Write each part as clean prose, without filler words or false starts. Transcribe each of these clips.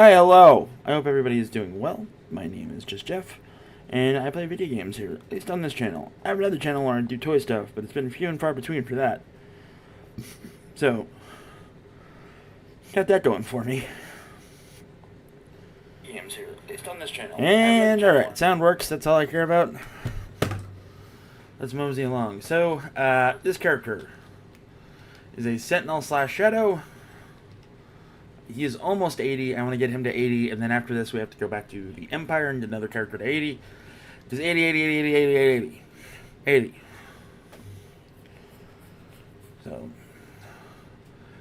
Hi, hello. I hope everybody is doing well. My name is just Jeff, and I play video games here, at least on this channel. I have another channel where I do toy stuff, but it's been few and far between for that. So, got that going for me. Games here, at least on this channel. And alright, sound works, that's all I care about. Let's mosey along. So, this character is a Sentinel slash Shadow. He is almost 80. I want to get him to 80, and then after this we have to go back to the Empire and get another character to 80. Just 80, 80, 80, 80, 80, 80. 80. So,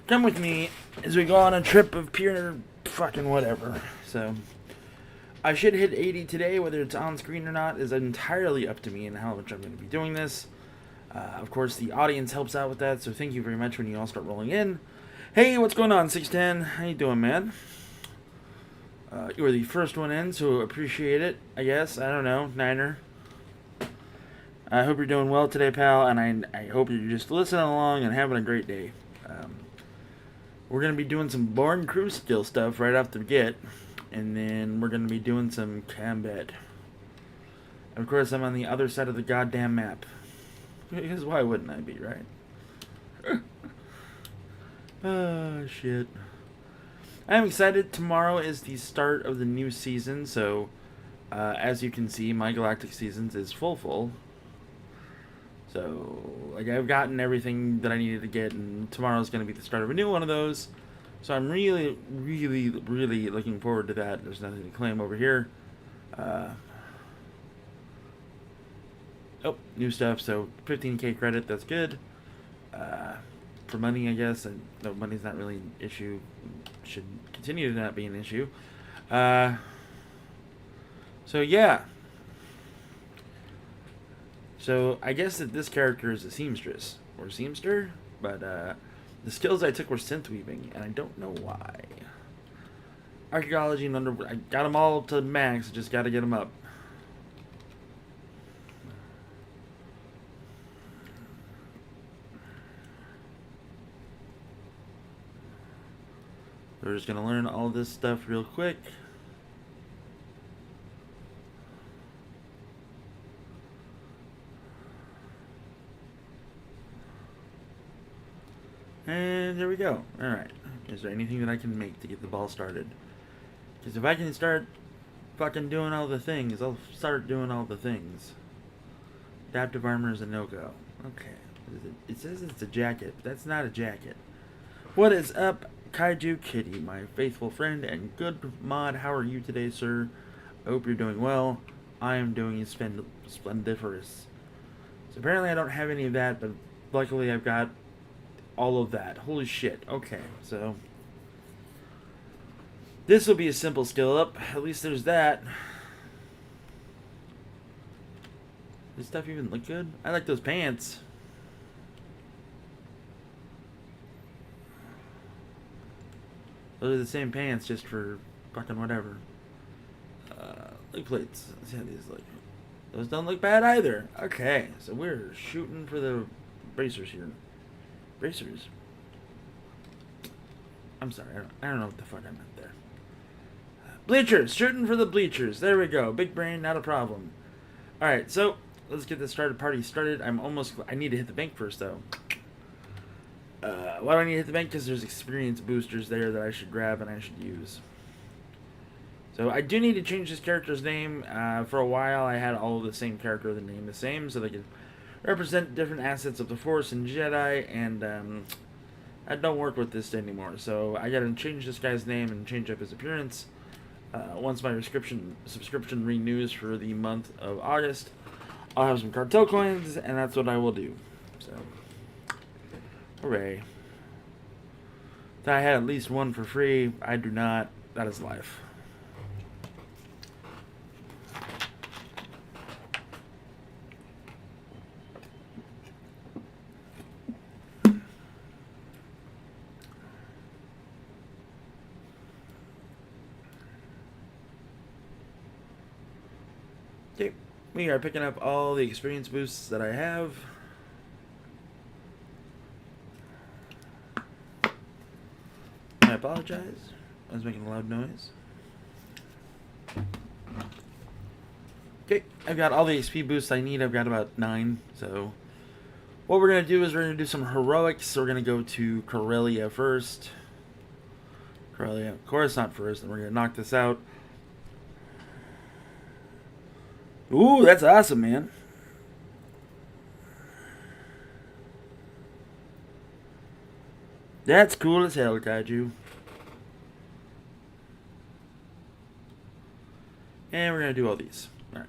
come with me as we go on a trip of pure fucking whatever. So, I should hit 80 today. Whether it's on screen or not is entirely up to me and how much I'm going to be doing this. Of course, the audience helps out with that, so thank you very much when you all start rolling in. Hey, what's going on, 610? How you doing, man? You were the first one in, so appreciate it, I guess. I don't know, Niner. I hope you're doing well today, pal, and I hope you're just listening along and having a great day. We're going to be doing some Born Crew skill stuff right off the get, and then we're going to be doing some combat. Of course, I'm on the other side of the goddamn map. Because why wouldn't I be, right? Oh, shit. I'm excited. Tomorrow is the start of the new season, so as you can see, my Galactic Seasons is full. So, like, I've gotten everything that I needed to get, and tomorrow's going to be the start of a new one of those. So I'm really looking forward to that. There's nothing to claim over here. Oh, new stuff, so 15k credit, that's good. For money, I guess. No, money's not really an issue. Should continue to not be an issue. So, yeah. So, I guess that this character is a seamstress. Or seamster. But, the skills I took were synth weaving, and I don't know why. Archaeology and I got them all to max, just gotta get them up. We're just going to learn all this stuff real quick. And there we go. Alright. Is there anything that I can make to get the ball started? Because if I can start fucking doing all the things, I'll start doing all the things. Adaptive armor is a no-go. Okay. It says it's a jacket, but that's not a jacket. What is up, Kaiju Kitty, my faithful friend and good mod? How are you today, sir? I hope you're doing well. I am doing splendiferous. So apparently I don't have any of that, but luckily I've got all of that. Holy shit. Okay, so this will be a simple skill up. At least there's that. Does stuff even look good? I like those pants. Those are the same pants, just for fucking whatever. Leg plates. Let's see how these look. Those don't look bad either. Okay, so we're shooting for the bracers here. Bracers? I'm sorry, I don't know what the fuck I meant there. Bleachers! Shooting for the bleachers. There we go. Big brain, not a problem. Alright, so let's get this party started. I need to hit the bank first, though. Why do I need to hit the bank? Because there's experience boosters there that I should grab and I should use. So I do need to change this character's name. For a while I had all of the same character, the name the same, so they could represent different assets of the Force and Jedi, and I don't work with this anymore. So I gotta change this guy's name and change up his appearance. Once my subscription renews for the month of August, I'll have some cartel coins, and that's what I will do. So, hooray. If I had at least one for free, I do not. That is life. Okay, we are picking up all the experience boosts that I have. I apologize. I was making a loud noise. Okay, I've got all the XP boosts I need. I've got about 9. So what we're going to do is we're going to do some heroics. So we're going to go to Corellia first. Corellia, of course, not first. And we're going to knock this out. Ooh, that's awesome, man. That's cool as hell, Kaiju. And we're going to do all these. Alright.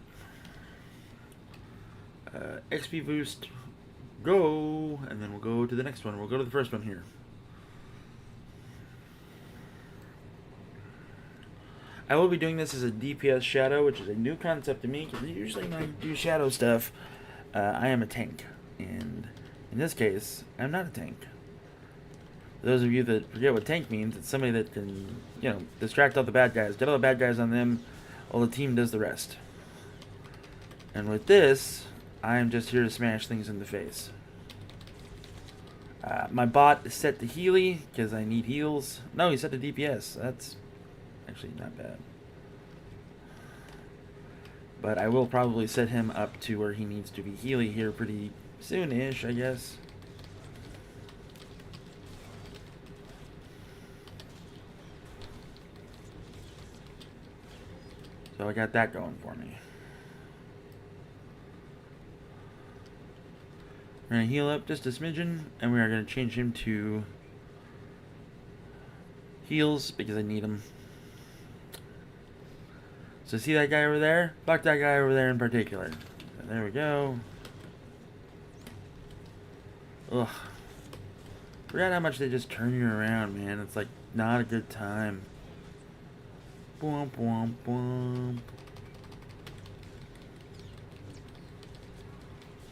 XP boost. Go. And then we'll go to the next one. We'll go to the first one here. I will be doing this as a DPS shadow, which is a new concept to me, because usually when I do shadow stuff, I am a tank. And in this case, I'm not a tank. For those of you that forget what tank means, it's somebody that can, distract all the bad guys, get all the bad guys on them, while the team does the rest. And with this, I am just here to smash things in the face. My bot is set to Healy, because I need heals. No, he's set to DPS. That's actually not bad. But I will probably set him up to where he needs to be Healy here pretty soon-ish, I guess. So I got that going for me. We're going to heal up just a smidgen, and we are going to change him to heals because I need him. So see that guy over there? Fuck that guy over there in particular. So there we go. Ugh. Forgot how much they just turn you around, man. It's like not a good time. Boom, boom, boom.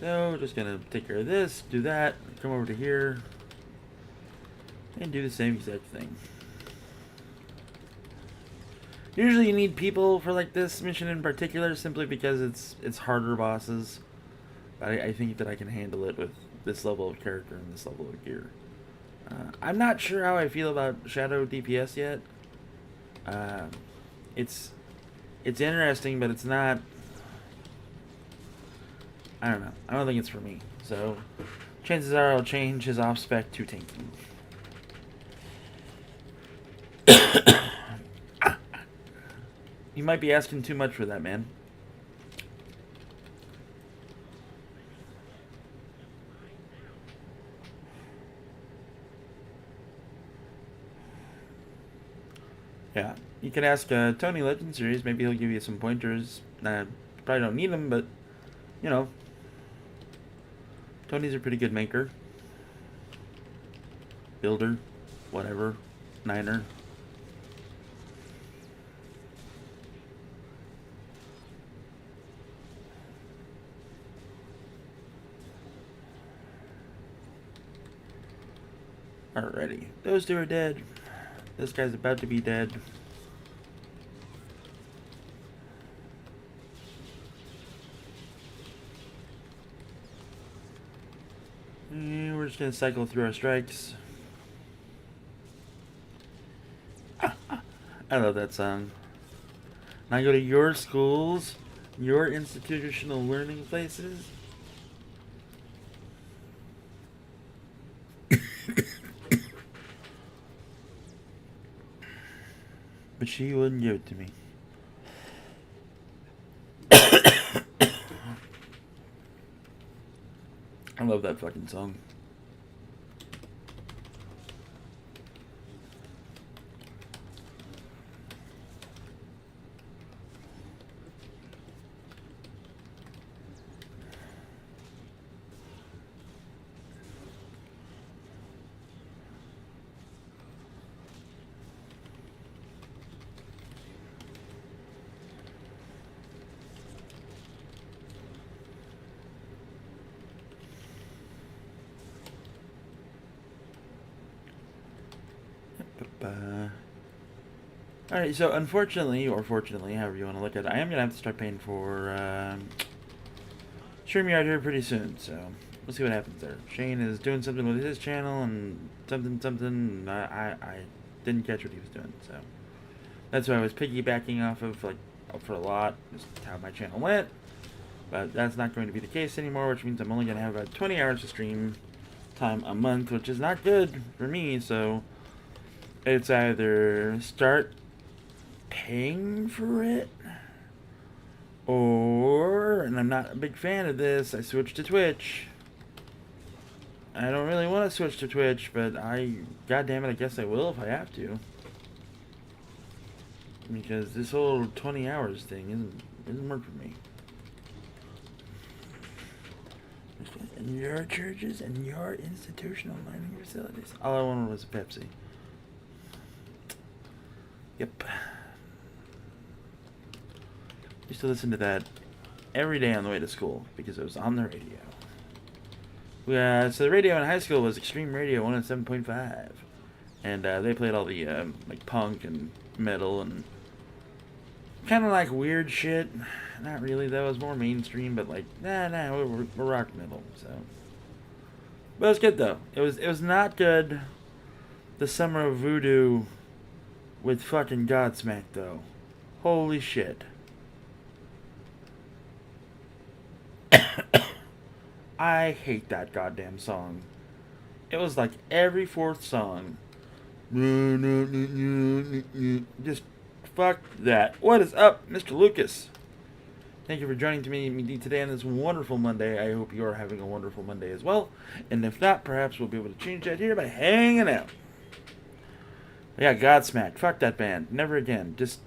So, just gonna take care of this, do that, come over to here, and do the same exact thing. Usually you need people for like this mission in particular, simply because it's harder bosses. But I think that I can handle it with this level of character and this level of gear. I'm not sure how I feel about Shadow DPS yet. It's interesting, but it's not. I don't know. I don't think it's for me. So, chances are I'll change his off spec to tanking. You might be asking too much for that, man. Yeah, you can ask Tony Legend Series. Maybe he'll give you some pointers. Probably don't need them, but you know, Tony's a pretty good maker, builder, whatever, niner. Alrighty, those two are dead. This guy's about to be dead. And we're just gonna cycle through our strikes. I love that song. Now go to your schools, your institutional learning places. But she wouldn't give it to me. I love that fucking song. Alright, so unfortunately, or fortunately, however you want to look at it, I am going to have to start paying for StreamYard here pretty soon, so we'll see what happens there. Shane is doing something with his channel and something, and I didn't catch what he was doing, so that's why I was piggybacking off of, like, up for a lot. Just how my channel went. But that's not going to be the case anymore, which means I'm only going to have about 20 hours of stream time a month, which is not good for me. So it's either start paying for it, or, and I'm not a big fan of this, I switch to Twitch. I don't really want to switch to Twitch, but goddamn it, I guess I will if I have to. Because this whole 20 hours thing doesn't work for me. In your churches and your institutional learning facilities. All I wanted was a Pepsi. Yep. Used to listen to that every day on the way to school because it was on the radio. So the radio in high school was Extreme Radio 107.5, and they played all the like punk and metal and kind of like weird shit. Not really though; it was more mainstream, but like we're rock metal. So, but it was good though. It was not good. The Summer of Voodoo with fucking Godsmack though. Holy shit. I hate that goddamn song. It was like every fourth song. Just fuck that. What is up, Mr. Lucas? Thank you for joining me today on this wonderful Monday. I hope you are having a wonderful Monday as well. And if not, perhaps we'll be able to change that here by hanging out. Yeah, Godsmack. Fuck that band. Never again. Just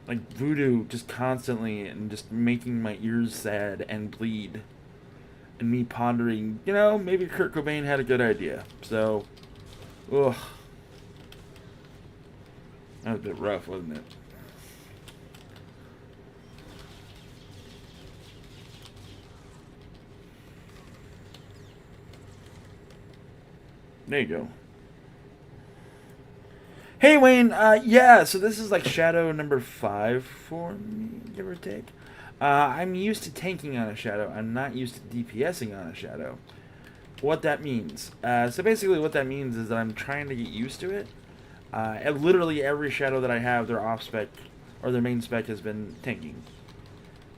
like Voodoo, just constantly and just making my ears sad and bleed. And me pondering, maybe Kurt Cobain had a good idea. So, ugh. That was a bit rough, wasn't it? There you go. Hey, Wayne. Yeah, so this is like shadow number 5 for me, give or take. I'm used to tanking on a shadow. I'm not used to DPSing on a shadow. What that means. So basically what that means is that I'm trying to get used to it. Literally every shadow that I have, their off-spec, or their main spec has been tanking.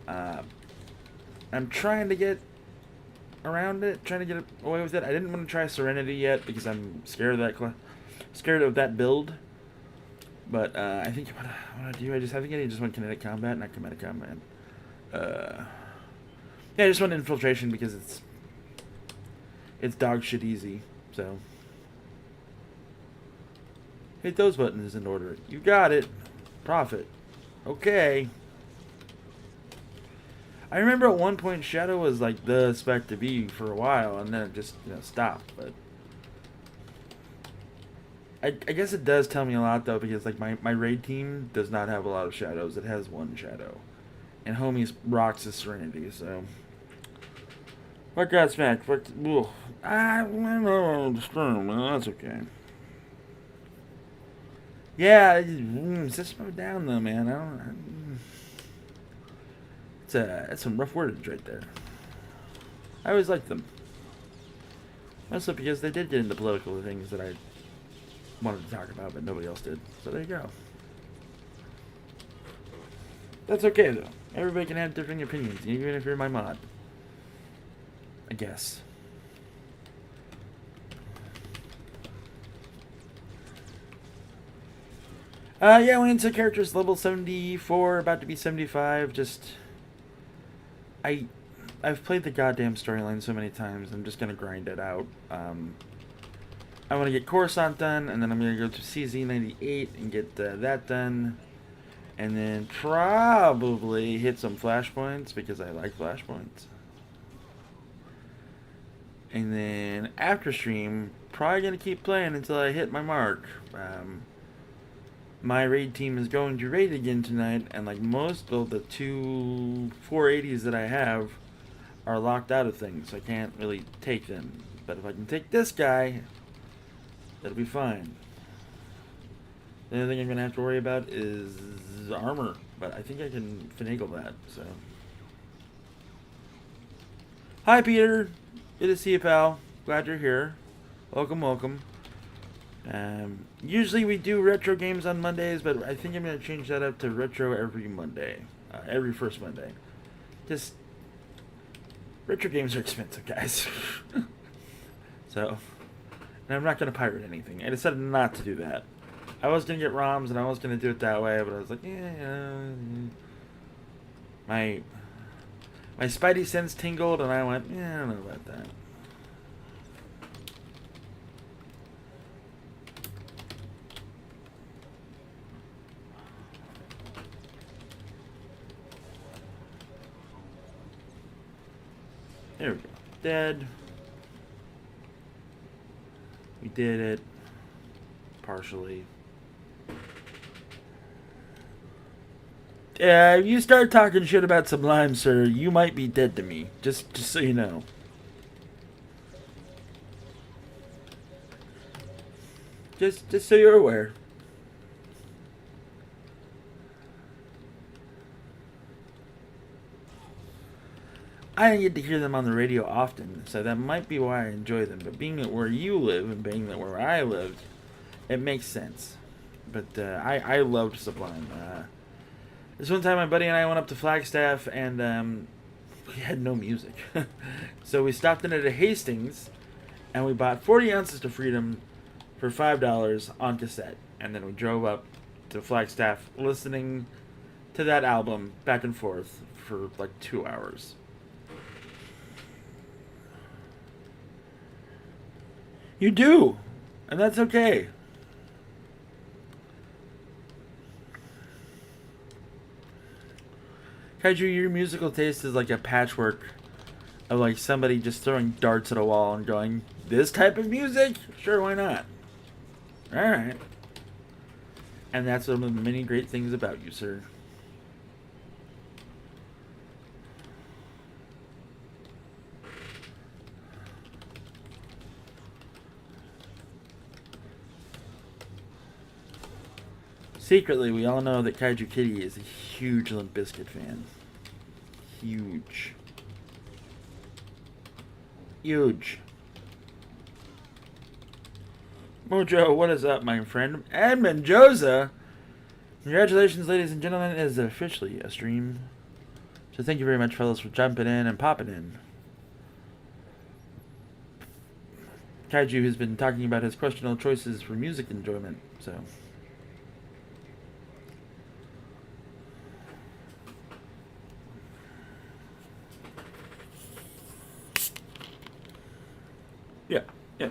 I'm trying to get around it, trying to get away with it. I didn't want to try Serenity yet because I'm scared of that build. But I think what I do, I think I just want kinetic combat, not kinetic combat. Yeah, I just want infiltration because it's dog shit easy. So hit those buttons in order. You got it. Profit. Okay. I remember at one point Shadow was like the spec to be for a while, and then it just stopped. But I guess it does tell me a lot though, because like my raid team does not have a lot of shadows. It has one shadow, and homies rocks his Serenity. So fuck Godsmack. Fuck. That's okay. Yeah, system down though, man. It's some rough wordage right there. I always liked them. Mostly because they did get into political things that I wanted to talk about, but nobody else did. So there you go. That's okay, though. Everybody can have different opinions, even if you're my mod. I guess. Yeah, we into characters level 74, about to be 75, I've played the goddamn storyline so many times, I'm just gonna grind it out. I want to get Coruscant done, and then I'm gonna go to CZ98 and get that done. And then probably hit some flashpoints, because I like flashpoints. And then after stream, probably gonna keep playing until I hit my mark. My raid team is going to raid again tonight, and like most of the 2 480s that I have are locked out of things, so I can't really take them. But if I can take this guy, that'll be fine. The only thing I'm gonna have to worry about is armor, but I think I can finagle that. So, hi Peter, good to see you, pal. Glad you're here. Welcome, welcome. Usually we do retro games on Mondays, but I think I'm going to change that up to retro every Monday. Every first Monday. Just, retro games are expensive, guys. So, and I'm not going to pirate anything. I decided not to do that. I was going to get ROMs and I was going to do it that way, but I was like, my spidey sense tingled and I went, I don't know about that. There we go. Dead. We did it. Partially. Yeah, if you start talking shit about Sublime, sir, you might be dead to me. Just so you know. Just so you're aware. I don't get to hear them on the radio often, so that might be why I enjoy them. But being that where you live and being that where I lived, it makes sense. But I loved Sublime. This one time, my buddy and I went up to Flagstaff, and we had no music. So we stopped in at a Hastings, and we bought 40 Ounces to Freedom for $5 on cassette. And then we drove up to Flagstaff listening to that album back and forth for like 2 hours. You do, and that's okay. Kaiju, your musical taste is like a patchwork of like somebody just throwing darts at a wall and going, this type of music? Sure, why not? Alright. And that's one of the many great things about you, sir. Secretly, we all know that Kaiju Kitty is a huge Limp Bizkit fan. Huge. Huge. Mojo, what is up, my friend? Edmund Joza! Congratulations, ladies and gentlemen, it is officially a stream. So thank you very much, fellas, for jumping in and popping in. Kaiju has been talking about his questionable choices for music enjoyment, so... Yeah.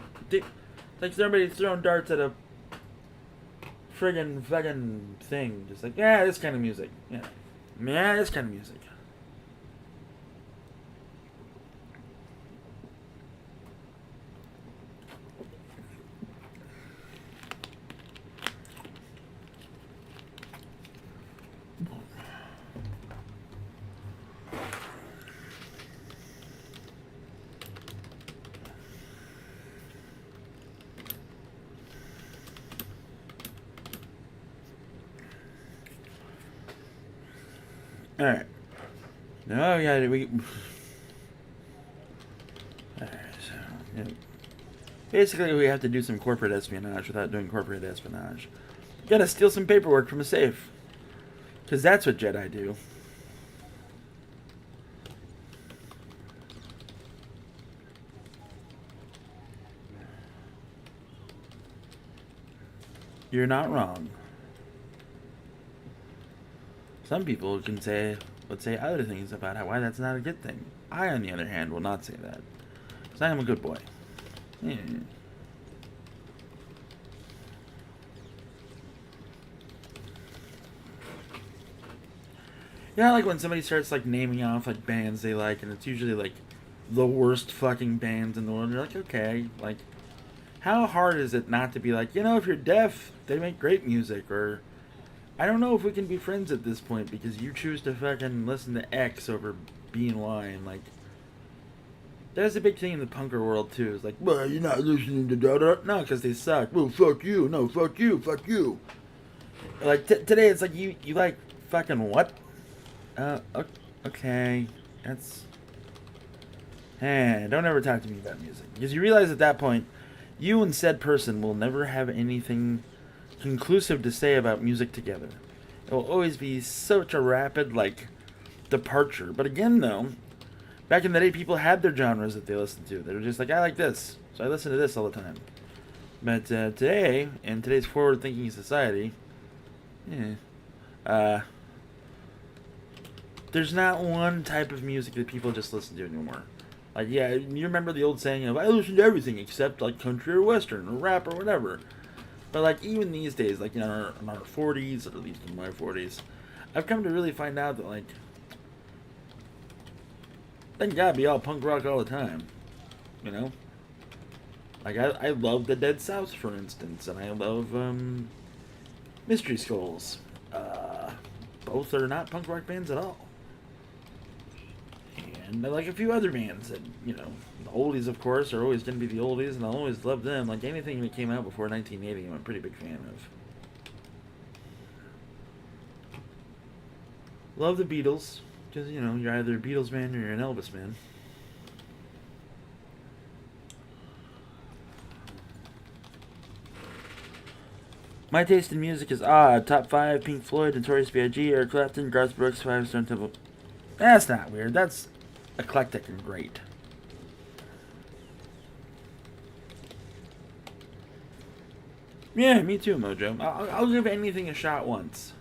Like somebody's throwing darts at a friggin' fucking thing. Just like, yeah, this kind of music. Yeah, this kind of music. Alright. No, yeah, we... Alright, so... Yeah. Basically, we have to do some corporate espionage without doing corporate espionage. You gotta steal some paperwork from a safe. Because that's what Jedi do. You're not wrong. Some people would say other things about why that's not a good thing. I, on the other hand, will not say that. Because I am a good boy. Yeah. You know, like when somebody starts like naming off like bands they like, and it's usually like the worst fucking bands in the world. And you're like, okay, like, how hard is it not to be like, you know, if you're deaf, they make great music, or I don't know if we can be friends at this point because you choose to fucking listen to X over B and Y, and like, that's a big thing in the punker world too. It's like, well, you're not listening to that. No, because they suck. Well, fuck you. No, fuck you. Fuck you. Like today, it's like you like fucking what? Okay, that's. Hey, don't ever talk to me about music because you realize at that point, You and said person will never have anything conclusive to say about music together. It will always be such a rapid, like, departure. But again, though, back in the day, people had their genres that they listened to. They were just like, I like this, so I listen to this all the time. But today, in today's forward-thinking society, there's not one type of music that people just listen to anymore. Like, yeah, you remember the old saying of, I listen to everything except, like, country or western or rap or whatever. But, like, even these days, like, in our 40s, or at least in my 40s, I've come to really find out that, like, doesn't gotta be all punk rock all the time, you know? Like, I love the Dead South, for instance, and I love, Mystery Skulls. Both are not punk rock bands at all. And I like a few other bands that, you know, the oldies, of course, are always going to be the oldies, and I'll always love them. Like, anything that came out before 1980, I'm a pretty big fan of. Love the Beatles, because, you know, you're either a Beatles man or you're an Elvis man. My taste in music is odd. Top 5, Pink Floyd, Notorious B.I.G., Eric Clapton, Garth Brooks, Five Stone Temple. That's not weird. That's eclectic and great. Yeah, me too, Mojo. I'll give anything a shot once.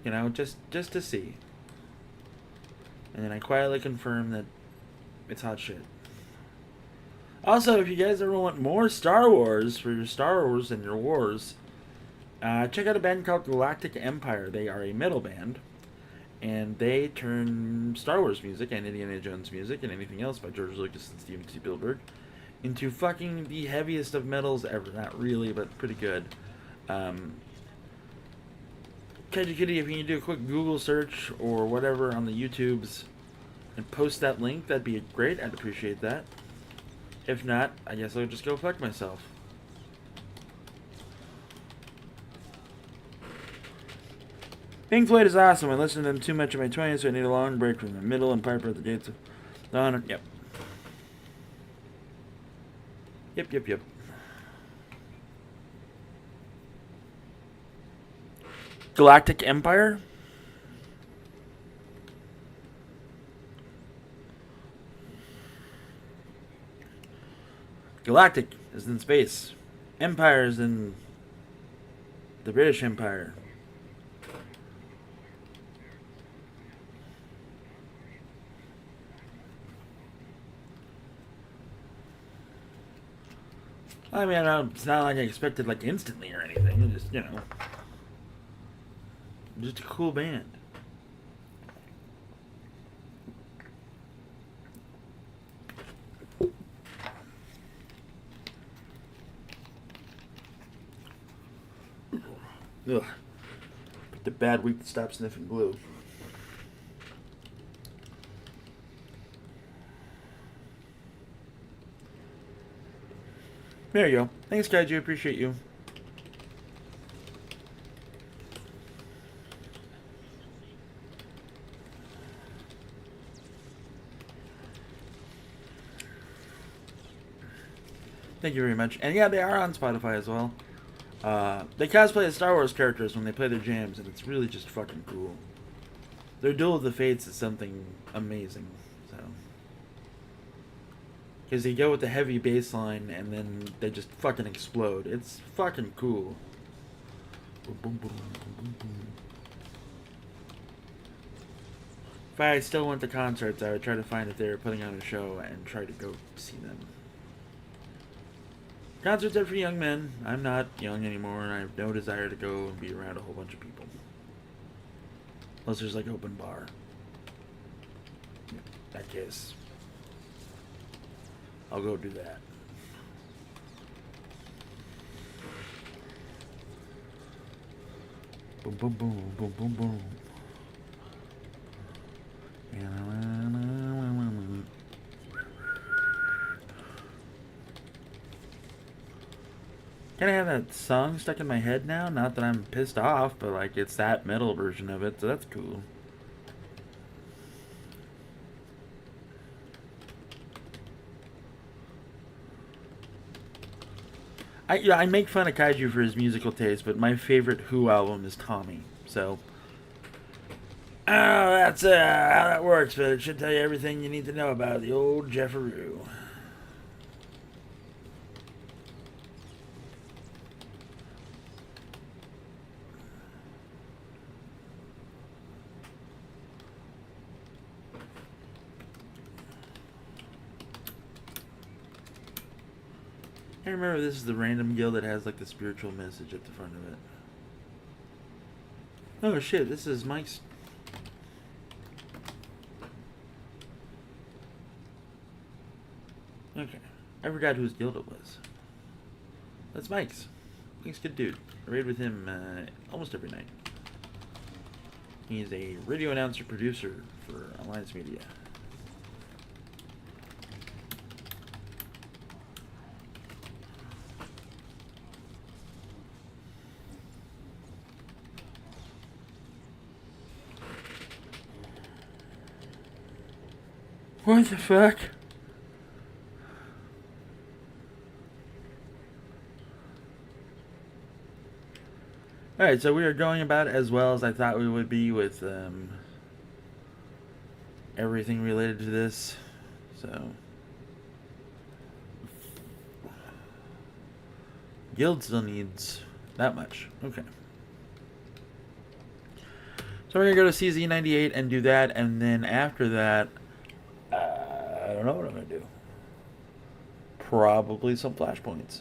You know, just to see. And then I quietly confirm that it's hot shit. Also, if you guys ever want more Star Wars for your Star Wars and your wars, check out a band called Galactic Empire. They are a metal band, and they turn Star Wars music and Indiana Jones music and anything else by George Lucas and Steven Spielberg into fucking the heaviest of metals ever. Not really, but pretty good. Kaiju Kitty, if you can do a quick Google search or whatever on the YouTubes and post that link, that'd be great. I'd appreciate that. If not, I guess I'll just go fuck myself. Pink Floyd is awesome. I listened to them too much in my 20s, so I need a long break from the middle and Piper at the Gates of Dawn. Yep. Yep. Galactic Empire? Galactic is in space. Empire is in the British Empire. I mean, it's not like I expected, like, instantly or anything. It's just, you know, just a cool band. Ugh. Picked a bad week to stop sniffing glue. There you go. Thanks, Kaiju. Appreciate you. Thank you very much. And yeah, they are on Spotify as well. They cosplay as Star Wars characters when they play their jams, and it's really just fucking cool. Their Duel of the Fates is something amazing. So, because they go with the heavy bass line, and then they just fucking explode. It's fucking cool. If I still went to concerts, I would try to find if they were putting on a show and try to go see them. Concerts are for young men. I'm not young anymore, and I have no desire to go and be around a whole bunch of people. Unless there's, like, open bar. In that case, I'll go do that. Boom, boom, boom, boom, boom, boom. Kind of have that song stuck in my head now. Not that I'm pissed off, but like it's that metal version of it, so that's cool. I make fun of Kaiju for his musical taste, but my favorite Who album is Tommy. So, that's how that works, but it should tell you everything you need to know about the old Jefferoo. I remember this is the random guild that has like the spiritual message at the front of it. Oh shit, this is Mike's. Okay. I forgot whose guild it was. That's Mike's. Mike's a good dude. I raid with him almost every night. He's a radio announcer producer for Alliance Media. What the fuck? Alright, so we are going about as well as I thought we would be with everything related to this. So, guild still needs that much. Okay. So we're going to go to CZ98 and do that, and then after that, I don't know what I'm going to do. Probably some flashpoints.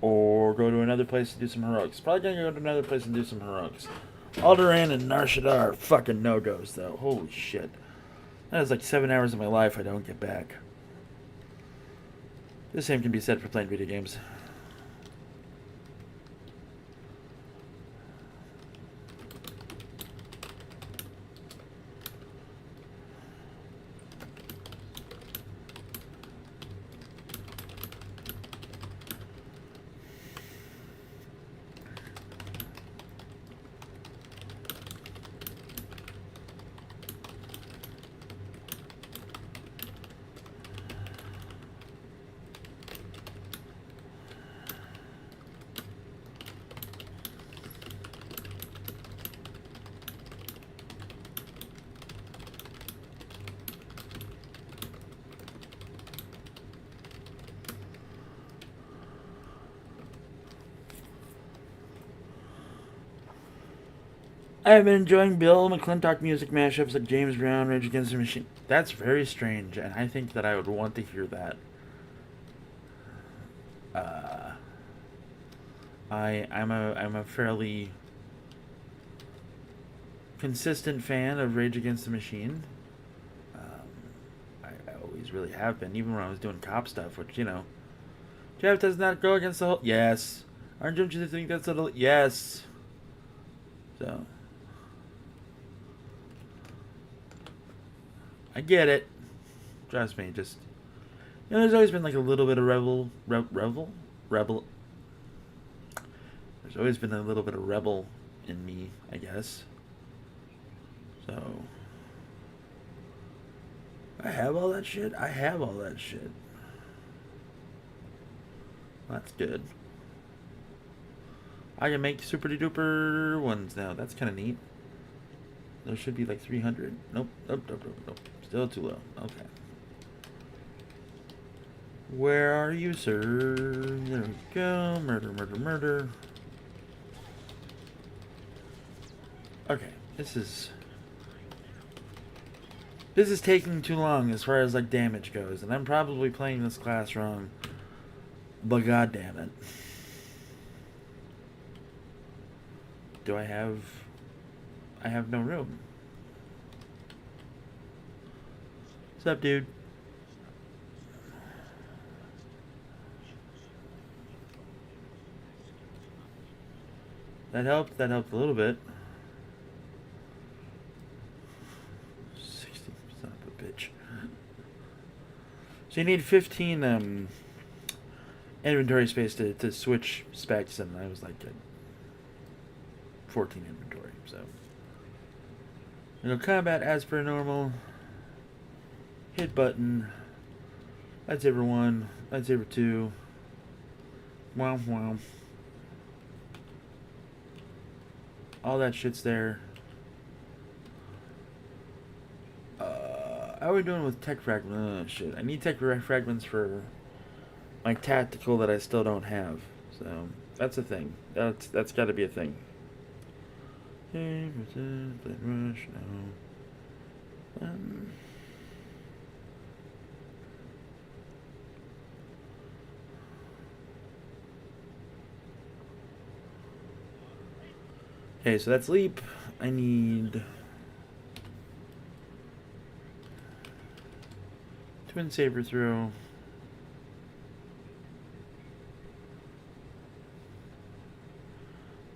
Or go to another place to do some heroics. Probably going to go to another place and do some heroics. Alderaan and Nar Shaddaa are fucking no-goes, though. Holy shit. That is like 7 hours of my life I don't get back. The same can be said for playing video games. I have been enjoying Bill McClintock music mashups like James Brown, Rage Against the Machine. That's very strange, and I think that I would want to hear that. I'm a fairly consistent fan of Rage Against the Machine. I always really have been, even when I was doing cop stuff, which, you know, Jeff does not go against the whole. Yes. Aren't you think that's a little. Yes. So. I get it. Trust me, just. You know, there's always been like a little bit of rebel. There's always been a little bit of rebel in me, I guess. So. I have all that shit. That's good. I can make super duper ones now. That's kind of neat. There should be like 300. Nope. Still too low. Okay. Where are you, sir? There we go. Murder. Okay. This is taking too long as far as like damage goes, and I'm probably playing this class wrong. But god damn it. Do I have no room. What's up, dude? That helped a little bit. 60, son of a bitch. So you need 15 inventory space to switch specs, and I was like at 14 inventory, so. You know, combat as per normal. Hit button. Lightsaber 1. Lightsaber 2. Wow, wow. All that shit's there. How are we doing with tech fragments? Oh, shit. I need tech fragments for my tactical that I still don't have. So, that's a thing. That's got to be a thing. Rush, no. Okay, so that's leap. I need twin saber throw.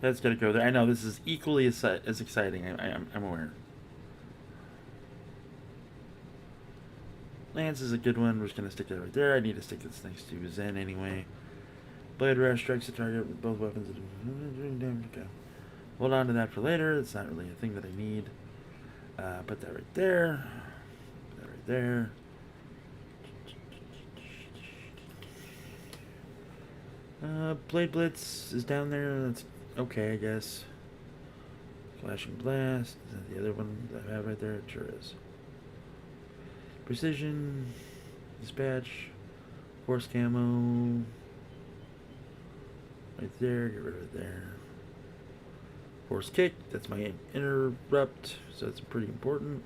That's gotta go there. I know this is equally as exciting. I'm aware. Lance is a good one. We're just gonna stick that right there. I need to stick this next to Zen anyway. Blade Rush strikes the target with both weapons. Okay. Hold on to that for later. It's not really a thing that I need. Put that right there. Put that right there. Blade Blitz is down there. That's okay, I guess. Flashing Blast. Is that the other one that I have right there? It sure is. Precision. Dispatch. Force Camo. Right there. Get rid of it there. Force Kick. That's my interrupt. So that's pretty important.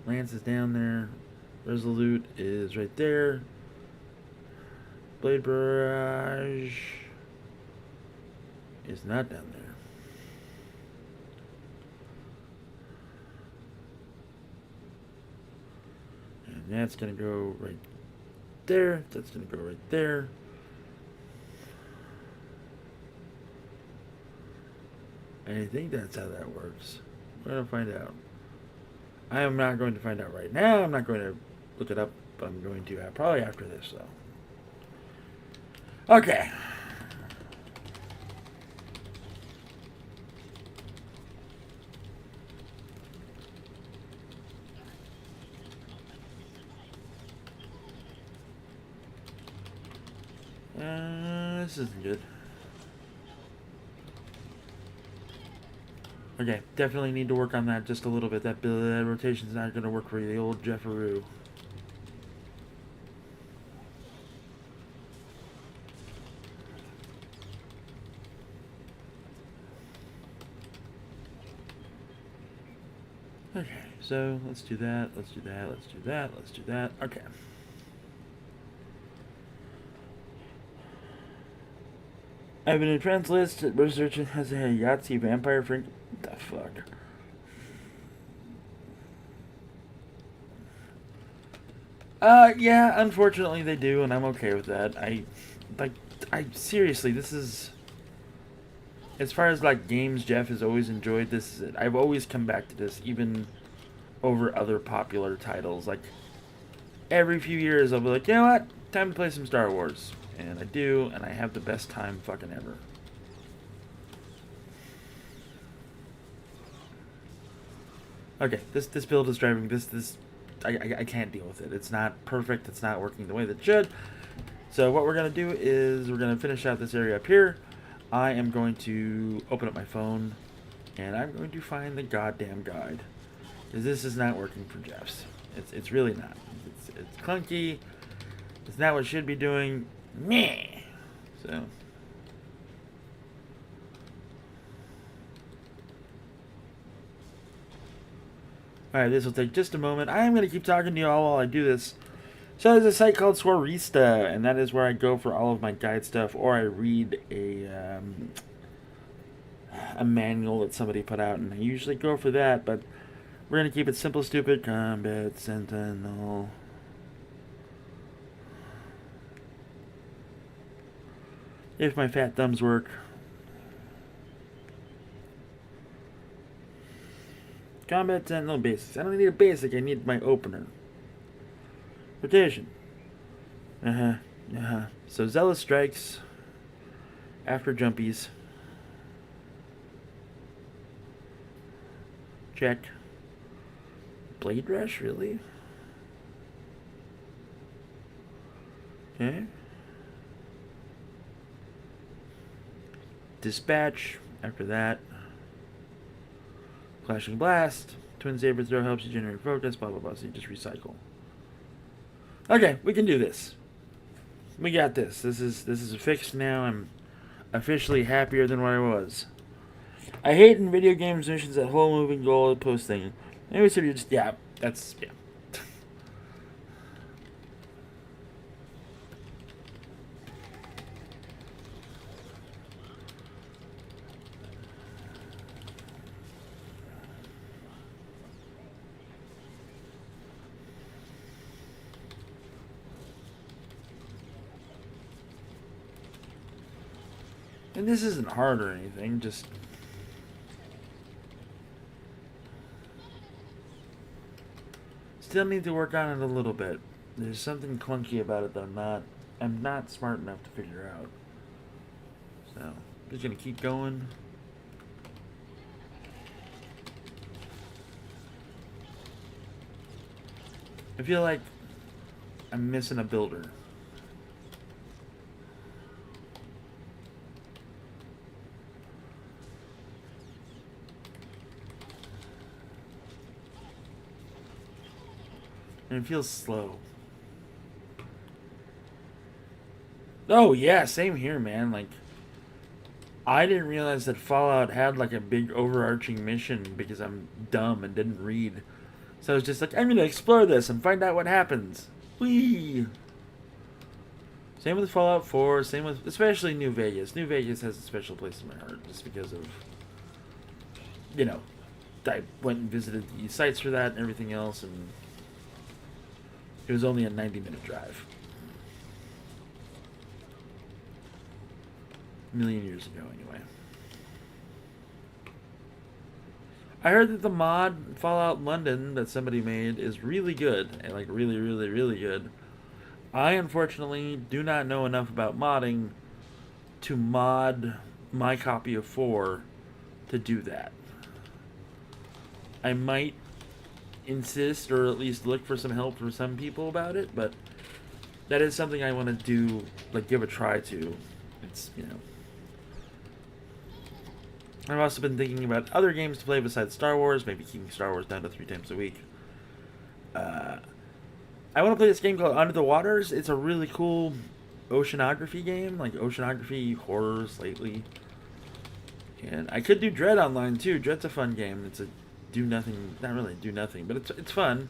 Lance is down there. Resolute is right there. Blade Barrage is not down there. And that's going to go right there. That's going to go right there. I think that's how that works. We're going to find out. I am not going to find out right now. I'm not going to look it up. But I'm going to probably after this, though. Okay. This isn't good. Okay, definitely need to work on that just a little bit. That rotation's not going to work for the old Jefferoo. Okay, so let's do that, let's do that, let's do that, let's do that. Okay. I've been in friends list. Research has a Yahtzee vampire freak. What the fuck? Yeah, unfortunately they do, and I'm okay with that. I seriously, this is, as far as like games Jeff has always enjoyed, this is it. I've always come back to this, even over other popular titles. Like, every few years I'll be like, you know what? Time to play some Star Wars. And I do, and I have the best time fucking ever. Okay, this build is driving I can't deal with it. It's not perfect. It's not working the way that it should. So what we're going to do is we're going to finish out this area up here. I am going to open up my phone, and I'm going to find the goddamn guide. Because this is not working for Jeff's. It's really not. It's clunky. It's not what it should be doing. Meh. So. Alright, this will take just a moment. I am going to keep talking to you all while I do this. So there's a site called Swarista, and that is where I go for all of my guide stuff, or I read a manual that somebody put out, and I usually go for that, but we're going to keep it simple, stupid. Combat Sentinel. If my fat thumbs work. Combat Sentinel basics. I don't need a basic, I need my opener. Rotation. So Zealous strikes after jumpies. Check. Blade Rush, really? Okay. Dispatch, after that. Clashing Blast. Twin Saber Throw helps you generate focus, blah blah blah, so you just recycle. Okay, we can do this. We got this. This is fixed now. I'm officially happier than what I was. I hate in video games missions that whole moving goal post thing. Maybe so you just that's. And this isn't hard or anything, just still need to work on it a little bit. There's something clunky about it that I'm not smart enough to figure out. So, I'm just gonna keep going. I feel like I'm missing a builder. And it feels slow. Oh yeah, same here, man. Like, I didn't realize that Fallout had like a big overarching mission because I'm dumb and didn't read. So I was just like, I'm gonna explore this and find out what happens. Whee! Same with Fallout 4, same with especially New Vegas. New Vegas has a special place in my heart just because of, you know, I went and visited the sites for that and everything else, and it was only a 90-minute drive. A million years ago, anyway. I heard that the mod Fallout London that somebody made is really good. And like really, really, really good. I unfortunately do not know enough about modding to mod my copy of 4 to do that. I might insist or at least look for some help from some people about it, but that is something I want to do, like give a try to. It's, you know. I've also been thinking about other games to play besides Star Wars, maybe keeping Star Wars down to 3 times a week. I want to play this game called Under the Waters. It's a really cool oceanography game, like oceanography horror slightly. And I could do Dread online too. Dread's a fun game. It's a do nothing, not really do nothing, but it's fun.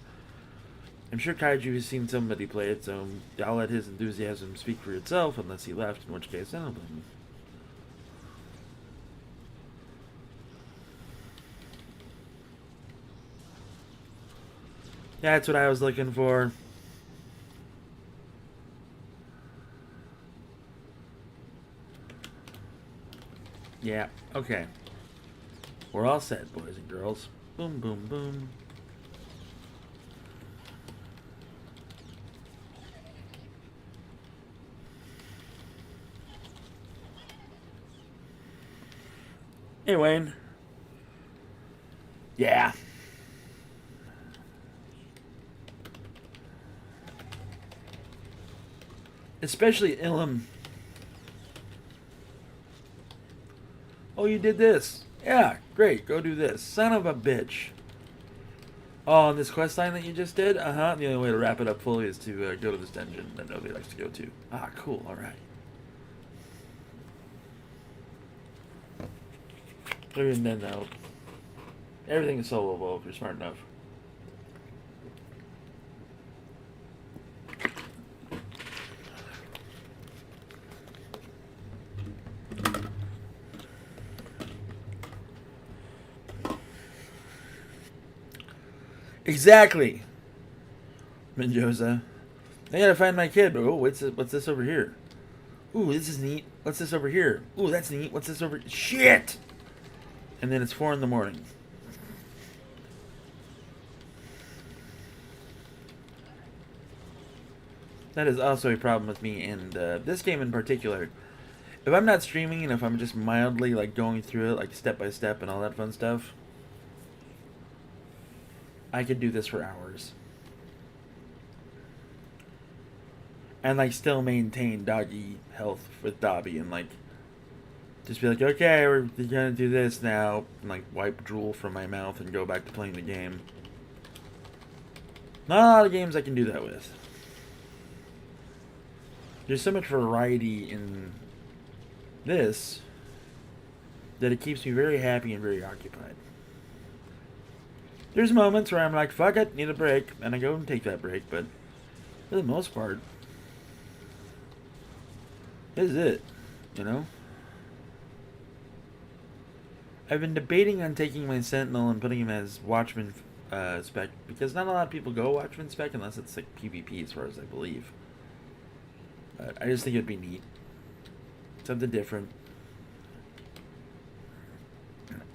I'm sure Kaiju has seen somebody play it, so I'll let his enthusiasm speak for itself, unless he left, in which case I don't blame him. Yeah, that's what I was looking for. Yeah, okay. We're all set, boys and girls. Boom, boom, boom. Hey, Wayne. Yeah. Especially Ilum. Oh, you did this. Yeah, great. Go do this. Son of a bitch. Oh, on this quest line that you just did? Uh-huh. The only way to wrap it up fully is to go to this dungeon that nobody likes to go to. Ah, cool. All right. Even then, though, everything is soloable if you're smart enough. Exactly, Mendoza. I gotta find my kid, but what's this over here? Ooh, this is neat. What's this over here? Ooh, that's neat. What's this over? Shit! And then it's 4 in the morning. That is also a problem with me, and this game in particular. If I'm not streaming and if I'm just mildly like going through it, like step by step and all that fun stuff, I could do this for hours. And, like, still maintain doggy health with Dobby and, like, just be like, okay, we're gonna do this now. And, like, wipe drool from my mouth and go back to playing the game. Not a lot of games I can do that with. There's so much variety in this that it keeps me very happy and very occupied. There's moments where I'm like, fuck it, need a break, and I go and take that break, but for the most part, this is it, you know? I've been debating on taking my Sentinel and putting him as Watchman spec, because not a lot of people go Watchman spec unless it's like PvP as far as I believe. I just think it'd be neat. Something different.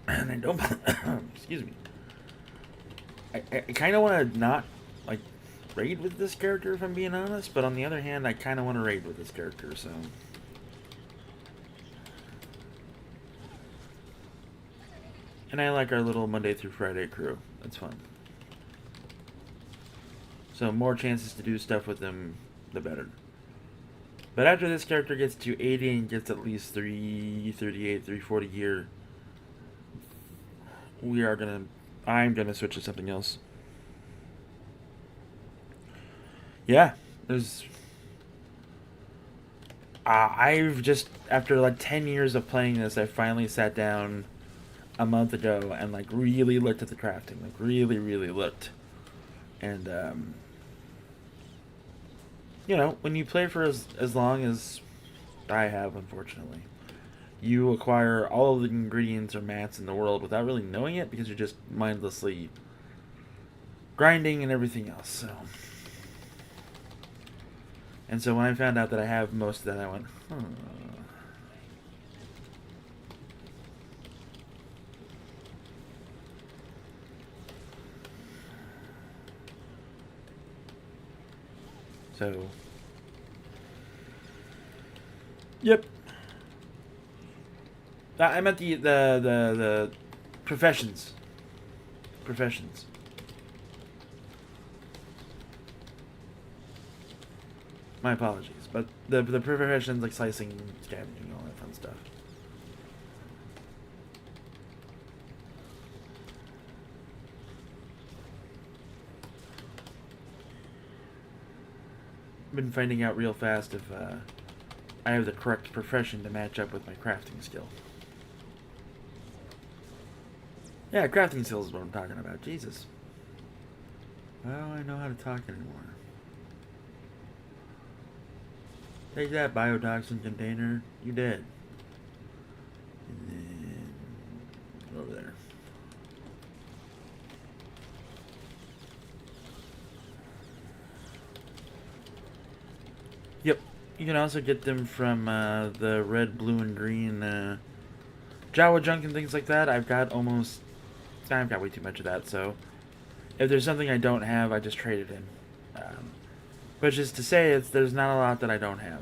And I don't... excuse me. I kind of want to not, like, raid with this character, if I'm being honest. But on the other hand, I kind of want to raid with this character, so... And I like our little Monday through Friday crew. That's fun. So more chances to do stuff with them, the better. But after this character gets to 80 and gets at least 338, 340 gear, I'm gonna switch to something else. Yeah, I've just, after like 10 years of playing this, I finally sat down a month ago and like really looked at the crafting, like really looked. And you know, when you play for as long as I have, unfortunately, you acquire all of the ingredients or mats in the world without really knowing it, because you're just mindlessly grinding and everything else. So when I found out that I have most of that, I went, huh. So, yep. I'm at the professions. Professions. My apologies, but the professions, like slicing, scavenging, all that fun stuff. Been finding out real fast if I have the correct profession to match up with my crafting skill. Yeah, crafting skills is what I'm talking about. Jesus. Why don't I know how to talk anymore? Take that, biotoxin container. You dead. And then over there. Yep. You can also get them from the red, blue, and green Jawa junk and things like that. I've got way too much of that, so if there's something I don't have, I just trade it in. Which is to say, there's not a lot that I don't have.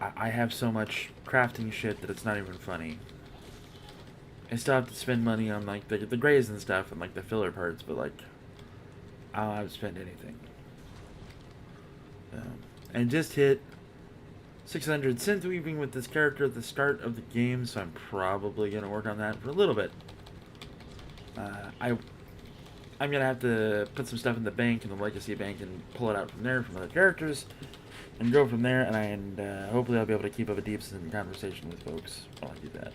I have so much crafting shit that it's not even funny. I still have to spend money on like the grays and stuff and like the filler parts, but like I don't have to spend anything. And just hit 600 synth weaving with this character at the start of the game, so I'm probably gonna work on that for a little bit. I'm gonna have to put some stuff in the bank, in the legacy bank, and pull it out from there from other characters, and go from there. And hopefully I'll be able to keep up a decent conversation with folks while I do that.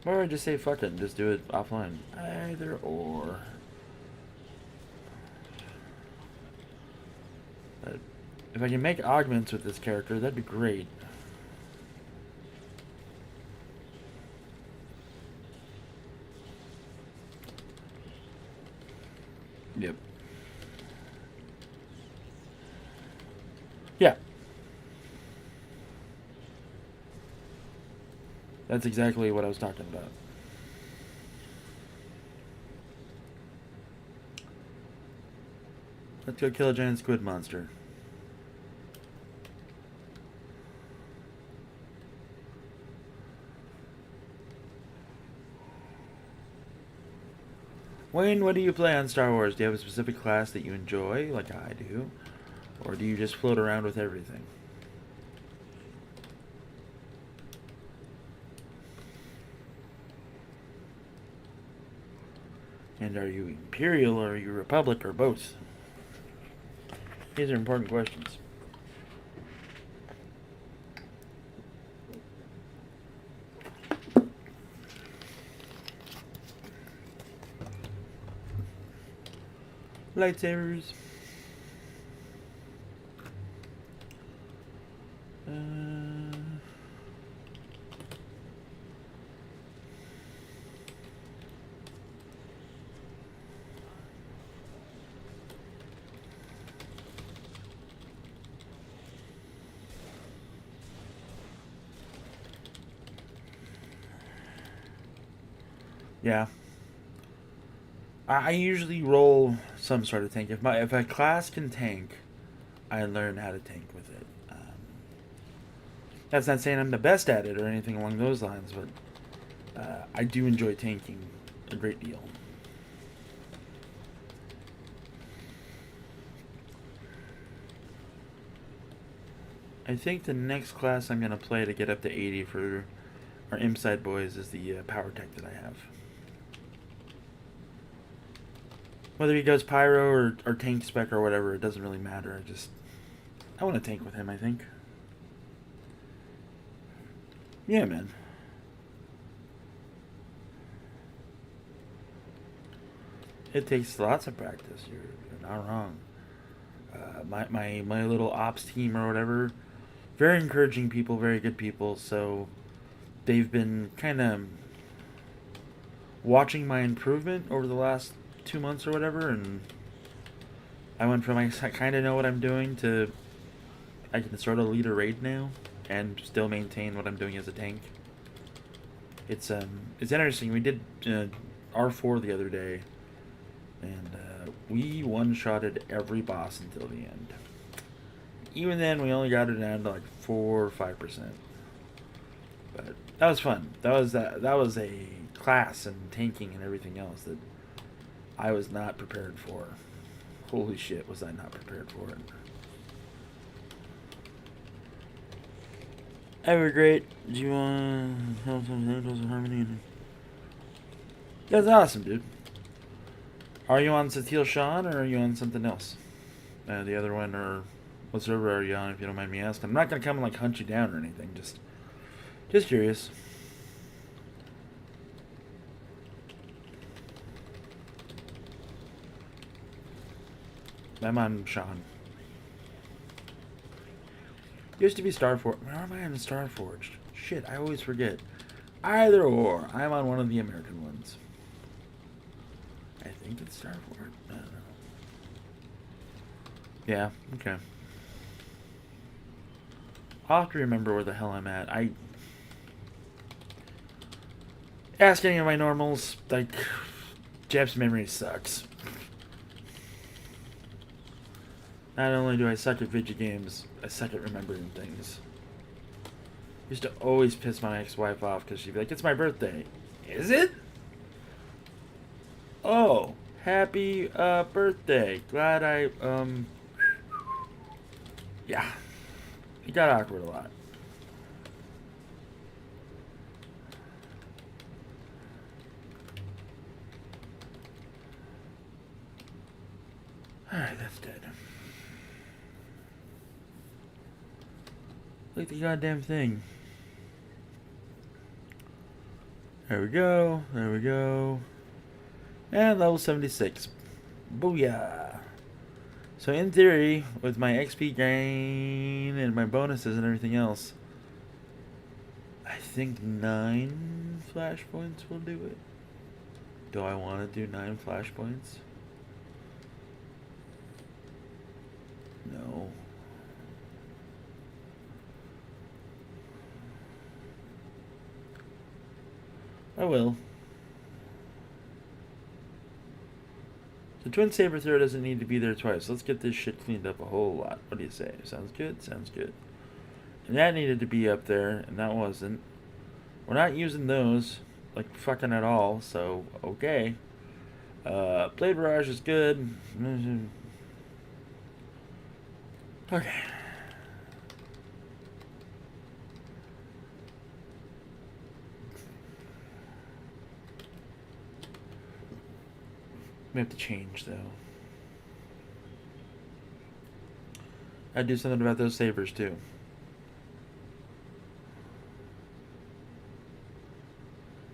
Or just say fuck it and just do it offline. Either or. But if I can make augments with this character, that'd be great. Yep. Yeah. That's exactly what I was talking about. Let's go kill a giant squid monster. Wayne, what do you play on Star Wars? Do you have a specific class that you enjoy, like I do? Or do you just float around with everything? And are you Imperial or are you Republic or both? These are important questions. Lightsabers. Yeah. I usually roll some sort of tank. If a class can tank, I learn how to tank with it. That's not saying I'm the best at it or anything along those lines, but I do enjoy tanking a great deal. I think the next class I'm going to play to get up to 80 for our Inside boys is the power tech that I have. Whether he goes pyro or tank spec or whatever, it doesn't really matter. I want to tank with him, I think. Yeah, man. It takes lots of practice. You're not wrong. My little ops team or whatever, very encouraging people, very good people. So they've been kind of watching my improvement over the last 2 months or whatever, and I went from I kind of know what I'm doing to I can sort of lead a raid now and still maintain what I'm doing as a tank. It's interesting. We did R4 the other day, and we one-shotted every boss until the end. Even then, we only got it down to like 4 or 5%. But that was fun. That was a class and tanking and everything else that I was not prepared for. Holy shit, was I not prepared for it. Ever great. Do you want to have some Angels of Harmony? That's awesome, dude. Are you on Satil Sean or are you on something else? The other one, or what server are you on, if you don't mind me asking? I'm not going to come and like hunt you down or anything. Just curious. I'm on Sean. Used to be Starforged. Where am I on Starforged? Shit, I always forget. Either or. I'm on one of the American ones. I think it's Starforged. I don't know. Yeah, okay. I'll have to remember where the hell I'm at. Ask any of my normals, like, Jeff's memory sucks. Not only do I suck at video games, I suck at remembering things. Used to always piss my ex-wife off because she'd be like, "It's my birthday." Is it? Oh, happy birthday. Glad yeah. It got awkward a lot. Alright, that's dead. Look at the goddamn thing. There we go. There we go. And level 76. Booyah. So in theory, with my XP gain and my bonuses and everything else, I think 9 flashpoints will do it. Do I want to do 9 flashpoints? No. I will. The Twin Saber Throw doesn't need to be there twice. Let's get this shit cleaned up a whole lot. What do you say? Sounds good? Sounds good. And that needed to be up there, and that wasn't. We're not using those, like, fucking at all, so, okay. Blade Barrage is good. Okay. We have to change, though. I'd do something about those sabers, too.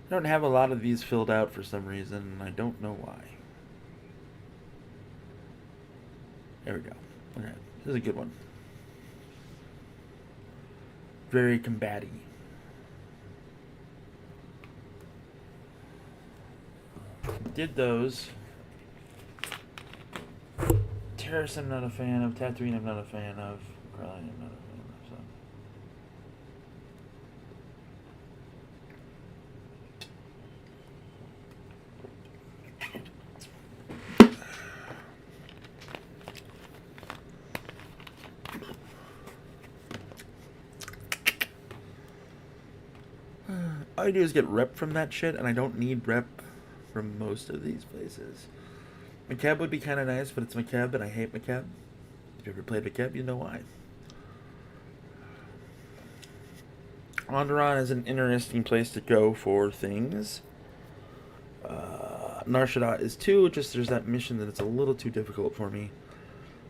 I don't have a lot of these filled out for some reason, and I don't know why. There we go. Okay, this is a good one. Very combaty. Did those. Terrace I'm not a fan of. Tatooine I'm not a fan of. Corellian I'm not a fan of. So. All I do is get rep from that shit, and I don't need rep from most of these places. McCab would be kind of nice, but it's McCab, and I hate McCab. If you ever played McCab, you know why. Onderon is an interesting place to go for things. Nar Shaddaa is too, just there's that mission that it's a little too difficult for me.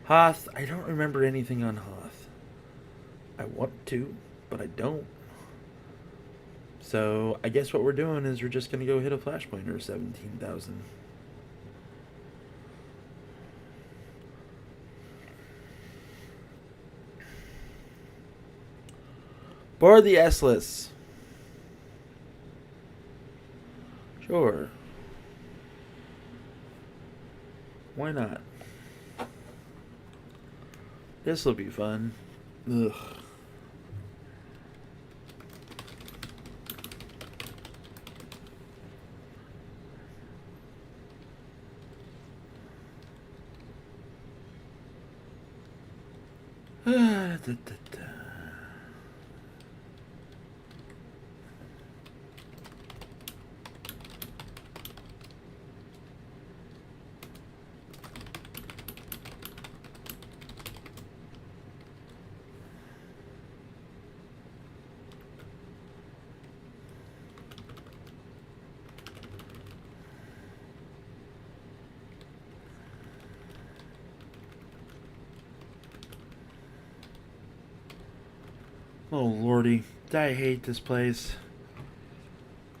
Hoth, I don't remember anything on Hoth. I want to, but I don't. So I guess what we're doing is we're just going to go hit a flashpoint or 17,000. Board the S-list. Sure. Why not? This will be fun. Ugh. Oh lordy, I hate this place.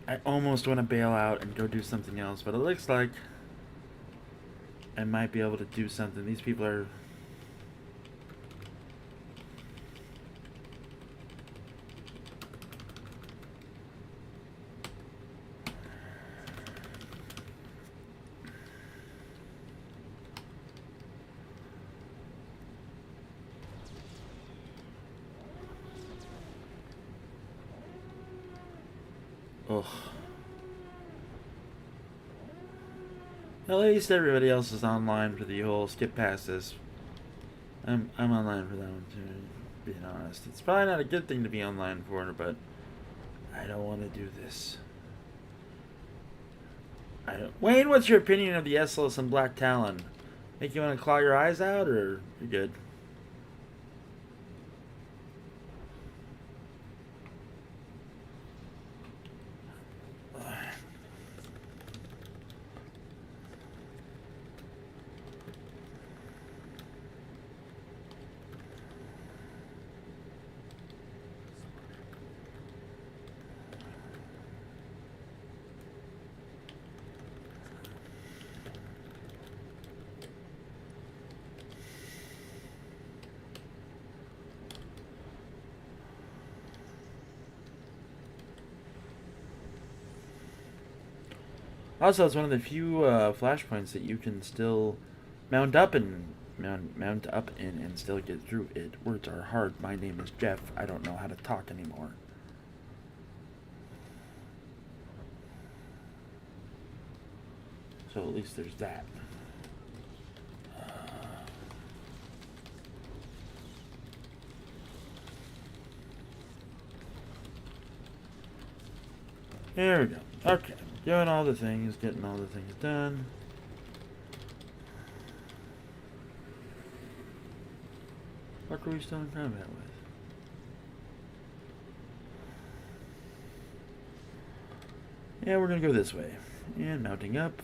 I almost want to bail out and go do something else, but it looks like I might be able to do something. These people are... Ugh. At least everybody else is online for the whole skip past this. I'm online for that one too, being honest. It's probably not a good thing to be online for, but I don't want to do this. Wayne, what's your opinion of the S-list and Black Talon? Make you want to claw your eyes out, or you're good? Also, it's one of the few flashpoints that you can still mount up in and still get through it. Words are hard. My name is Jeff. I don't know how to talk anymore. So at least there's that. There we go. Okay. Doing all the things, getting all the things done. What are we still in combat with? Yeah, we're gonna go this way. And mounting up.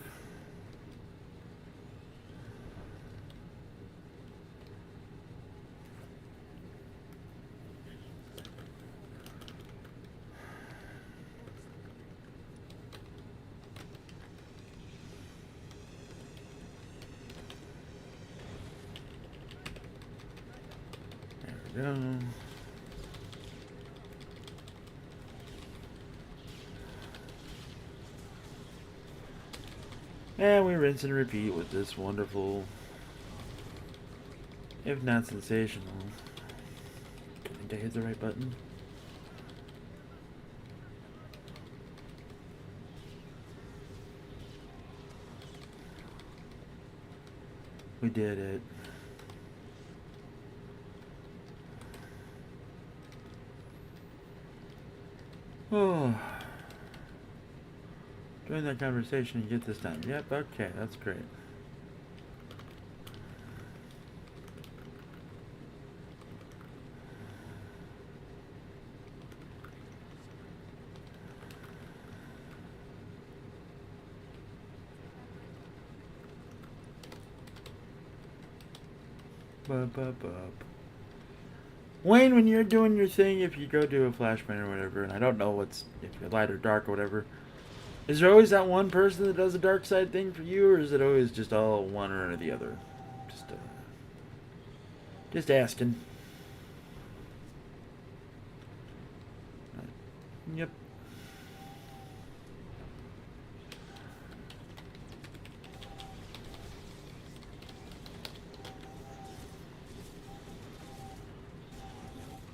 There we go. And we rinse and repeat with this wonderful, if not sensational. Did I hit the right button? We did it. Oh. Join that conversation and get this done. Yep, okay, that's great. Wayne, when you're doing your thing, if you go do a flashbang or whatever, and I don't know what's, if you're light or dark or whatever, is there always that one person that does a dark side thing for you, or is it always just all one or the other? Just asking. Yep.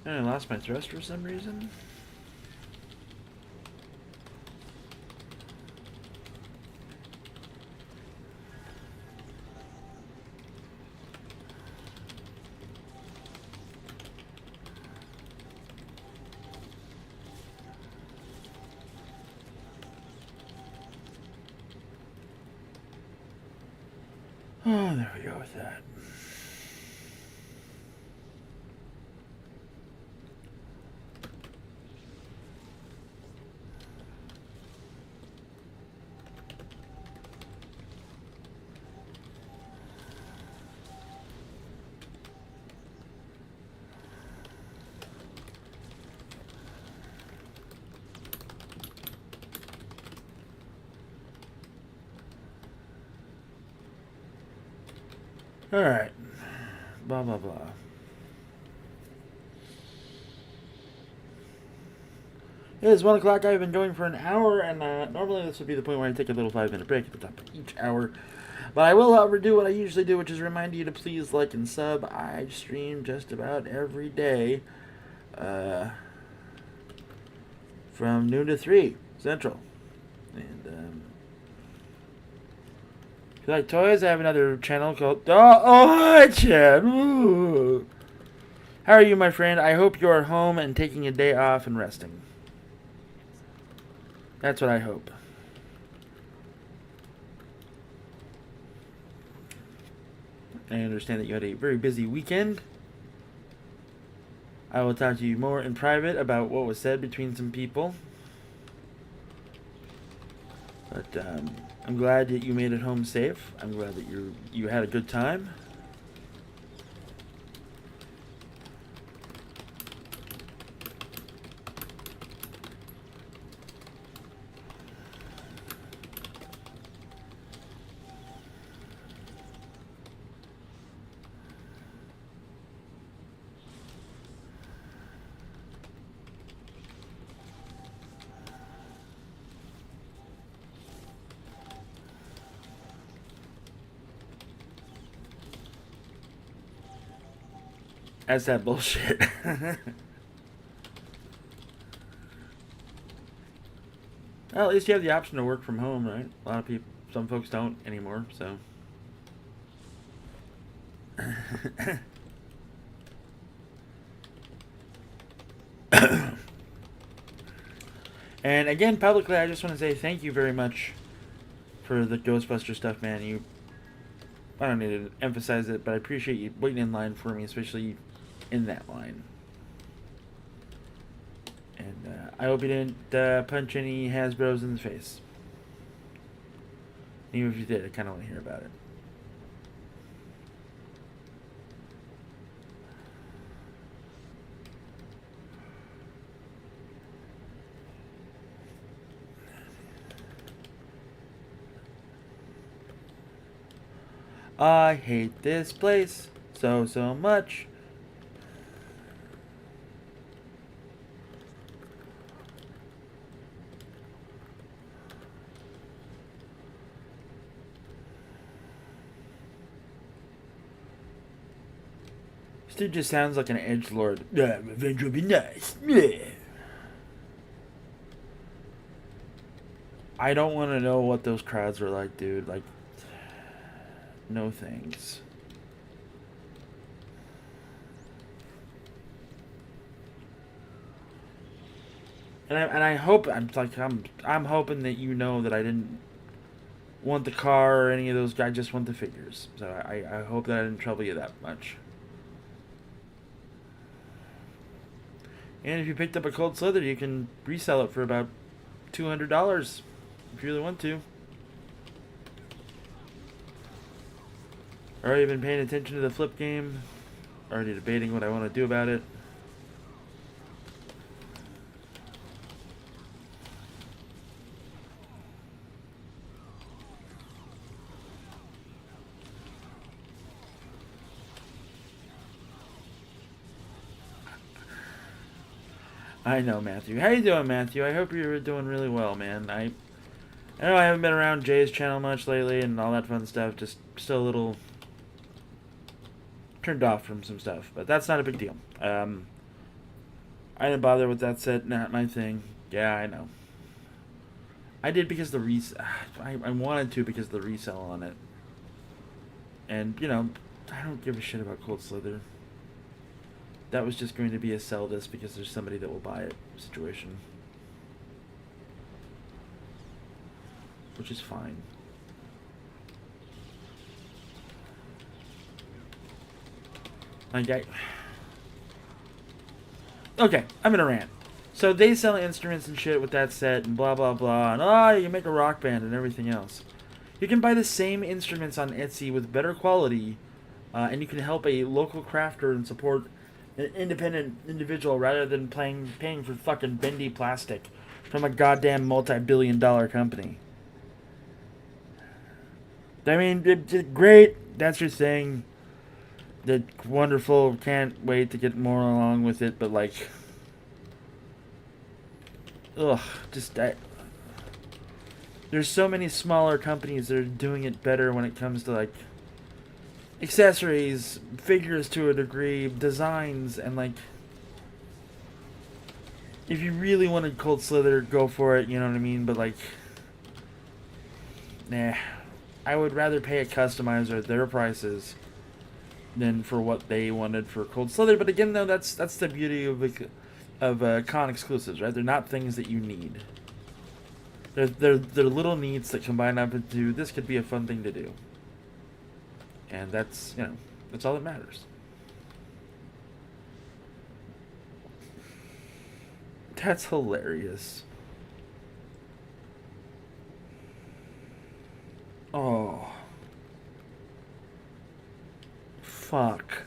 And I lost my thrust for some reason. Oh, there we go with that. Alright. Blah, blah, blah. It is 1 o'clock. I've been going for an hour, and normally this would be the point where I take a little 5-minute break at the top of each hour. But I will, however, do what I usually do, which is remind you to please like and sub. I stream just about every day from noon to 3 Central. And, if you like toys, I have another channel called... hi, Chad! Ooh. How are you, my friend? I hope you are home and taking a day off and resting. That's what I hope. I understand that you had a very busy weekend. I will talk to you more in private about what was said between some people. But, I'm glad that you made it home safe. I'm glad that you had a good time. That's that bullshit. Well, at least you have the option to work from home, right? A lot of people, some folks don't anymore, so. And again, publicly, I just want to say thank you very much for the Ghostbuster stuff, man. I don't need to emphasize it, but I appreciate you waiting in line for me, especially in that line. And I hope you didn't punch any Hasbros in the face. Even if you did, I kind of want to hear about it. I hate this place so much. This dude just sounds like an edgelord. Revenge will be nice. Yeah. I don't want to know what those crowds were like, dude. Like, no thanks. And I hope I'm hoping that you know that I didn't want the car or any of those guys. I just want the figures. So I hope that I didn't trouble you that much. And if you picked up a Cold Slither, you can resell it for about $200 if you really want to. Already been paying attention to the flip game. Already debating what I want to do about it. I know, Matthew. How you doing, Matthew? I hope you're doing really well, man. I know I haven't been around Jay's channel much lately and all that fun stuff. Just still a little turned off from some stuff, but that's not a big deal. I didn't bother with that set. Not my thing. Yeah, I know. I did because I wanted to because of the resell on it. And, you know, I don't give a shit about Cold Slither. That was just going to be a sell this because there's somebody that will buy it situation. Which is fine. Okay, I'm gonna rant. So they sell instruments and shit with that set and blah blah blah, and you can make a rock band and everything else. You can buy the same instruments on Etsy with better quality, and you can help a local crafter and support an independent individual rather than paying for fucking bendy plastic from a goddamn multi-billion-dollar company. I mean, it's great. That's your thing. That's wonderful. Can't wait to get more along with it. But like, there's so many smaller companies that are doing it better when it comes to like accessories, figures to a degree, designs, and like, if you really wanted Cold Slither, go for it. You know what I mean? But like, nah. I would rather pay a customizer at their prices than for what they wanted for Cold Slither. But again, though, that's the beauty of con exclusives, right? They're not things that you need. They're little needs that combine up into this could be a fun thing to do, and that's that's all that matters. That's hilarious. Oh. Fuck.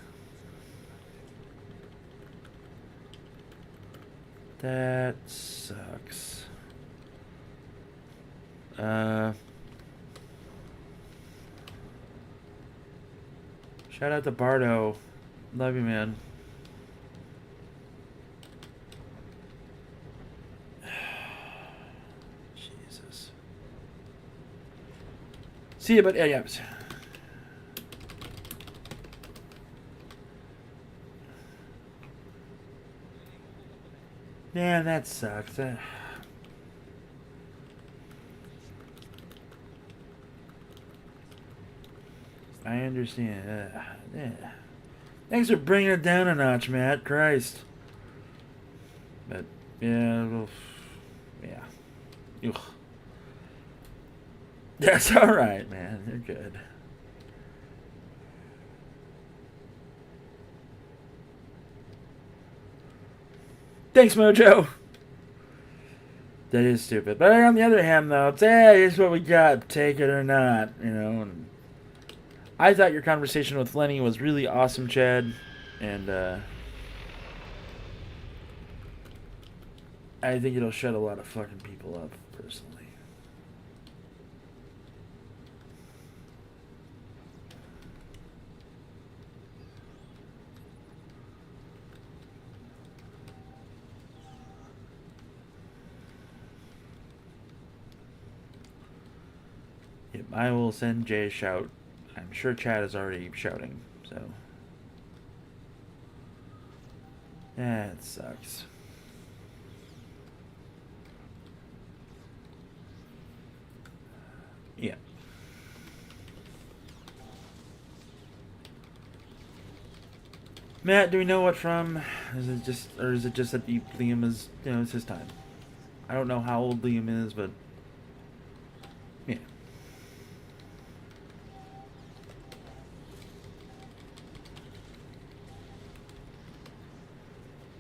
That sucks. Shout out to Bardo. Love you, man. Jesus. See you, but yeah. Yeah, that sucks. I understand. Yeah. Thanks for bringing it down a notch, Matt. Christ. But yeah, yeah. Ugh. That's all right, man. You're good. Thanks, Mojo. That is stupid. But on the other hand, though, it's, here's what we got. Take it or not, you know. And I thought your conversation with Lenny was really awesome, Chad. And I think it'll shut a lot of fucking people up, personally. Yep, I will send Jay a shout. I'm sure Chad is already shouting, so. Yeah, it sucks. Yeah. Matt, do we know what from? Is it just that Liam is, you know, it's his time? I don't know how old Liam is, but yeah.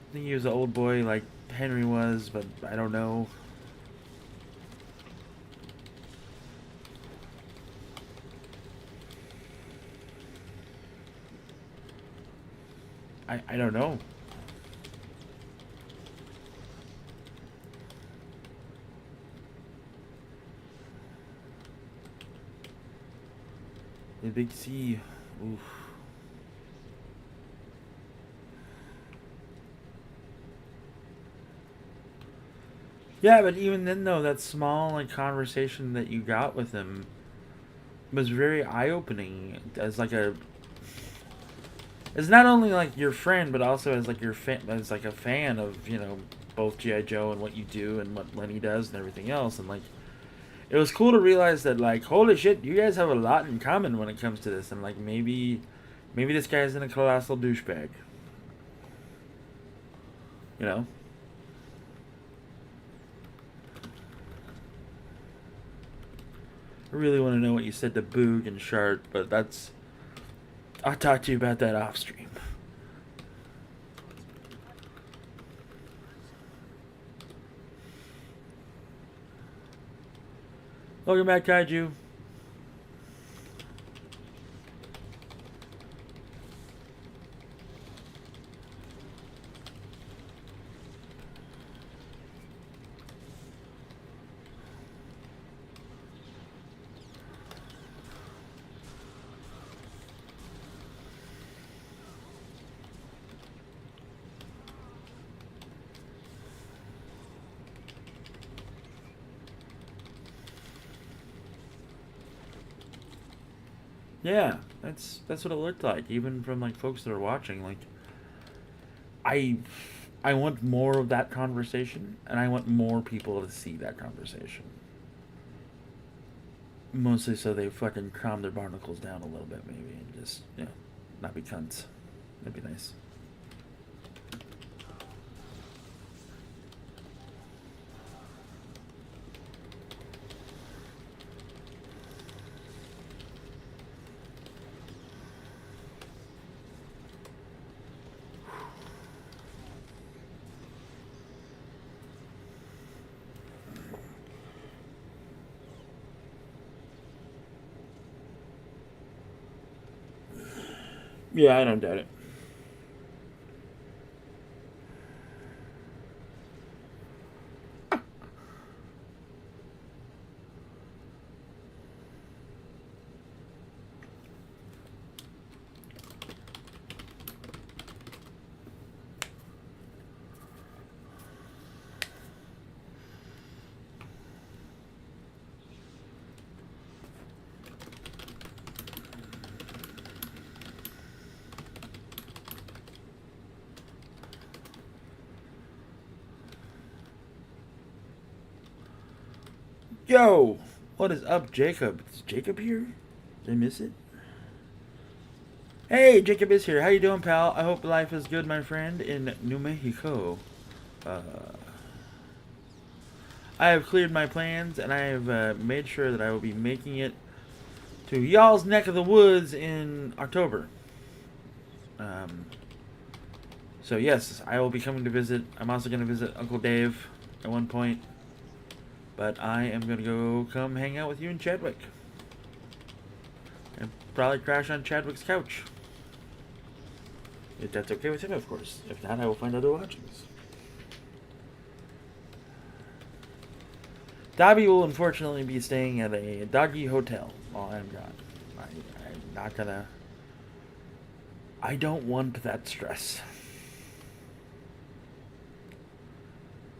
I think he was an old boy like Henry was, but I don't know. I don't know. The big C. Oof. Yeah, but even then, though, that small like conversation that you got with him was very eye-opening as like a. It's not only like your friend, but also as like your as like a fan of, you know, both G.I. Joe and what you do and what Lenny does and everything else, and like it was cool to realize that like holy shit, you guys have a lot in common when it comes to this, and like maybe this guy isn't a colossal douchebag, you know. I really want to know what you said to Boog and Shart, but that's. I'll talk to you about that off stream. Welcome back, Kaiju. Yeah, that's what it looked like. Even from like folks that are watching, like I want more of that conversation, and I want more people to see that conversation. Mostly so they fucking calm their barnacles down a little bit, maybe, and just, you know, not be cunts. That'd be nice. Yeah, I don't doubt it. Yo, what is up, Jacob? Is Jacob here? Did I miss it? Hey, Jacob is here. How you doing, pal? I hope life is good, my friend, in New Mexico. Uh, I have cleared my plans, and I have made sure that I will be making it to y'all's neck of the woods in October. So yes, I will be coming to visit. I'm also going to visit Uncle Dave at one point. But I am going to go come hang out with you in Chadwick. And probably crash on Chadwick's couch. If that's okay with him, of course. If not, I will find other lodgings. Dobby will unfortunately be staying at a doggy hotel while I'm gone. I'm not gonna... I don't want that stress.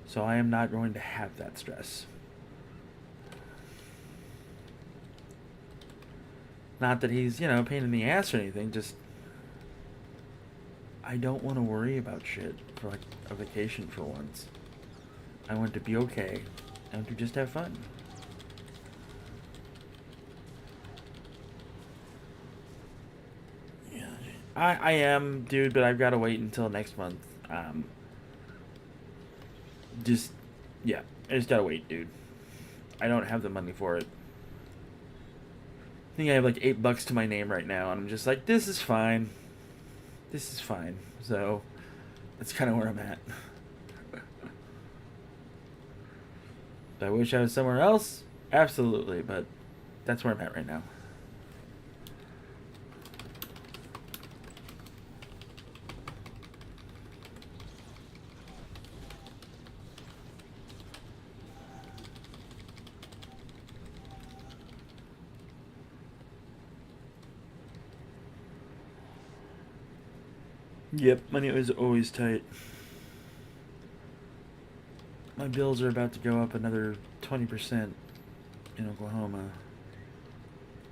So I am not going to have that stress. Not that he's, a pain in the ass or anything, just... I don't want to worry about shit for, like, a vacation for once. I want to be okay. I want to just have fun. Yeah, I am, dude, but I've got to wait until next month. Just, yeah, I just gotta wait, dude. I don't have the money for it. I think I have like $8 to my name right now, and I'm just like, this is fine. This is fine. So, that's kind of where I'm at. Do I wish I was somewhere else? Absolutely, but that's where I'm at right now. Yep, money is always tight. My bills are about to go up another 20% in Oklahoma.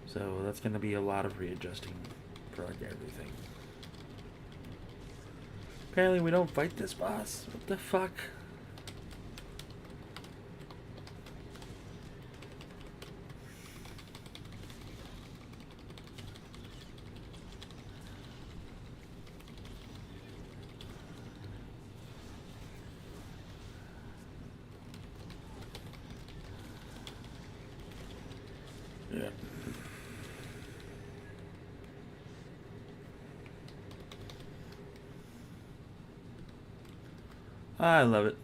So that's going to be a lot of readjusting for like everything. Apparently we don't fight this boss. What the fuck? Yeah. I love it.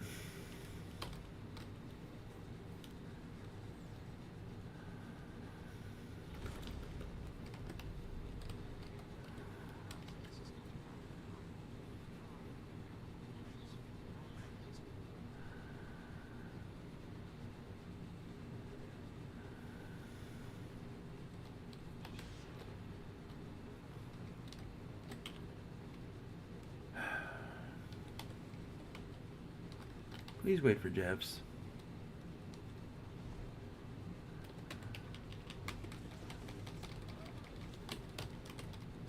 Please wait for Jeffs.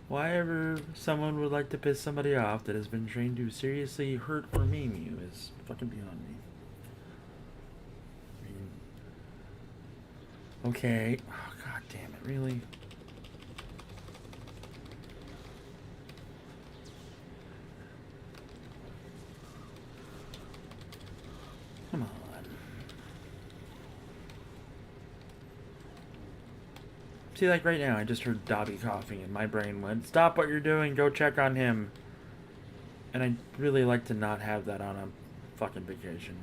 Why ever someone would like to piss somebody off that has been trained to seriously hurt or maim you is fucking beyond me. I mean, okay. Oh, god damn it, really? Come on. See, like right now, I just heard Dobby coughing and my brain went, stop what you're doing, go check on him. And I'd really like to not have that on a fucking vacation.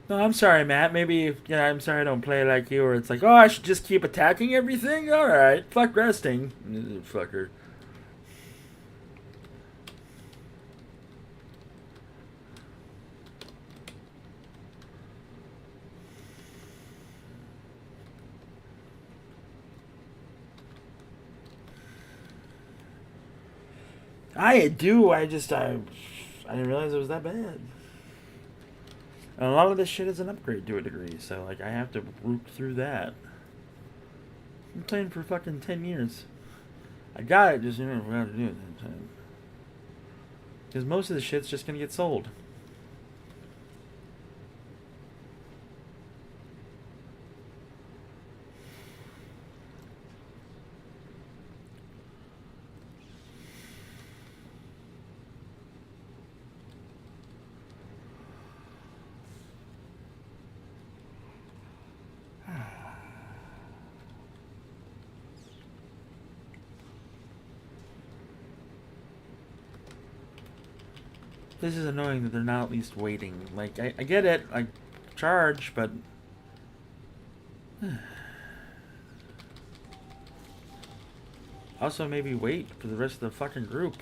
No, I'm sorry, Matt. Maybe, I'm sorry I don't play like you, or it's like, oh, I should just keep attacking everything? Alright, fuck resting. Fucker. I do, I didn't realize it was that bad. And a lot of this shit is an upgrade to a degree, so, like, I have to root through that. I'm playing for fucking 10 years. I got it, just never forgot to do it that time. Because most of the shit's just gonna get sold. This is annoying that they're not at least waiting. Like, I get it. I charge, but... Also, maybe wait for the rest of the fucking group.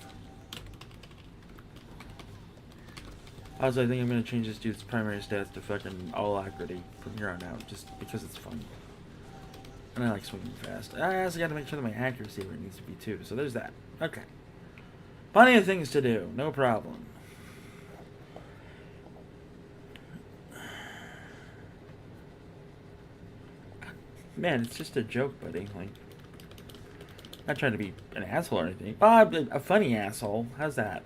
Also, I think I'm going to change this dude's primary stats to fucking all alacrity from here on out, just because it's fun. And I like swinging fast. I also got to make sure that my accuracy where it needs to be too, so there's that. Okay. Plenty of things to do, no problem. Man, it's just a joke, buddy. Like, not trying to be an asshole or anything. Oh, a funny asshole. How's that?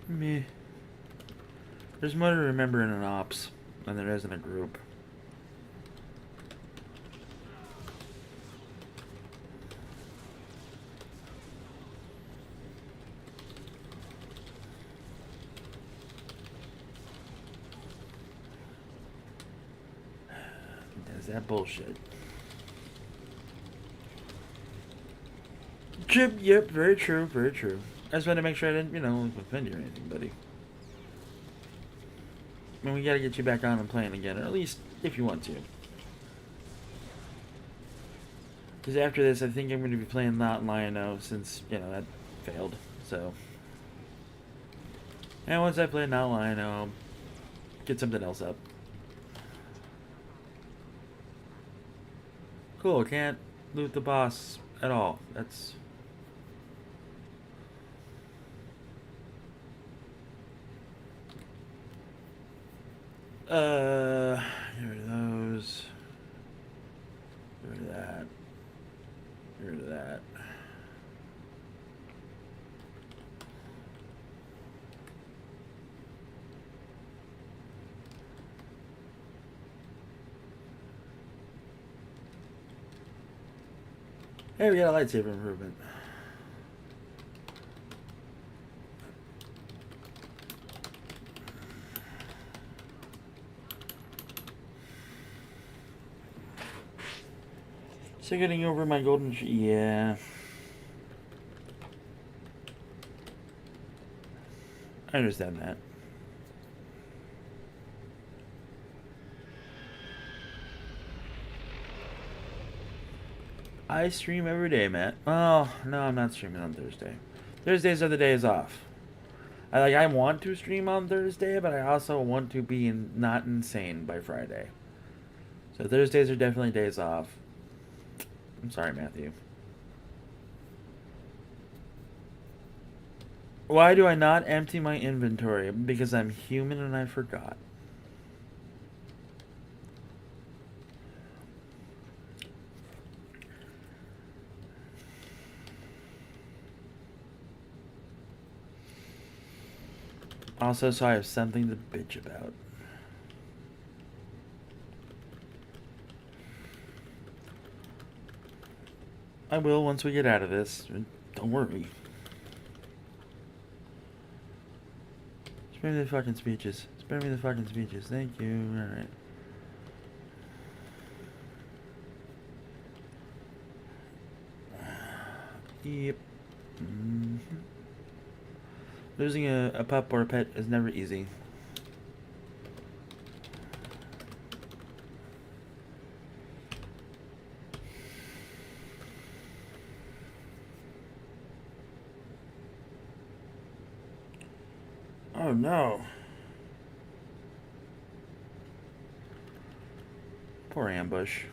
Meh. There's more to remember in an ops than there is in a group. That's that bullshit. Yep, very true, very true. I just wanted to make sure I didn't, offend you or anything, buddy. I mean, we gotta get you back on and playing again, or at least if you want to. Because after this, I think I'm going to be playing Not Lion-O since, that failed. So. And once I play Not Lion-O, I'll get something else up. Cool, can't loot the boss at all. That's... Get rid of those. Get rid of that. Get rid of that. Hey, we got a lightsaber improvement. So getting over my golden... Yeah. I understand that. I stream every day, Matt. Oh, no, I'm not streaming on Thursday. Thursdays are the days off. I want to stream on Thursday, but I also want to be not insane by Friday. So Thursdays are definitely days off. I'm sorry, Matthew. Why do I not empty my inventory? Because I'm human and I forgot. Also, so I have something to bitch about. I will once we get out of this. Don't worry. Spare me the fucking speeches. Spare me the fucking speeches. Thank you. Alright. Yep. Mm-hmm. Losing a pup or a pet is never easy. Oh no. Poor ambush.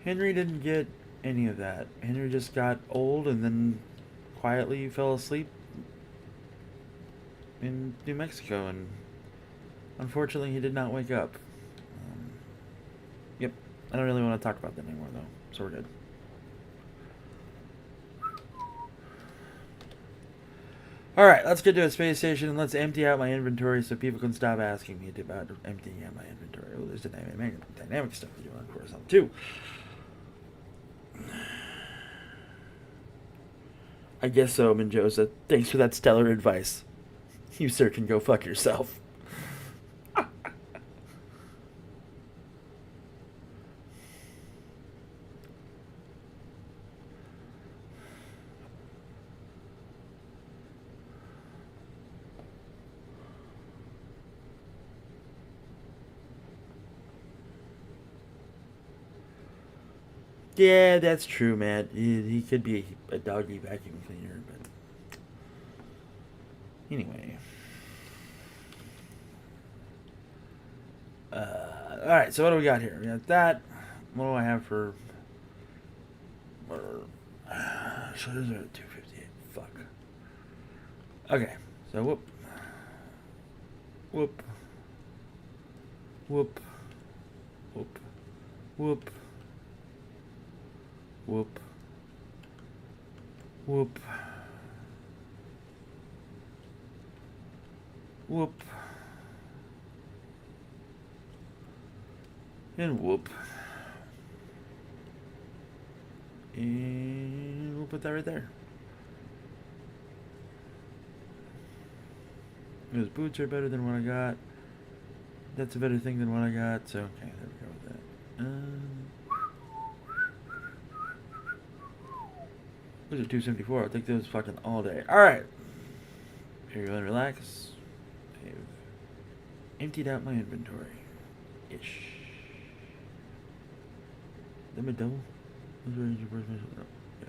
Henry didn't get any of that. Henry just got old and then quietly fell asleep in New Mexico, and unfortunately he did not wake up. Yep. I don't really want to talk about that anymore, though, so we're good. Alright, let's get to a space station and let's empty out my inventory so people can stop asking me about emptying out my inventory. Oh, there's the dynamic stuff to do on Coruscant, too. I guess so, Menjosa. Thanks for that stellar advice. You sir can go fuck yourself. Yeah, that's true, man. He could be a doggy vacuum cleaner, but anyway. All right, so what do we got here? We got that. What do I have for? So those are 258. Fuck. Okay, so whoop, whoop, whoop, whoop, whoop, whoop, whoop, whoop, and whoop. And we'll put that right there. Those boots are better than what I got. That's a better thing than what I got. So, okay, there we go with that. Those are 274. I'll take those fucking all day. Alright. Here you go and relax. I've emptied out my inventory. Ish. Let me double. Those were your first mission. No. Yeah.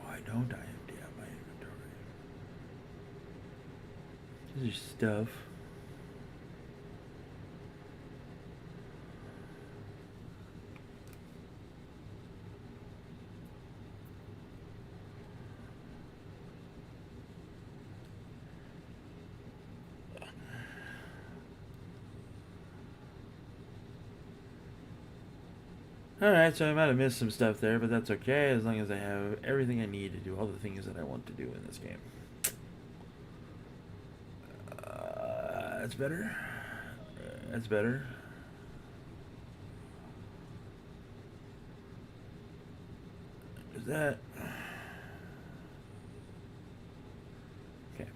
Why don't I empty out my inventory? This is stuff. Alright, so I might have missed some stuff there, but that's okay as long as I have everything I need to do all the things that I want to do in this game. That's better. That's better. Is that... Okay.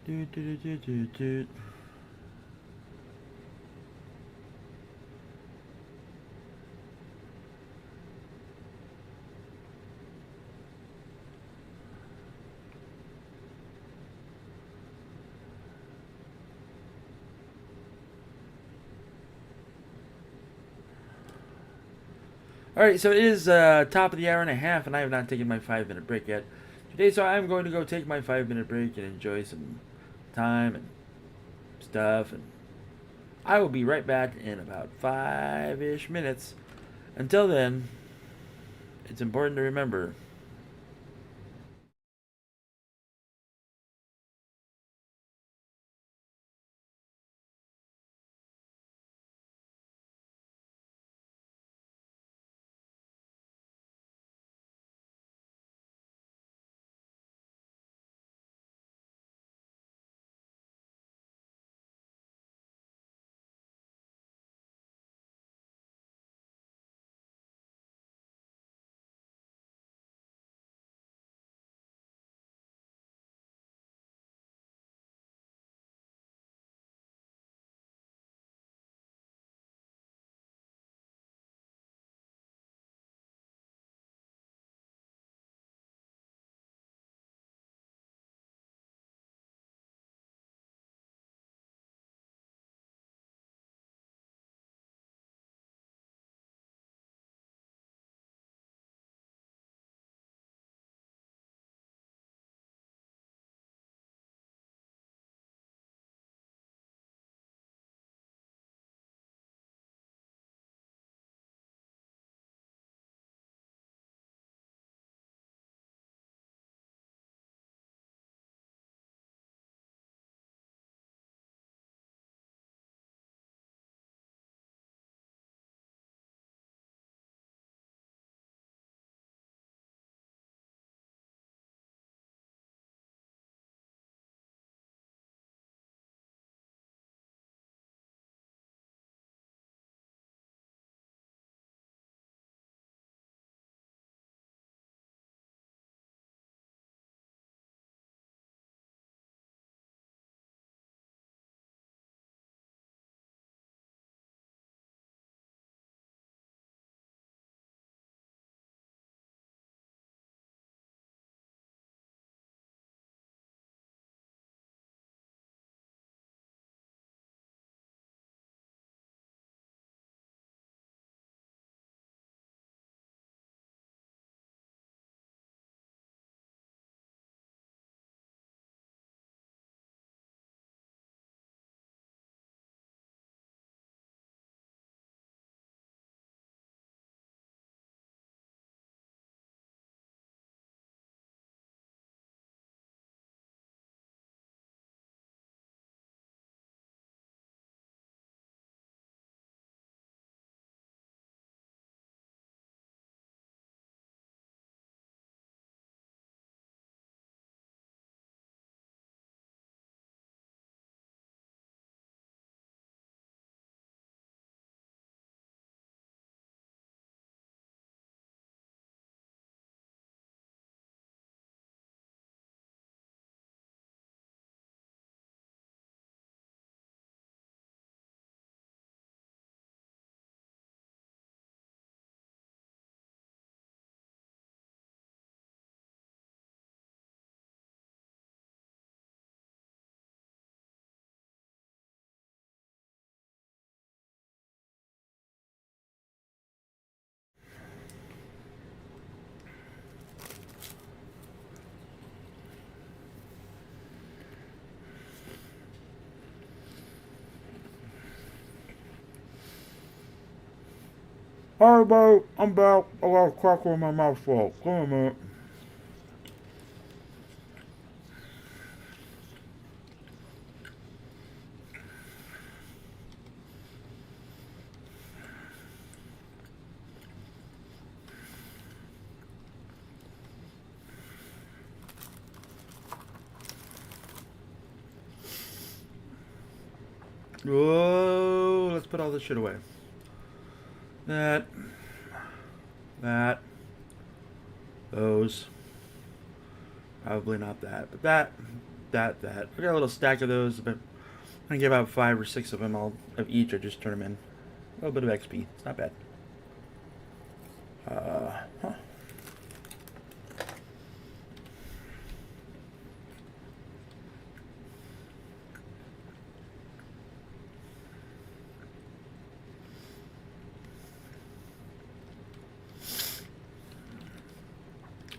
Do, do, do, do, do, do. Alright, so it is top of the hour and a half, and I have not taken my 5-minute break yet today, so I'm going to go take my 5-minute break and enjoy some time and stuff, and I will be right back in about 5-ish minutes. Until then, it's important to remember Alright, bro, I'm back. I got a cracker in my mouth full. Come on, man. Whoa, let's put all this shit away. That, those. Probably not that, but that. I got a little stack of those, but I'm gonna get about 5 or 6 of them. Of each. I just turn them in. A little bit of XP. It's not bad. Huh.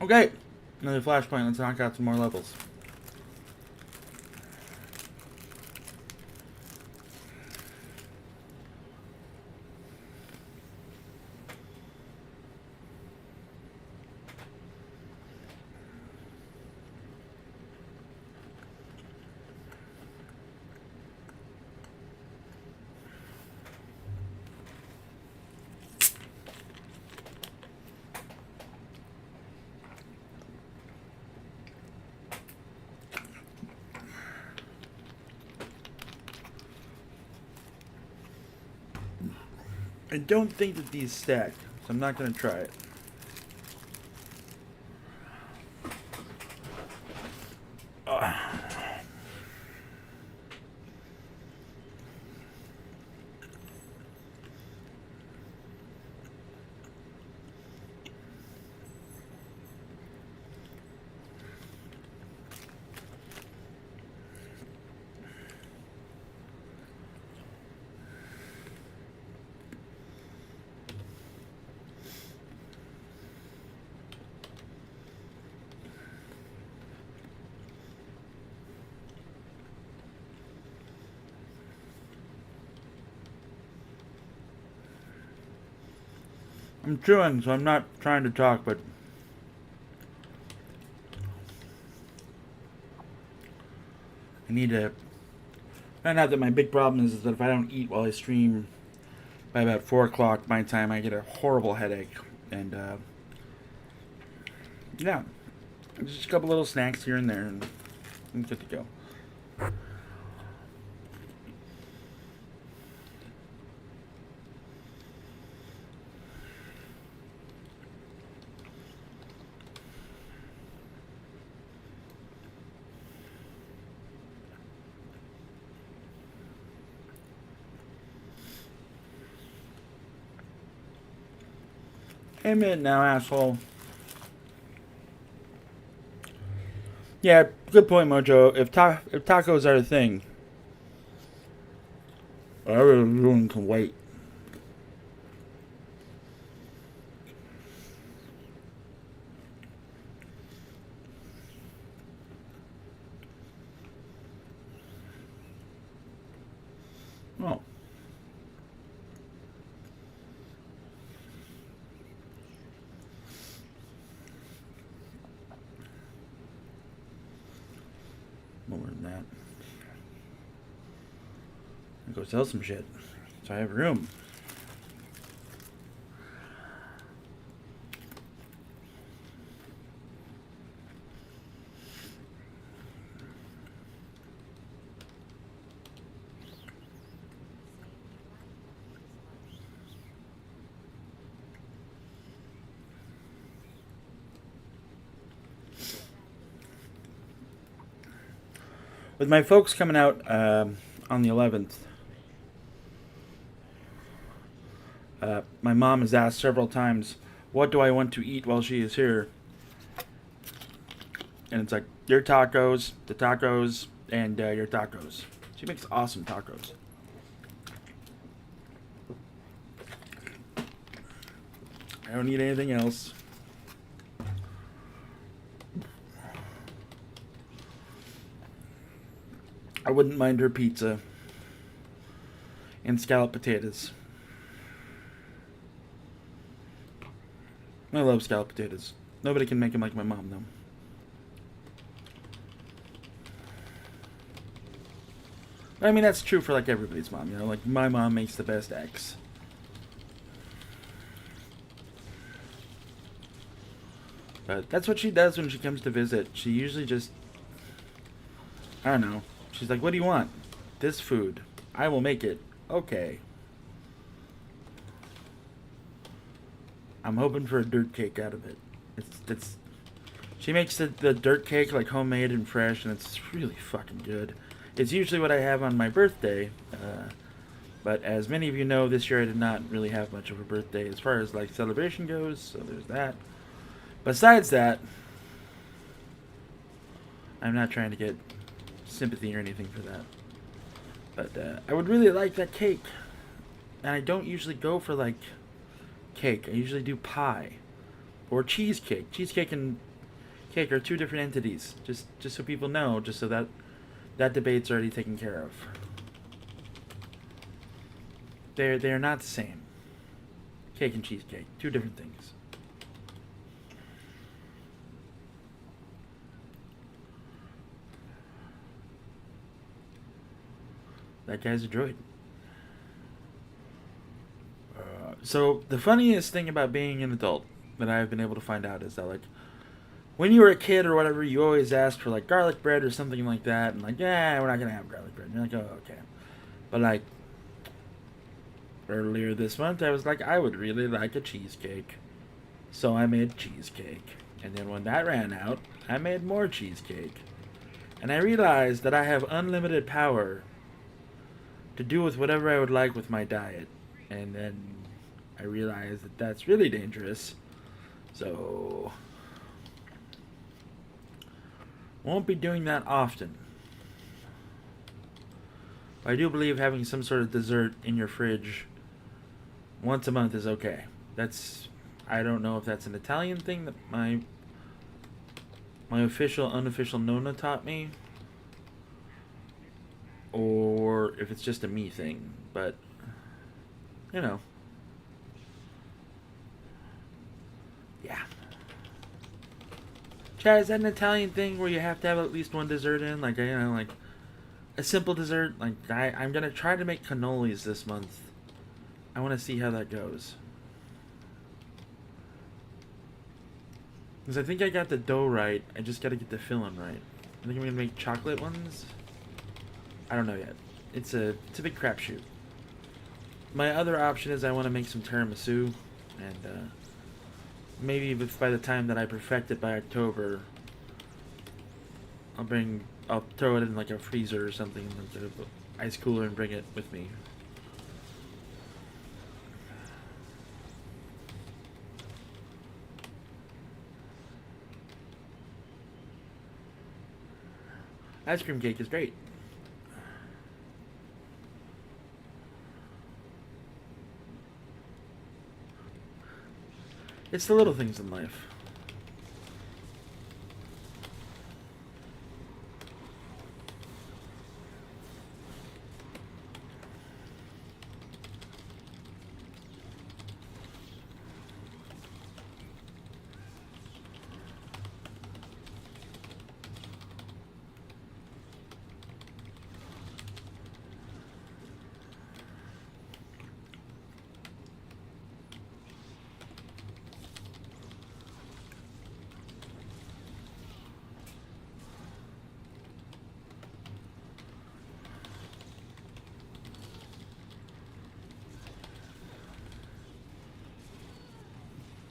Okay, another flashpoint. Let's knock out some more levels. I don't think that these stack, so I'm not going to try it. I'm chewing, so I'm not trying to talk, but I need to find out that my big problem is that if I don't eat while I stream by about 4 o'clock my time, I get a horrible headache. And, yeah, just a couple little snacks here and there, and I'm good to go. Hey, minute now, asshole. Yeah, good point, Mojo. If tacos are a thing, everyone can wait. Oh. More than that. I'll go sell some shit. So I have room. With my folks coming out on the 11th, my mom has asked several times, what do I want to eat while she is here? And it's like, your tacos, the tacos, and your tacos. She makes awesome tacos. I don't need anything else. I wouldn't mind her pizza and scalloped potatoes. I love scalloped potatoes. Nobody can make them like my mom, though. I mean, that's true for like everybody's mom, you know. Like my mom makes the best eggs. But that's what she does when she comes to visit. She usually just, I don't know. She's like, "What do you want?" "This food. I will make it." "Okay." I'm hoping for a dirt cake out of it. It's She makes the dirt cake like homemade and fresh, and it's really fucking good. It's usually what I have on my birthday, but as many of you know, this year I did not really have much of a birthday as far as like celebration goes, so there's that. Besides that, I'm not trying to get sympathy or anything for that. But I would really like that cake. And I don't usually go for like cake. I usually do pie or cheesecake. Cheesecake and cake are two different entities. Just so people know, just so that debate's already taken care of. They're not the same. Cake and cheesecake, two different things. That guy's a droid. So the funniest thing about being an adult that I've been able to find out is that like when you were a kid or whatever, you always asked for like garlic bread or something like that, and like, yeah, we're not gonna have garlic bread. And you're like, oh, okay. But like earlier this month, I was like, I would really like a cheesecake, so I made cheesecake. And then when that ran out, I made more cheesecake. And I realized that I have unlimited power to do with whatever I would like with my diet. And then I realized that that's really dangerous. So won't be doing that often. But I do believe having some sort of dessert in your fridge once a month is okay. I don't know if that's an Italian thing that my unofficial Nona taught me, or if it's just a me thing, but you know. Yeah. Chad, is that an Italian thing where you have to have at least one dessert in? Like, you know, like a simple dessert? Like, I'm going to try to make cannolis this month. I want to see how that goes. Because I think I got the dough right. I just got to get the filling right. I think I'm going to make chocolate ones. I don't know yet. It's a big crapshoot. My other option is I want to make some tiramisu. And, maybe by the time that I perfect it by October, I'll throw it in like a freezer or something, like an ice cooler, and bring it with me. Ice cream cake is great. It's the little things in life.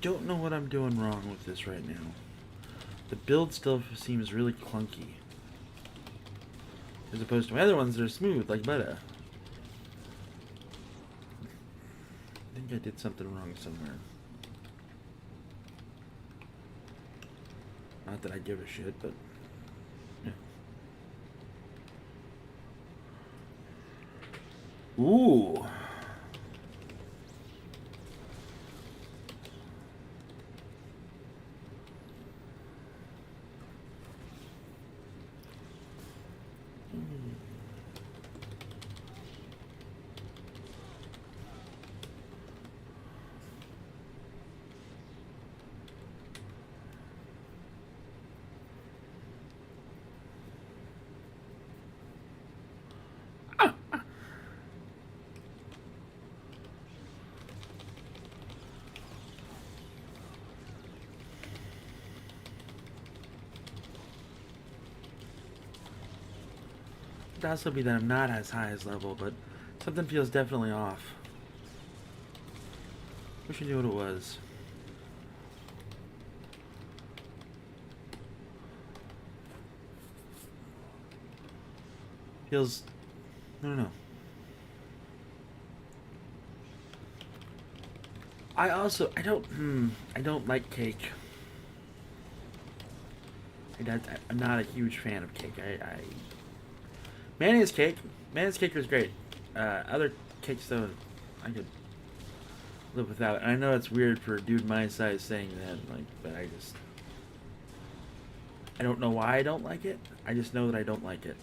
Don't know what I'm doing wrong with this right now. The build still seems really clunky, as opposed to my other ones that are smooth like butter. I think I did something wrong somewhere. Not that I give a shit, but yeah. Ooh. Could also be that I'm not as high as level, but something feels definitely off. Wish I knew what it was. Feels... I don't know. I don't like cake. I'm not a huge fan of cake. Mayonnaise cake. Mayonnaise cake was great. Other cakes though, I could live without. And I know it's weird for a dude my size saying that, like, but I don't know why I don't like it. I just know that I don't like it.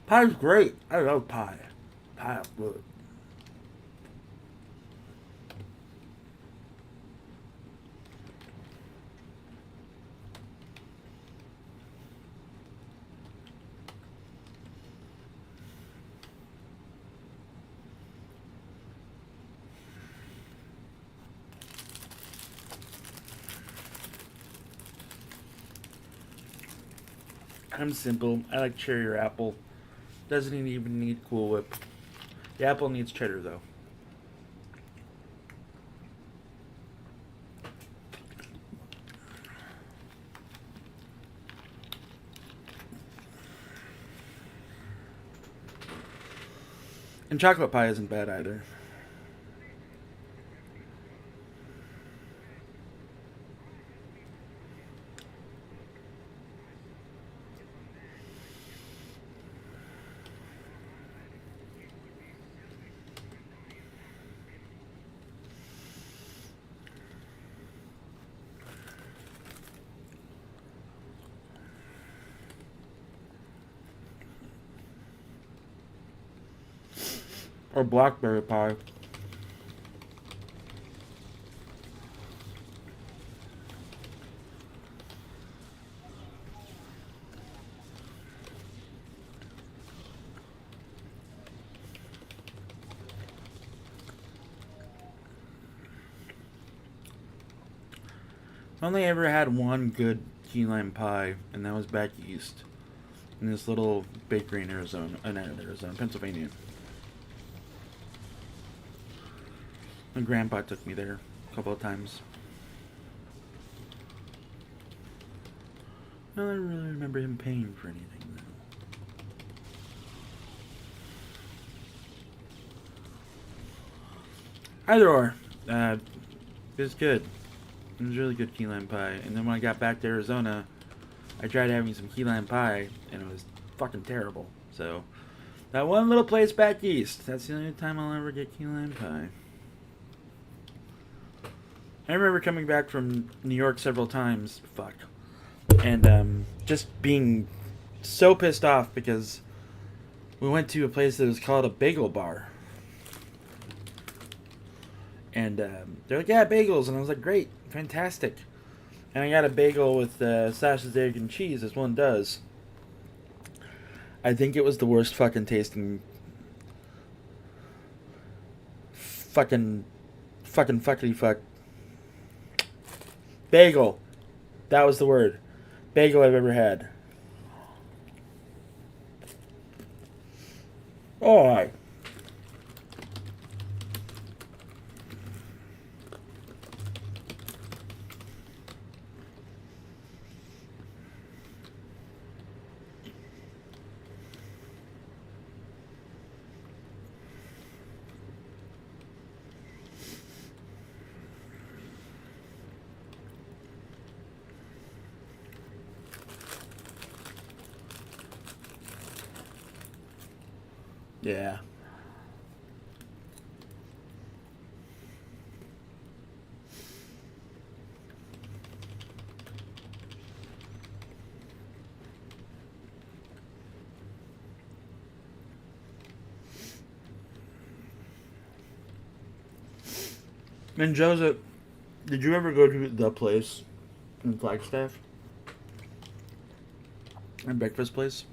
Pie's great. I love pie. Pie is good. I'm simple. I like cherry or apple. Doesn't even need Cool Whip. The apple needs cheddar though. And chocolate pie isn't bad either. Or blackberry pie. I only ever had one good key lime pie, and that was back east in this little bakery in Arizona, Pennsylvania. My grandpa took me there a couple of times. I don't really remember him paying for anything though. Either or, it was good. It was really good key lime pie. And then when I got back to Arizona, I tried having some key lime pie, and it was fucking terrible. So, that one little place back east, that's the only time I'll ever get key lime pie. I remember coming back from New York several times, and just being so pissed off because we went to a place that was called a bagel bar. And they're like, yeah, bagels. And I was like, great, fantastic. And I got a bagel with sausage, egg, and cheese, as one does. I think it was the worst fucking tasting fuckity fuck bagel. That was the word. Bagel I've ever had. Oh, I. Yeah. And Joseph, did you ever go to the place in Flagstaff? A breakfast place?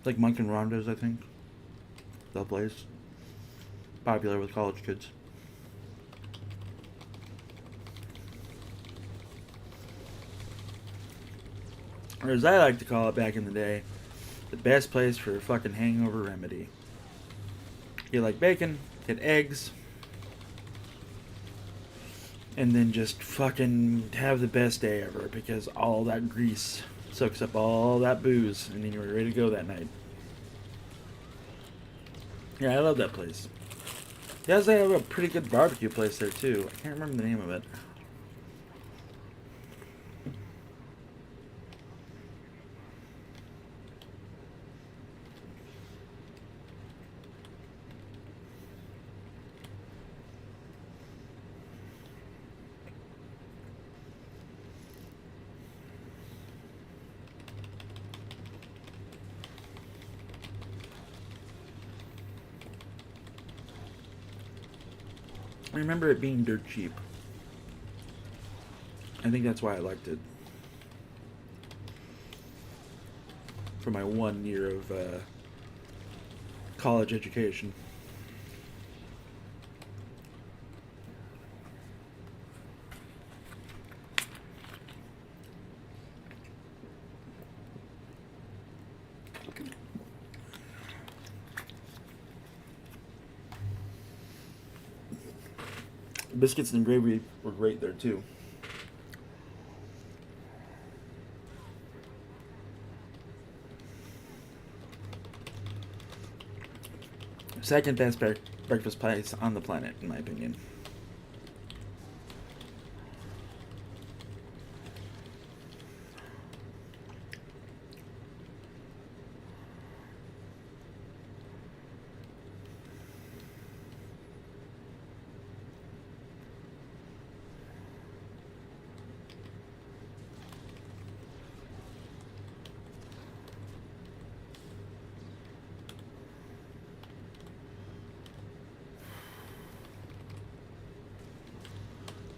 Like Monk and Rondo's, I think. The place. Popular with college kids. Or as I like to call it back in the day, the best place for a fucking hangover remedy. You like bacon, get eggs, and then just fucking have the best day ever because all that grease soaks up all that booze and then you're ready to go that night. Yeah, I love that place. They also have a pretty good barbecue place there too. I can't remember the name of it. I remember it being dirt cheap. I think that's why I liked it. For my 1 year of college education. Biscuits and gravy were great there too. Second best breakfast place on the planet, in my opinion.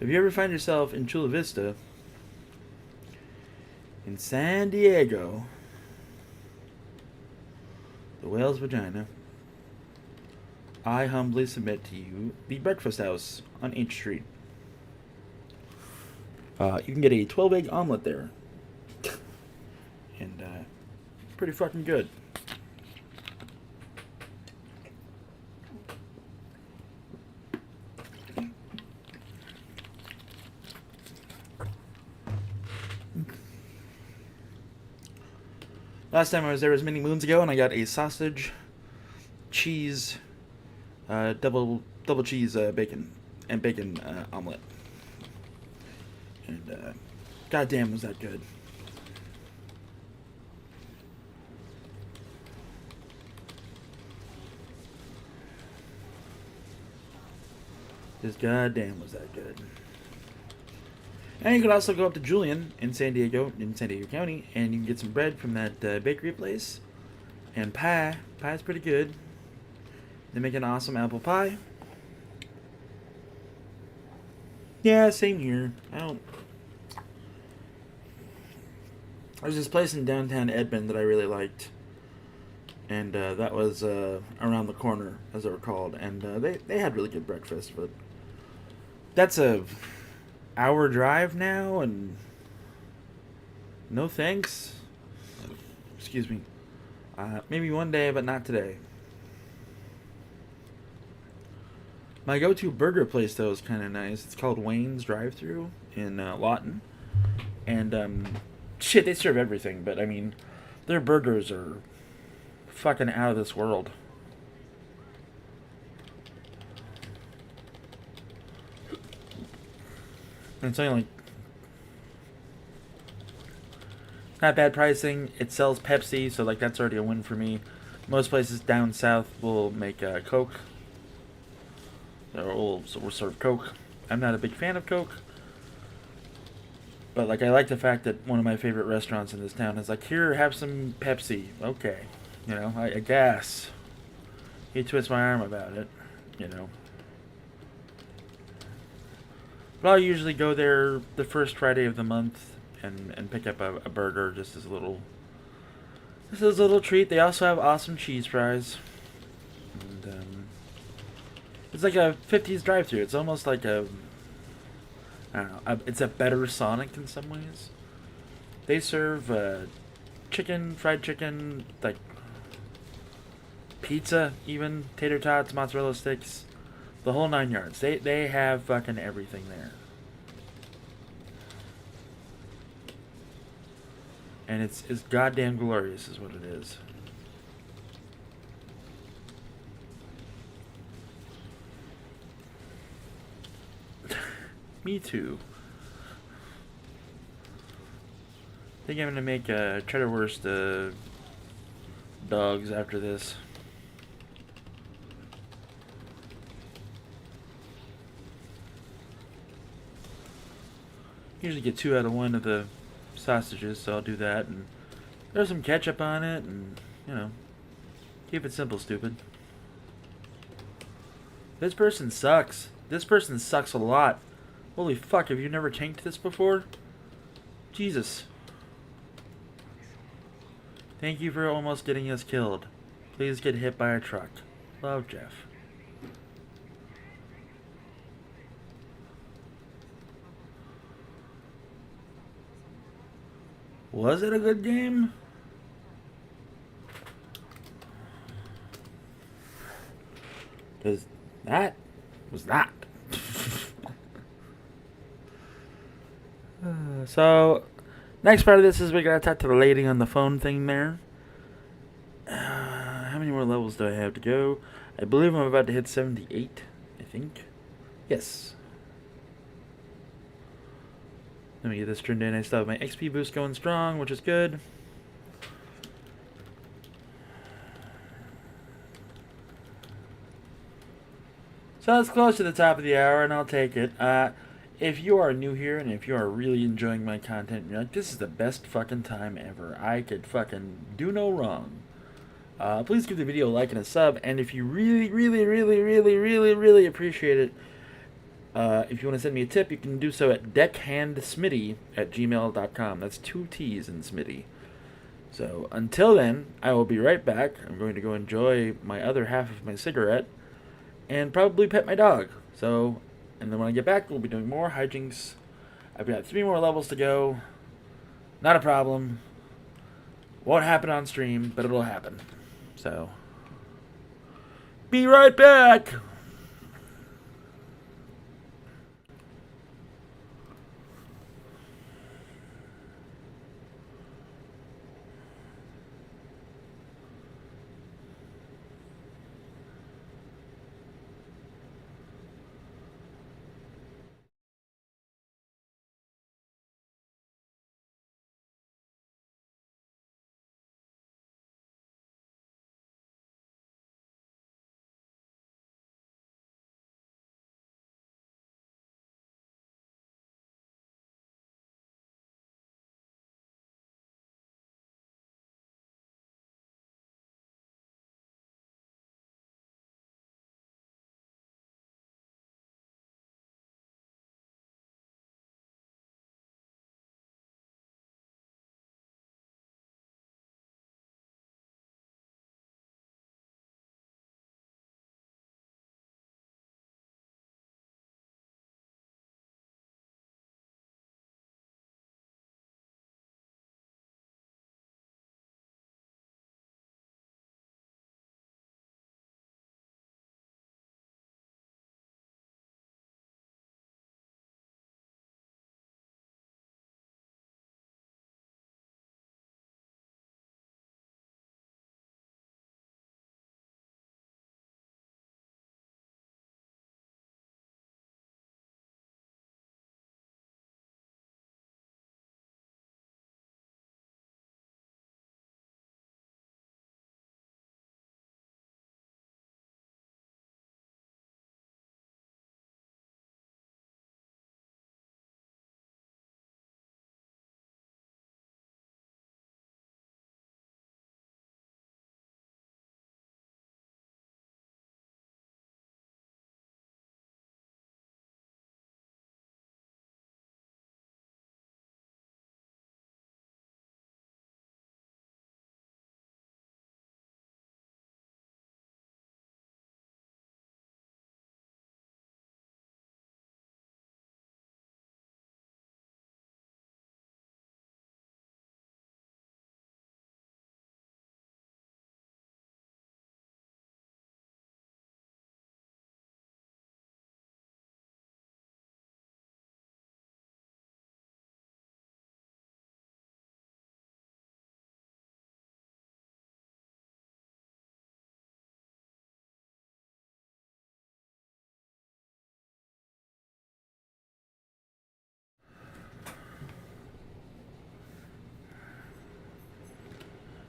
If you ever find yourself in Chula Vista, in San Diego, the whale's vagina, I humbly submit to you the Breakfast House on H Street. You can get a 12-egg omelet there. And pretty fucking good. Last time I was there was many moons ago, and I got a sausage, cheese, double cheese bacon omelet, and goddamn was that good. Just goddamn was that good. And you could also go up to Julian in San Diego County, and you can get some bread from that bakery place. And pie. Pie's pretty good. They make an awesome apple pie. Yeah, same here. There's this place in downtown Edmond that I really liked. And that was around the corner, as they were called. And they had really good breakfast, but that's a hour drive now, and no thanks. Excuse me. Maybe one day, but not today. My go-to burger place, though, is kind of nice. It's called Wayne's Drive-Thru in Lawton. And, shit, they serve everything, but, I mean, their burgers are fucking out of this world. It's only like not bad pricing. It sells Pepsi, so like that's already a win for me. Most places down south will make Coke, or will serve Coke. I'm not a big fan of Coke, but like I like the fact that one of my favorite restaurants in this town is like, here, have some Pepsi. Okay, I guess. He twists my arm about it, you know. But I'll usually go there the first Friday of the month and pick up a burger just as a little treat. They also have awesome cheese fries. And it's like a 50s drive-thru. It's almost like I don't know. It's a better Sonic in some ways. They serve chicken, fried chicken, like pizza, even tater tots, mozzarella sticks, the whole 9 yards. They have fucking everything there. And it's goddamn glorious, is what it is. Me too. I think I'm gonna make cheddar wurst dogs after this. Usually get 2 out of 1 of the sausages, so I'll do that, and there's some ketchup on it, and keep it simple, stupid. This person sucks. This person sucks a lot. Holy fuck, have you never tanked this before? Jesus. Thank you for almost getting us killed. Please get hit by a truck. Love, Jeff. Was it a good game? Because that was not. So, next part of this is we gotta talk to the lady on the phone thing there. How many more levels do I have to go? I believe I'm about to hit 78, I think. Yes. Let me get this turned in. I still have my XP boost going strong, which is good. So it's close to the top of the hour, and I'll take it. If you are new here, and if you are really enjoying my content, and you're like, this is the best fucking time ever. I could fucking do no wrong. Please give the video a like and a sub, and if you really, really, really, really, really, really appreciate it, if you want to send me a tip, you can do so at deckhandsmitty@gmail.com. That's 2 T's in Smitty. So until then, I will be right back. I'm going to go enjoy my other half of my cigarette and probably pet my dog. So, and then when I get back, we'll be doing more hijinks. I've got 3 more levels to go. Not a problem. Won't happen on stream, but it'll happen. So, be right back!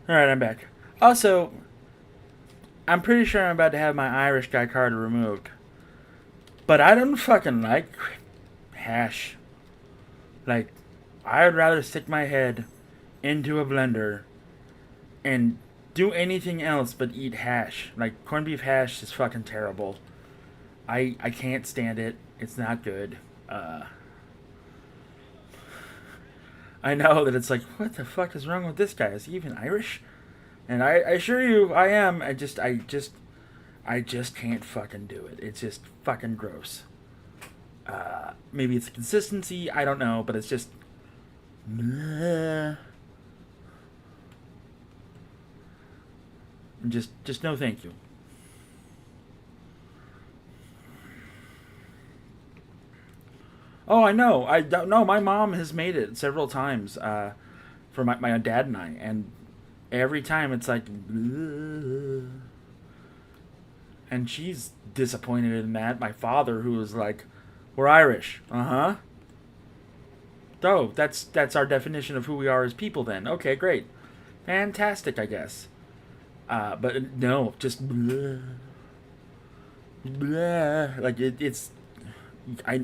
Alright, I'm back. Also, I'm pretty sure I'm about to have my Irish guy card removed. But I don't fucking like hash. Like, I would rather stick my head into a blender and do anything else but eat hash. Like, corned beef hash is fucking terrible. I can't stand it. It's not good. I know that it's like, what the fuck is wrong with this guy? Is he even Irish? And I assure you, I am. I just can't fucking do it. It's just fucking gross. Maybe it's consistency. I don't know, but it's just. Just no, thank you. Oh, I know. I don't know. My mom has made it several times for my dad and I, and every time it's like, and she's disappointed in that. My father, who was like, "We're Irish." Uh-huh. Oh, that's our definition of who we are as people. Then, okay, great, fantastic, I guess. But no, just blah, blah. Like it's I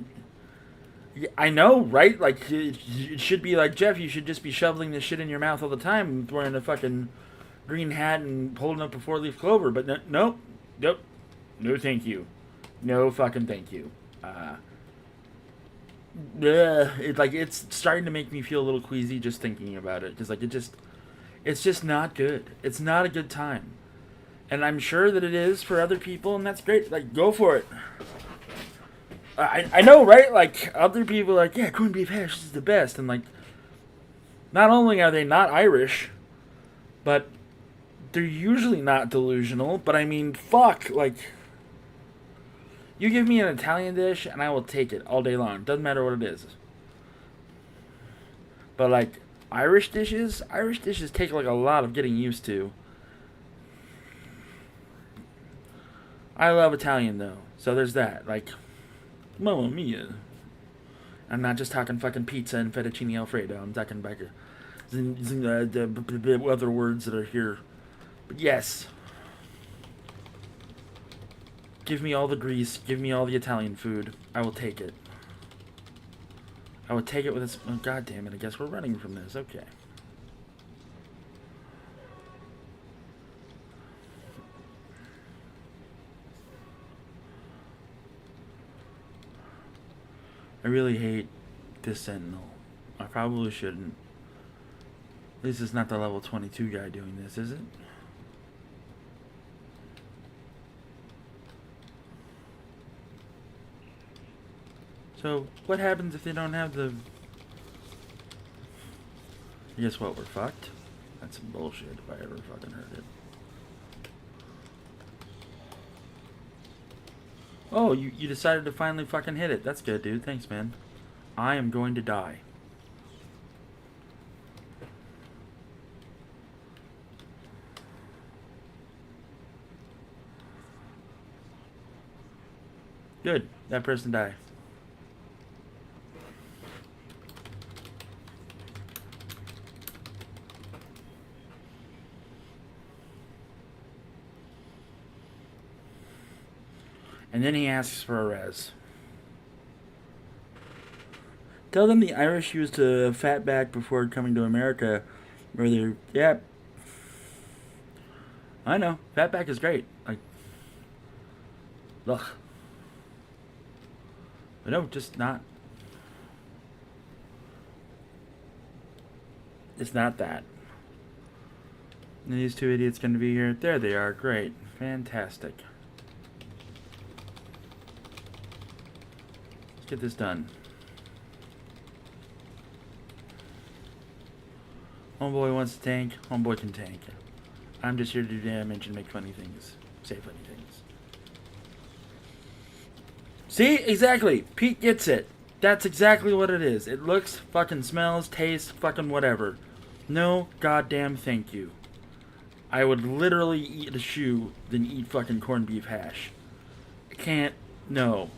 I know, right? Like, it should be like, Jeff, you should just be shoveling this shit in your mouth all the time, wearing a fucking green hat and holding up a four-leaf clover. But nope, nope, no thank you. No fucking thank you. It's starting to make me feel a little queasy just thinking about it. Because, like, it's just not good. It's not a good time. And I'm sure that it is for other people, and that's great. Like, go for it. I know, right? Like, other people are like, yeah, corned beef hash is the best. And, like, not only are they not Irish, but they're usually not delusional. But, I mean, fuck. Like, you give me an Italian dish, and I will take it all day long. Doesn't matter what it is. But, like, Irish dishes take, like, a lot of getting used to. I love Italian, though. So there's that. Like, Mamma mia. I'm not just talking fucking pizza and fettuccine alfredo. I'm talking about the other words that are here. But yes. Give me all the grease. Give me all the Italian food. I will take it. I would take it with this. Oh, God damn it. I guess we're running from this. Okay. I really hate this Sentinel. I probably shouldn't. This is not the level 22 guy doing this, is it? So, what happens if they don't have the... Guess what? We're fucked. That's some bullshit if I ever fucking heard it. Oh, you decided to finally fucking hit it. That's good, dude. Thanks, man. I am going to die. Good. That person died. And then he asks for a res. Tell them the Irish used a fatback before coming to America. Where they're, yeah. I know. Fatback is great. Like, ugh. But no, just not. It's not that. And these two idiots going to be here. There they are. Great. Fantastic. Let's get this done. Homeboy wants to tank. Homeboy can tank. I'm just here to do damage and make funny things. Say funny things. See? Exactly. Pete gets it. That's exactly what it is. It looks, fucking smells, tastes, fucking whatever. No goddamn thank you. I would literally eat a shoe than eat fucking corned beef hash. I can't. No.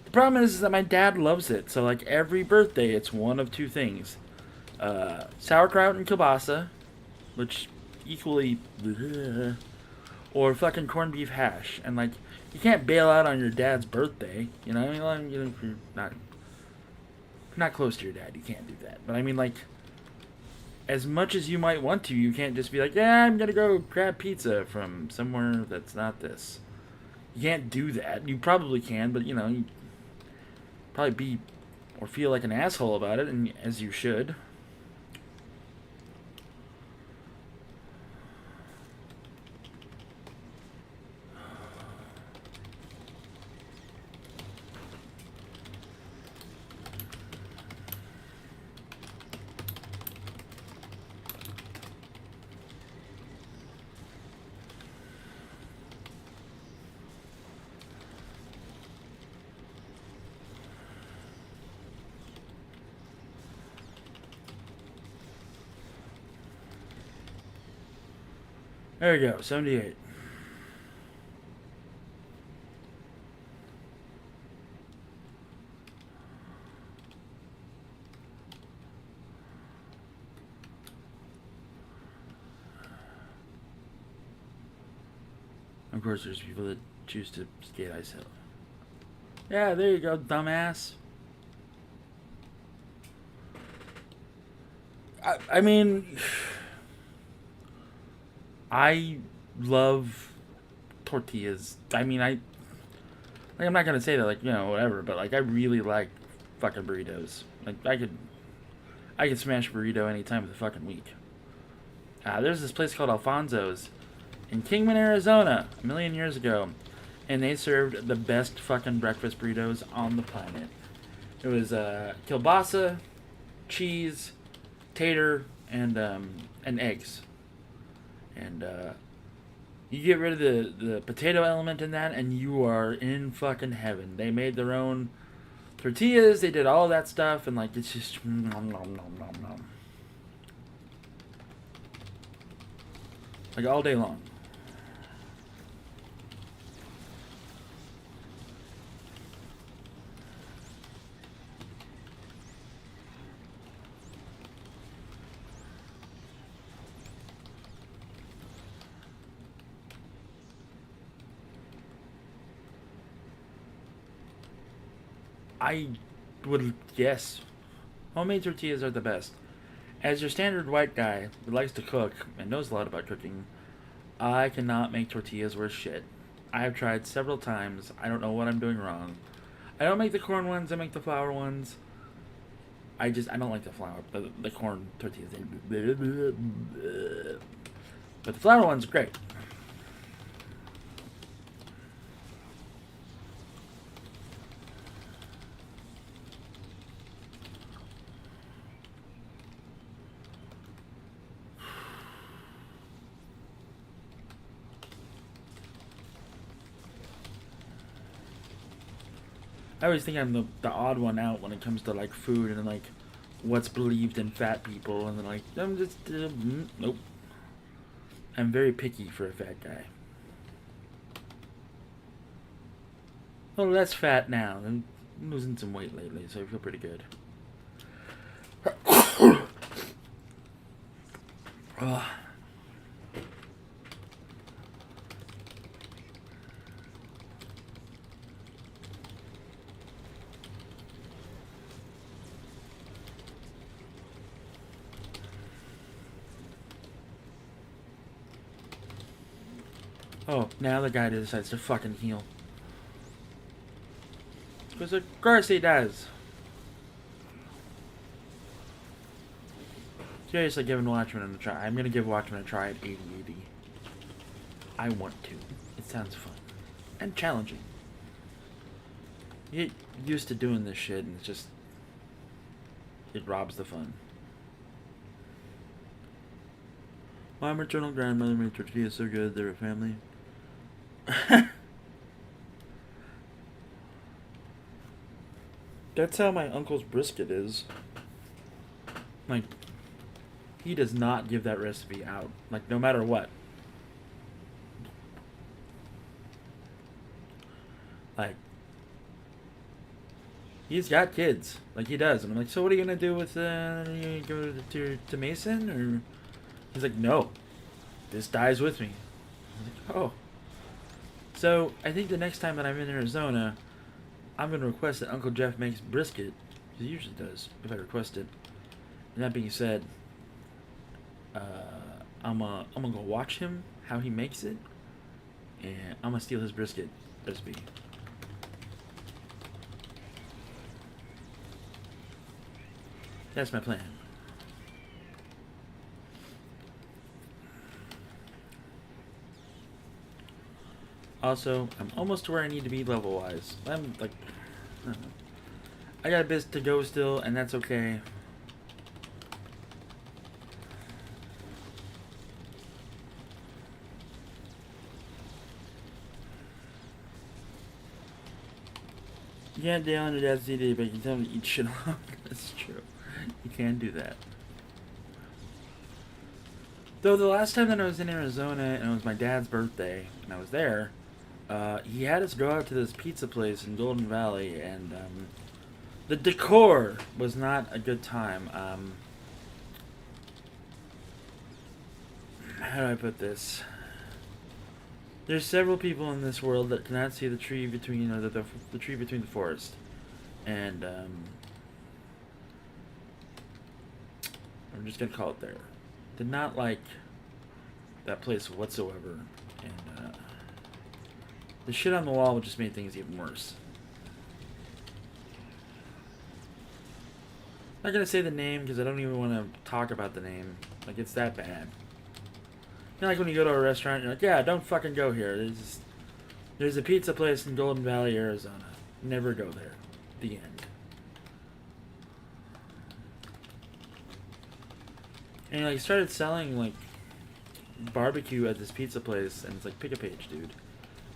The problem is that my dad loves it. So, like, every birthday, it's one of two things. Sauerkraut and kielbasa, which equally, or fucking corned beef hash. And like, you can't bail out on your dad's birthday. You know, I mean, if you're not close to your dad, you can't do that. But I mean, like, as much as you might want to, you can't just be like, yeah, I'm gonna go grab pizza from somewhere that's not this. You can't do that. You probably can, but you know, you probably be or feel like an asshole about it, and as you should. There we go, 78. Of course, there's people that choose to skate ice hill. Yeah, there you go, dumbass. I mean, I love tortillas. I mean, I'm not gonna say that like, you know, whatever, but like I really like fucking burritos. Like I could smash a burrito any time of the fucking week. There's this place called Alfonso's in Kingman, Arizona, a million years ago, and they served the best fucking breakfast burritos on the planet. It was kielbasa, cheese, tater, and eggs. And you get rid of the potato element in that, and you are in fucking heaven. They made their own tortillas. They did all that stuff, and like it's just nom, nom, nom, nom, nom. Like all day long. I would guess homemade tortillas are the best. As your standard white guy who likes to cook and knows a lot about cooking, I cannot make tortillas worth shit. I have tried several times. I don't know what I'm doing wrong. I don't make the corn ones. I make the flour ones. I don't like the flour, the corn tortillas. But the flour ones are great. I always think I'm the odd one out when it comes to like food and like what's believed in fat people, and then like I'm just nope. I'm very picky for a fat guy. Well, less fat now. I'm losing some weight lately, so I feel pretty good. Oh, now the guy decides to fucking heal. Because of course he does. Seriously, giving Watchmen a try. I'm gonna give Watchmen a try at 80/80. I want to. It sounds fun. And challenging. You get used to doing this shit and it's just... it robs the fun. My maternal grandmother made tortillas so good, they're a family. That's how my uncle's brisket is. Like, he does not give that recipe out. Like, no matter what. Like, he's got kids. Like, he does. And I'm like, so what are you going to do with, you go to Mason? Or... he's like, no. this dies with me. I was like, oh. So I think the next time that I'm in Arizona, I'm gonna request that Uncle Jeff makes brisket. He usually does if I request it. And that being said, uh, I'm gonna go watch him how he makes it, and I'm gonna steal his brisket recipe. That's my plan. Also, I'm almost to where I need to be level-wise. I'm like, I don't know. I got a bit to go still, and that's okay. You can't down your dad's CD, but you can tell him to eat shit along. That's true. You can do that. Though the last time that I was in Arizona, and it was my dad's birthday, and I was there, he had us go out to this pizza place in Golden Valley, and the decor was not a good time. How do I put this? There's several people in this world that cannot see the tree between, or the tree between the forest, and I'm just gonna call it there. Did not like that place whatsoever, and the shit on the wall just made things even worse. I'm not gonna say the name because I don't even want to talk about the name. Like, it's that bad. You know, like when you go to a restaurant, you're like, yeah, don't fucking go here. There's a pizza place in Golden Valley, Arizona. Never go there. The end. And he, like, started selling, like, barbecue at this pizza place, and it's like, pick a page, dude.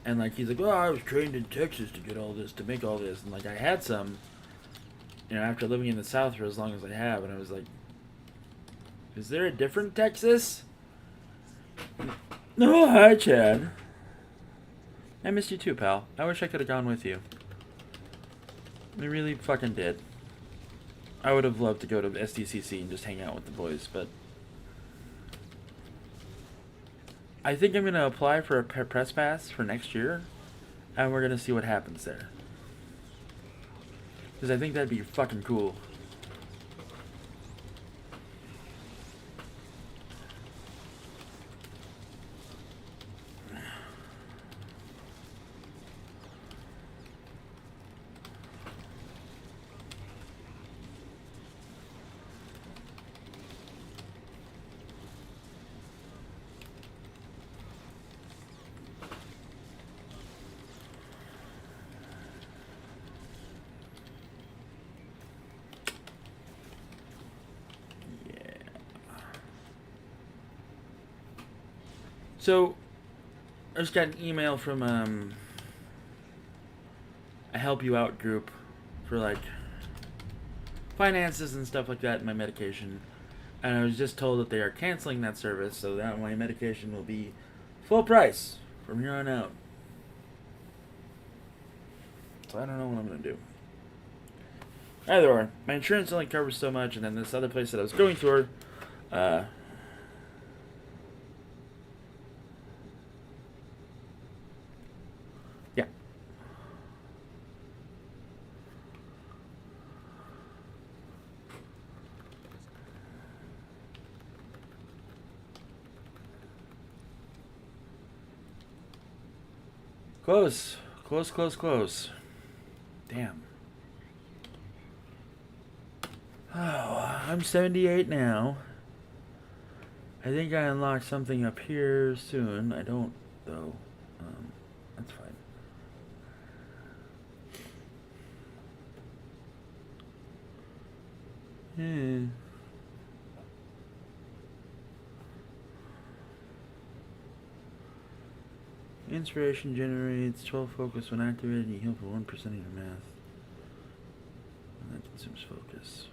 And, like, he's like, well, I was trained in Texas to get all this, to make all this. And, like, I had some, you know, after living in the South for as long as I have, and I was like, is there a different Texas? Oh, hi, Chad. I missed you too, pal. I wish I could have gone with you. I really fucking did. I would have loved to go to SDCC and just hang out with the boys, but I think I'm going to apply for a press pass for next year, and we're going to see what happens there. Because I think that'd be fucking cool. So, I just got an email from a help you out group for like finances and stuff like that in my medication. And I was just told that they are canceling that service, so that my medication will be full price from here on out. So I don't know what I'm going to do. Either or, my insurance only covers so much, and then this other place that I was going for, yeah. Close. Close, close, close. Damn. Oh, I'm 78 now. I think I unlocked something up here soon. I don't, though. That's fine. Inspiration generates 12 focus when activated, and you heal for 1% of your math. And that consumes focus.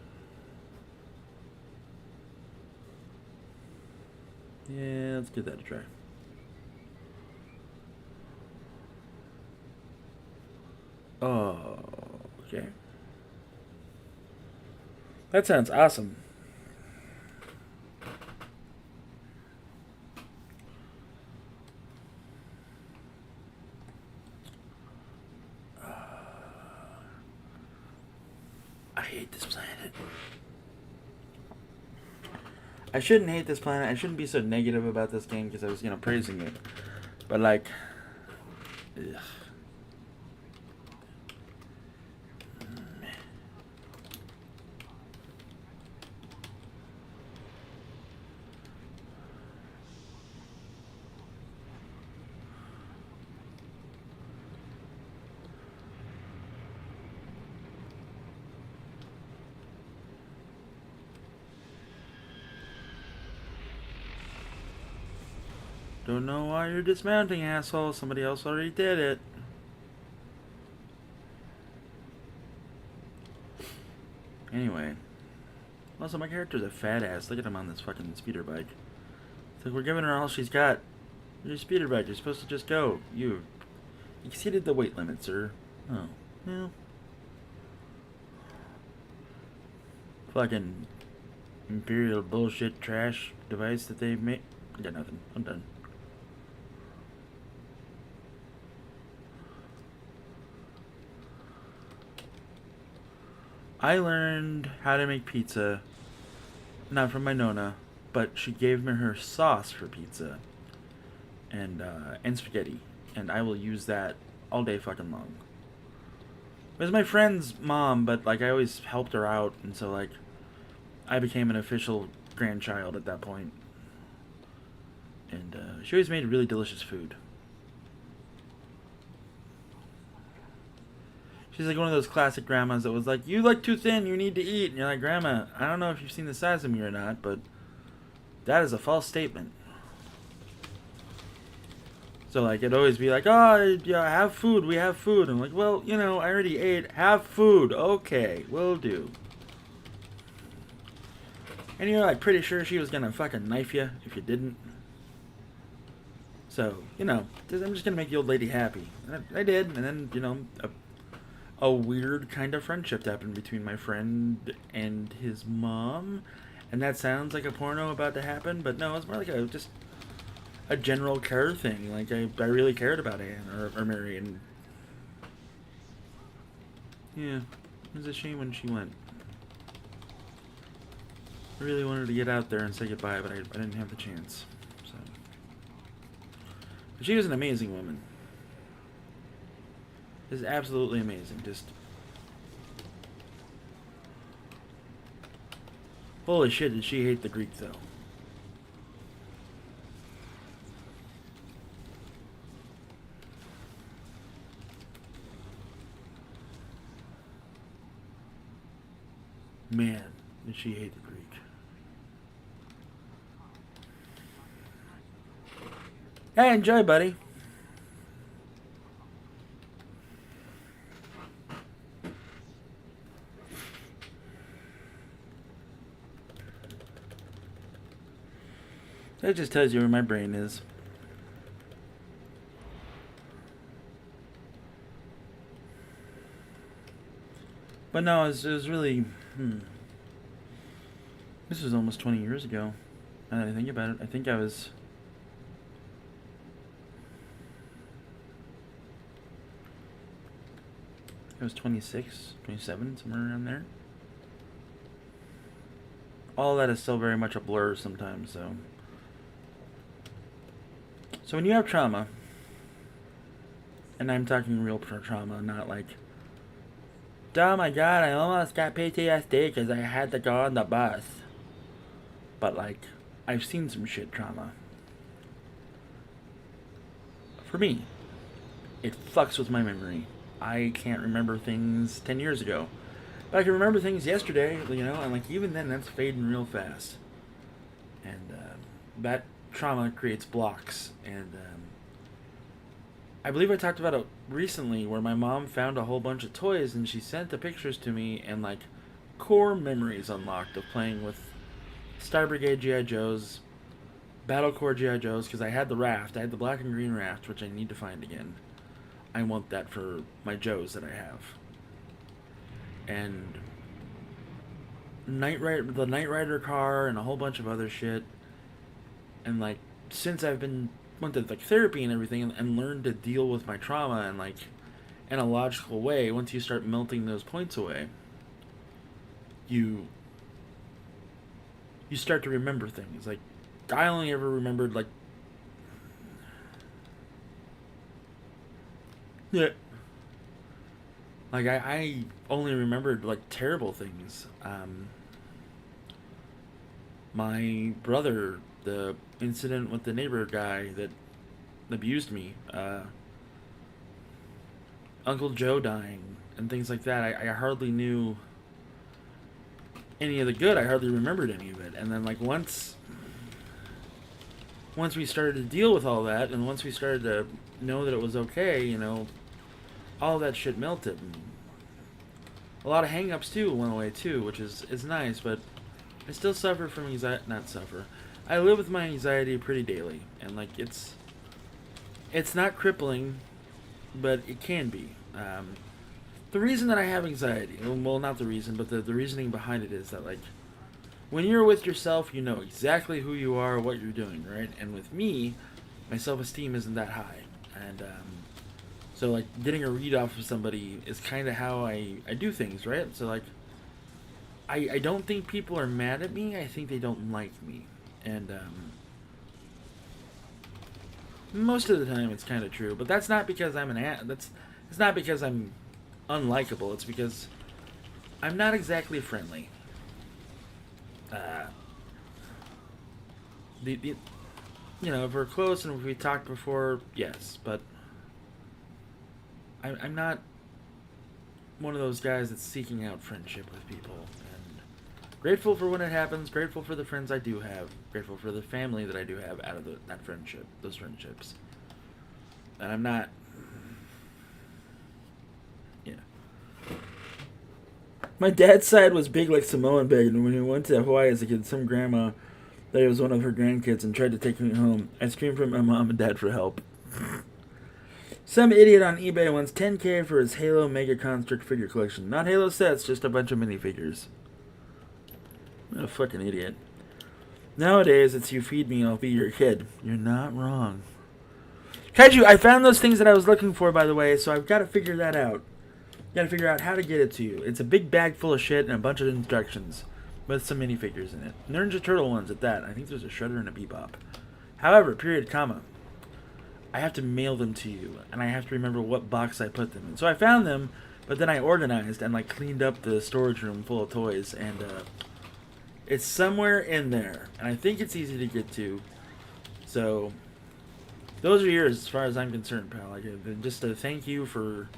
Yeah, let's give that a try. Oh, okay. That sounds awesome. hate this planet. I shouldn't hate this planet. I shouldn't be so negative about this game because I was, praising it. But, like, ugh. Don't know why you're dismounting, asshole. Somebody else already did it. Anyway. Also, my character's a fat ass. Look at him on this fucking speeder bike. It's like, we're giving her all she's got. Your speeder bike. You're supposed to just go. You exceeded the weight limit, sir. Oh. Well. Fucking imperial bullshit trash device that they made. I got nothing. I'm done. I learned how to make pizza, not from my Nona, but she gave me her sauce for pizza and spaghetti, and I will use that all day fucking long. It was my friend's mom, but like I always helped her out, and so like I became an official grandchild at that point. And she always made really delicious food. She's like one of those classic grandmas that was like, you look too thin, you need to eat. And you're like, Grandma, I don't know if you've seen the size of me or not, but that is a false statement. So, like, it'd always be like, oh, yeah, have food, we have food. I'm like, well, I already ate. Have food. Okay, will do. And you're, like, pretty sure she was gonna fucking knife you if you didn't. So, I'm just gonna make the old lady happy. And I did, and then, a weird kind of friendship happened between my friend and his mom. And that sounds like a porno about to happen, but no, it's more like just a general care thing. Like, I really cared about Anne or Mary, and yeah, it was a shame when she went. I really wanted to get out there and say goodbye, but I didn't have the chance. So, but she was an amazing woman. Is absolutely amazing. Just holy shit, did she hate the Greek though? Man, did she hate the Greek. Hey, enjoy, buddy. That just tells you where my brain is. But no, it was really... This was almost 20 years ago. Now that I think about it, I think I was... I was 26, 27, somewhere around there. All that is still very much a blur sometimes, so... So when you have trauma, and I'm talking real trauma, not like, oh my god, I almost got PTSD because I had to go on the bus. But like, I've seen some shit trauma. For me, it fucks with my memory. I can't remember things 10 years ago. But I can remember things yesterday, and like even then that's fading real fast. And that trauma creates blocks, and I believe I talked about it recently where my mom found a whole bunch of toys and she sent the pictures to me, and like core memories unlocked of playing with Star Brigade G.I. Joes, Battle Corps G.I. Joes, because I had the raft. I had the black and green raft, which I need to find again. I want that for my Joes that I have. And the Knight Rider car and a whole bunch of other shit. And like, since I've went to like therapy and everything, and learned to deal with my trauma and like in a logical way, once you start melting those points away, you start to remember things. Like, I only ever remembered, like, yeah, like I only remembered like terrible things. My brother, the incident with the neighbor guy that abused me, Uncle Joe dying, and things like that. I hardly knew any of the good. I hardly remembered any of it. And then, like, once we started to deal with all that, and once we started to know that it was okay, all that shit melted. And a lot of hang-ups too went away too, which is nice. But I still suffer from anxiety. Not suffer. I live with my anxiety pretty daily, and like it's not crippling, but it can be. The reason that I have anxiety, well, not the reason, but the reasoning behind it is that, like, when you're with yourself, you know exactly who you are, what you're doing, right? And with me, my self-esteem isn't that high. And so, like, getting a read off of somebody is kind of how I do things, right? So, like, I don't think people are mad at me. I think they don't like me. And most of the time it's kind of true. But that's not because it's not because I'm unlikable. It's because I'm not exactly friendly. Uh, the if we're close and if we talked before, yes, but I'm not one of those guys that's seeking out friendship with people. And grateful for when it happens. Grateful for the friends I do have. Grateful for the family that I do have out of those friendships. And I'm not. Yeah. My dad's side was big like Samoan big, and when we went to Hawaii as a kid, some grandma that he was one of her grandkids and tried to take me home. I screamed for my mom and dad for help. Some idiot on eBay wants $10K for his Halo Mega Construct figure collection. Not Halo sets, just a bunch of minifigures. What a fucking idiot. Nowadays, it's you feed me, I'll be your kid. You're not wrong. Kaiju, I found those things that I was looking for, by the way, so I've got to figure that out. Got to figure out how to get it to you. It's a big bag full of shit and a bunch of instructions with some minifigures in it. Ninja Turtle ones at that. I think there's a Shredder and a Bebop. However, period, comma, I have to mail them to you, and I have to remember what box I put them in. So I found them, but then I organized and like cleaned up the storage room full of toys, and it's somewhere in there, and I think it's easy to get to. So those are yours as far as I'm concerned, pal. Like, just a thank you for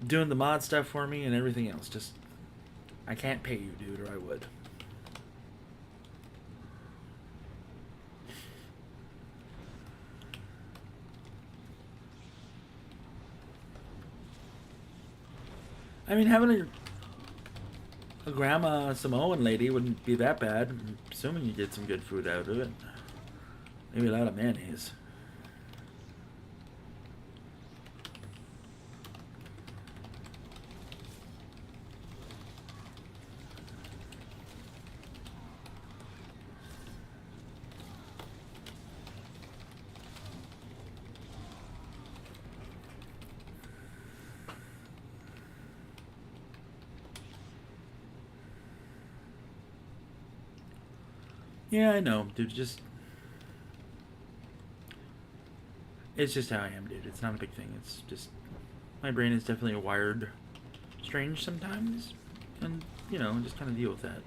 doing the mod stuff for me and everything else. Just, I can't pay you, dude, or I would. I mean, having a grandma Samoan lady wouldn't be that bad. I'm assuming you get some good food out of it. Maybe a lot of mayonnaise. Yeah, I know, dude. It's just how I am, dude. It's not a big thing. It's just my brain is definitely wired strange sometimes, and just kind of deal with that.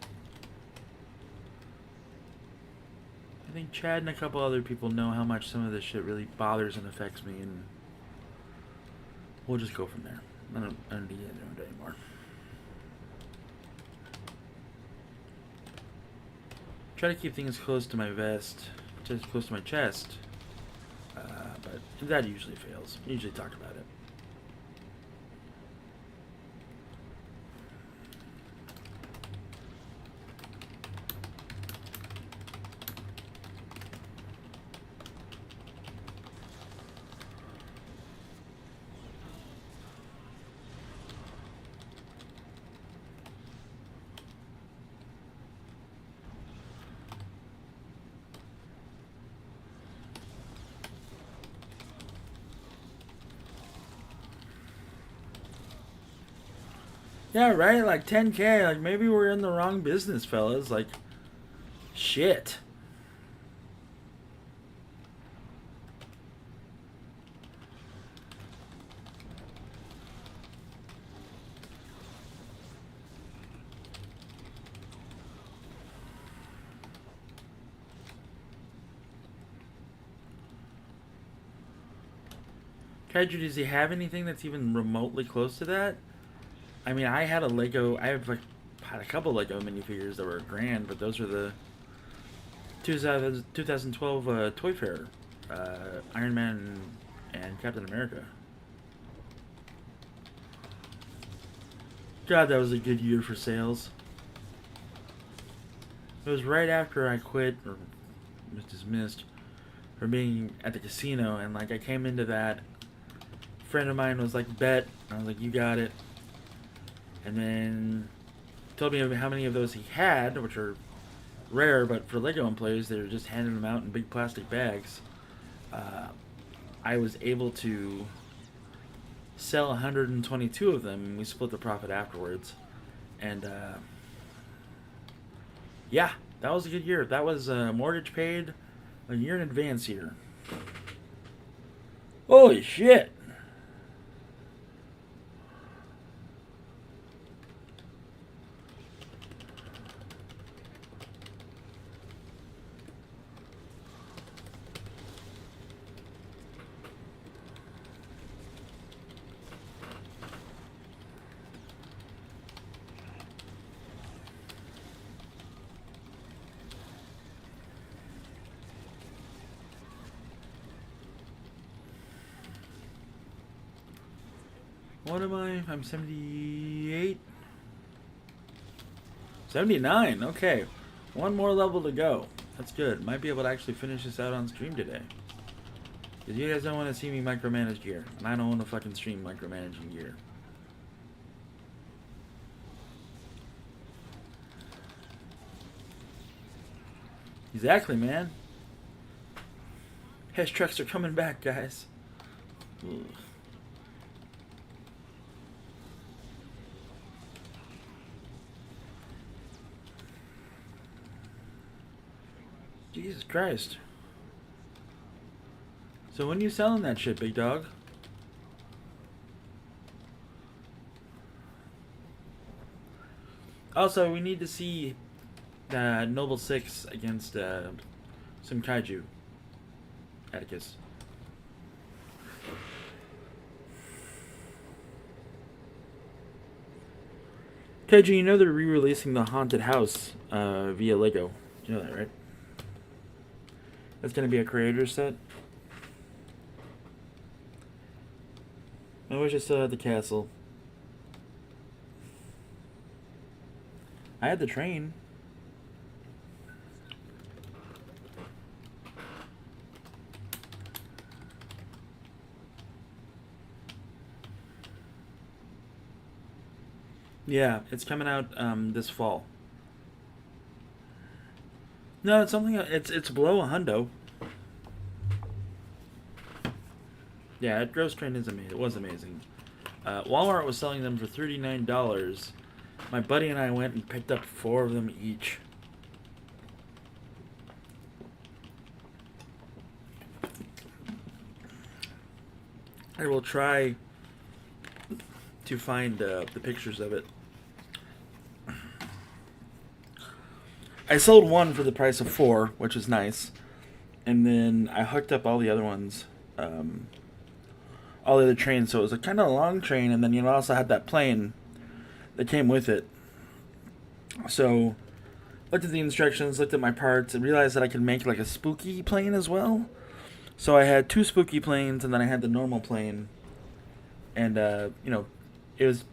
I think Chad and a couple other people know how much some of this shit really bothers and affects me, and we'll just go from there. I don't need it anymore. Try to keep things close to my vest, just close to my chest, but that usually fails. I usually talk about it. Yeah, right? Like 10K. Like maybe we're in the wrong business, fellas. Like, shit. Kaiju, does he have anything that's even remotely close to that? I mean, I had a Lego. I have like had a couple Lego minifigures that were grand, but those are the 2012 Toy Fair, Iron Man and Captain America. God, that was a good year for sales. It was right after I quit or was dismissed from being at the casino, and like I came into that. A friend of mine was like, "Bet," I was like, "You got it," and then told me how many of those he had, which are rare, but for Lego employees, they were just handing them out in big plastic bags. Uh, I was able to sell 122 of them, and we split the profit afterwards. And yeah, that was a good year. That was mortgage paid a year in advance here. Holy shit! What am I? I'm 78? 79, okay. One more level to go. That's good. Might be able to actually finish this out on stream today. Because you guys don't want to see me micromanage gear. And I don't want to fucking stream micromanaging gear. Exactly, man. Hesh trucks are coming back, guys. Ugh. Jesus Christ. So when you selling that shit, big dog? Also, we need to see Noble 6 against some Kaiju. Atticus. Kaiju, you know they're re-releasing the Haunted House via Lego. You know that, right? That's going to be a creator set. I wish I still had the castle. I had the train. Yeah, it's coming out this fall. No, it's something. It's below a hundo. Yeah, that Ghost Train is amazing. It was amazing. Walmart was selling them for $39. My buddy and I went and picked up 4 of them each. I will try to find the pictures of it. I sold one for the price of 4, which is nice. And then I hooked up all the other ones. All the other trains, so it was a kind of a long train, and then you also had that plane that came with it. So, looked at the instructions, looked at my parts, and realized that I could make like a spooky plane as well. So I had 2 spooky planes, and then I had the normal plane. And, it was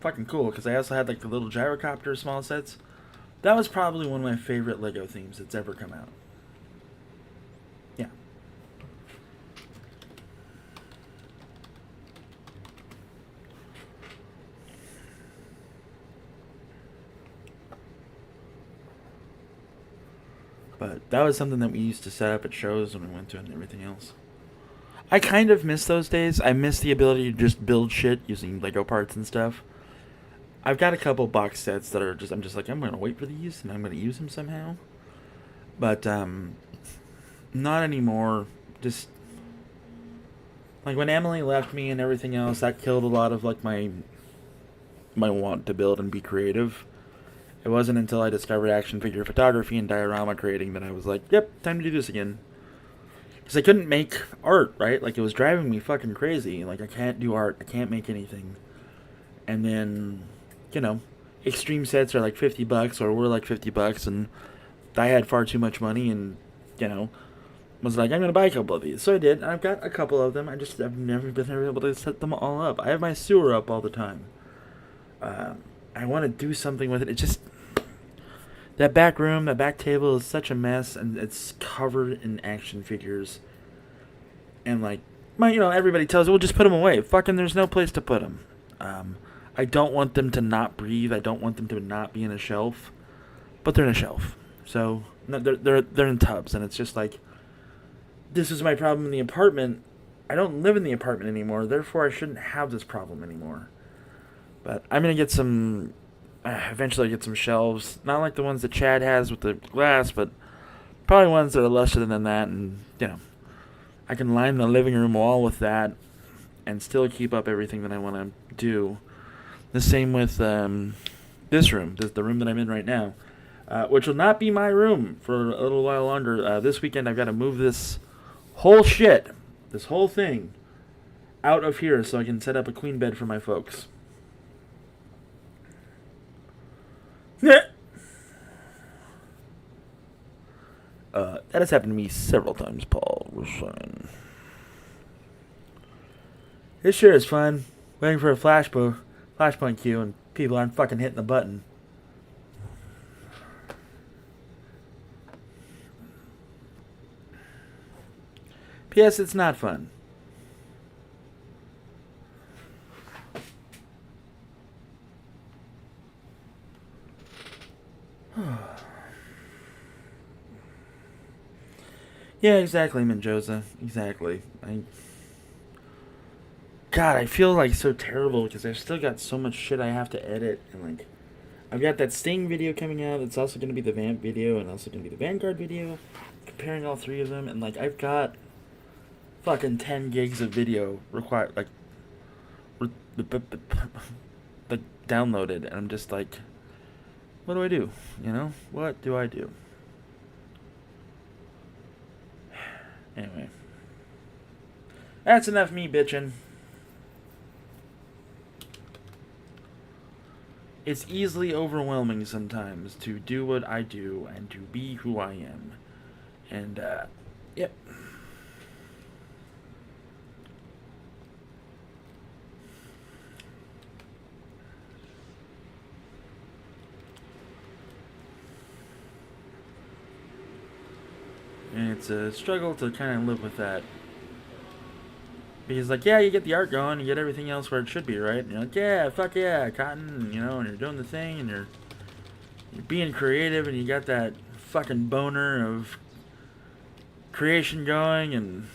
fucking cool, because I also had like the little gyrocopter small sets. That was probably one of my favorite Lego themes that's ever come out. Yeah. But that was something that we used to set up at shows when we went to it and everything else. I kind of miss those days. I miss the ability to just build shit using Lego parts and stuff. I've got a couple box sets that are just, I'm just like, I'm gonna wait for these and I'm gonna use them somehow. But not anymore. Just like when Emily left me and everything else, that killed a lot of like my want to build and be creative. It wasn't until I discovered action figure photography and diorama creating that I was like, yep, time to do this again. Because I couldn't make art, right? Like, it was driving me fucking crazy. Like, I can't do art. I can't make anything. And then, you know, extreme sets are like $50 or were like $50, and I had far too much money and, you know, was like, I'm going to buy a couple of these. So I did. I've got a couple of them. I've never been able to set them all up. I have my sewer up all the time. I want to do something with it. It just... That back room, that back table is such a mess, and it's covered in action figures. And like, everybody tells you, well, just put them away. Fucking, there's no place to put them. I don't want them to not breathe. I don't want them to not be in a shelf, but they're in a shelf. So no, they're in tubs, and it's just like, this is my problem in the apartment. I don't live in the apartment anymore, therefore I shouldn't have this problem anymore. But I'm gonna get some. Eventually get some shelves, not like the ones that Chad has with the glass, but probably ones that are lesser than that, and, I can line the living room wall with that and still keep up everything that I want to do. The same with this room, the room that I'm in right now, which will not be my room for a little while longer. This weekend I've got to move this whole thing, out of here so I can set up a queen bed for my folks. That has happened to me several times, Paul. We're fine. This sure is fun. Waiting for a flashpoint queue, and people aren't fucking hitting the button. P.S. It's not fun. Yeah, exactly, Menjoza. Exactly. God, I feel like so terrible because I've still got so much shit I have to edit, and like, I've got that Sting video coming out. It's also going to be the Vamp video, and also going to be the Vanguard video, comparing all three of them, and like, I've got fucking 10 gigs of video required, like downloaded, and I'm just like, what do I do? What do I do? Anyway. That's enough me bitching. It's easily overwhelming sometimes to do what I do and to be who I am. And, yep. And it's a struggle to kind of live with that. Because, like, yeah, you get the art going, you get everything else where it should be, right? And you're like, yeah, fuck yeah, cotton, and you're doing the thing, and you're being creative, and you got that fucking boner of creation going, and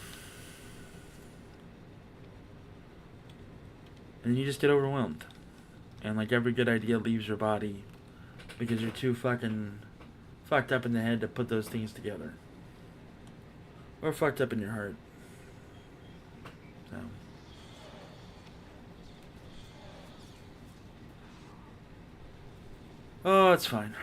you just get overwhelmed. And, like, every good idea leaves your body because you're too fucking fucked up in the head to put those things together. Or fucked up in your heart. So. Oh, it's fine.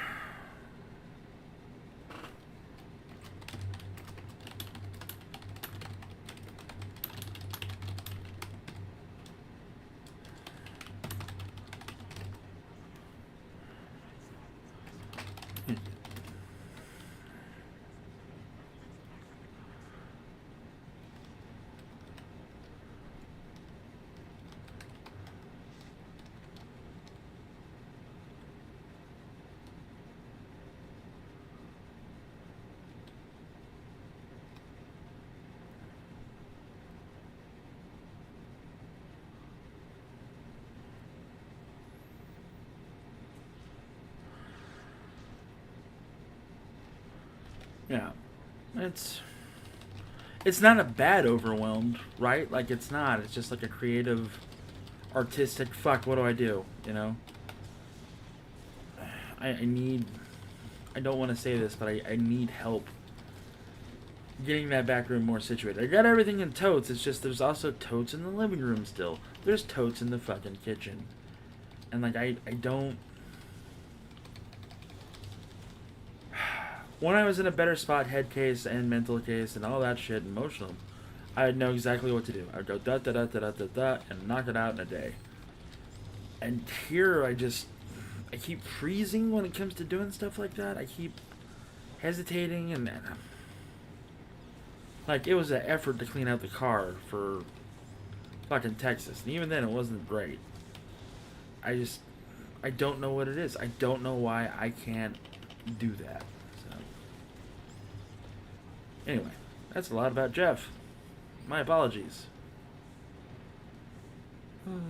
Yeah. It's not a bad overwhelmed, right? Like, it's not. It's just like a creative, artistic, fuck, what do I do? I need. I don't want to say this, but I need help getting that back room more situated. I got everything in totes. It's just there's also totes in the living room still. There's totes in the fucking kitchen. And like I don't. When I was in a better spot, head case and mental case and all that shit, emotional, I'd know exactly what to do. I'd go da da da da da da da and knock it out in a day. And here I keep freezing when it comes to doing stuff like that. I keep hesitating and like it was an effort to clean out the car for fucking Texas, and even then it wasn't great. I don't know what it is. I don't know why I can't do that. So anyway, that's a lot about Jeff. My apologies.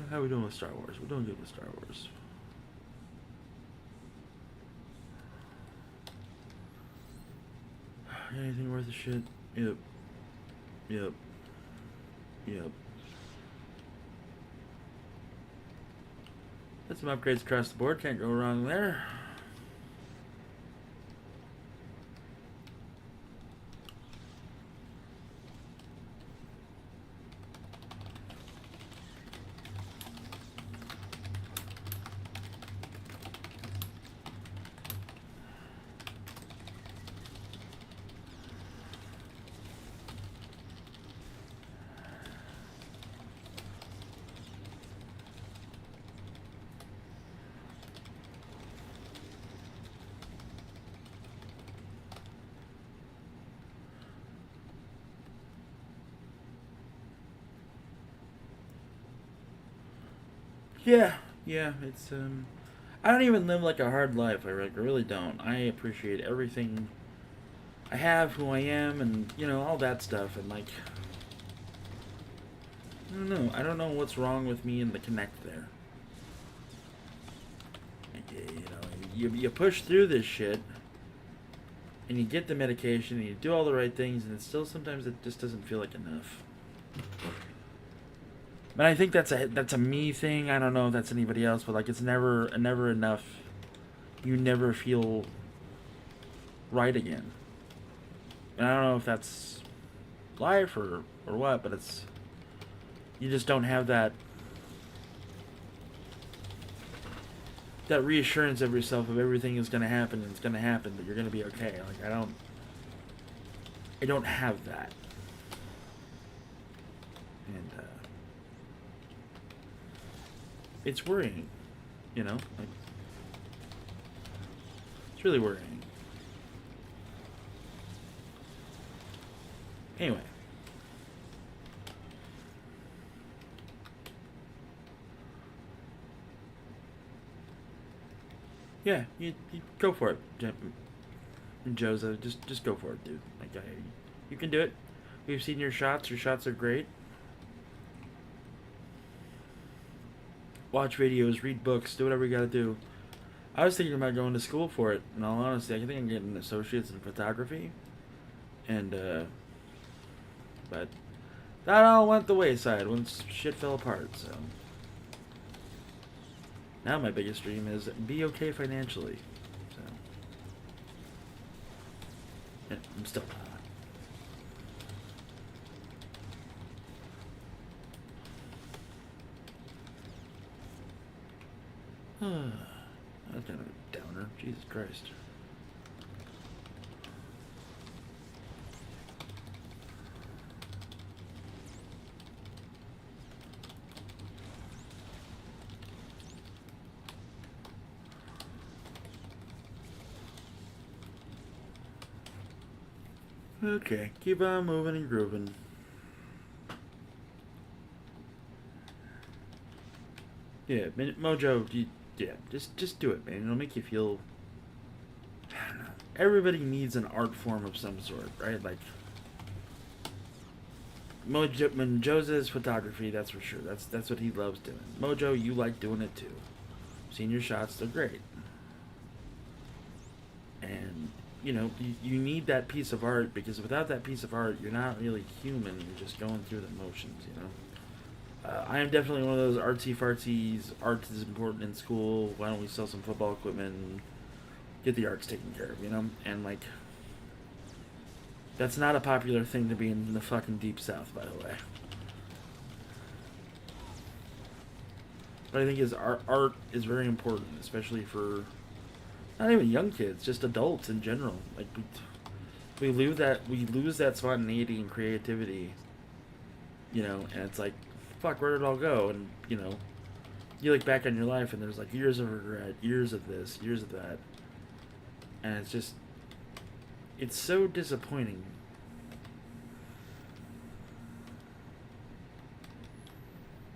How are we doing with Star Wars? We're doing good with Star Wars. Anything worth a shit? Yep. Yep. Yep. Got some upgrades across the board. Can't go wrong there. Yeah, it's I don't even live like a hard life. I really don't. I appreciate everything I have, who I am, and all that stuff. And like, I don't know. I don't know what's wrong with me and the connect there. You push through this shit, and you get the medication, and you do all the right things, and sometimes it just doesn't feel like enough. But I think that's a me thing. I don't know if that's anybody else, but like it's never enough. You never feel right again. And I don't know if that's life or what, but you just don't have that reassurance of yourself of everything is going to happen and it's going to happen, that you're going to be okay. Like I don't have that. And it's worrying, like it's really worrying. Anyway. Yeah, you go for it, Joseph. Just go for it, dude. Like you can do it. We've seen your shots. Your shots are great. Watch videos, read books, do whatever you gotta do. I was thinking about going to school for it. In all honesty, I think I'm getting an associate's in photography, and but that all went the wayside once shit fell apart. So now my biggest dream is be okay financially. So and I'm still not. That's kind of a downer. Jesus Christ. Okay, keep on moving and grooving. Yeah, Mojo, just do it, man. It'll make you feel. I don't know. Everybody needs an art form of some sort, right? Like Mojo's photography, that's for sure. That's what he loves doing. Mojo, you like doing it too. Seen your shots, they're great. And you need that piece of art, because without that piece of art, you're not really human. You're just going through the motions, I am definitely one of those artsy fartsies. Art is important in school. Why don't we sell some football equipment? get the arts taken care of, you know? And, like, that's not a popular thing to be in the fucking Deep South, by the way. But I think art is very important, especially for not even young kids, just adults in general. Like, we lose that spontaneity and creativity, you know, and it's like, fuck, where did it all go? And, you know, you look back on your life and there's like years of regret, years of this, years of that. And it's just, it's so disappointing.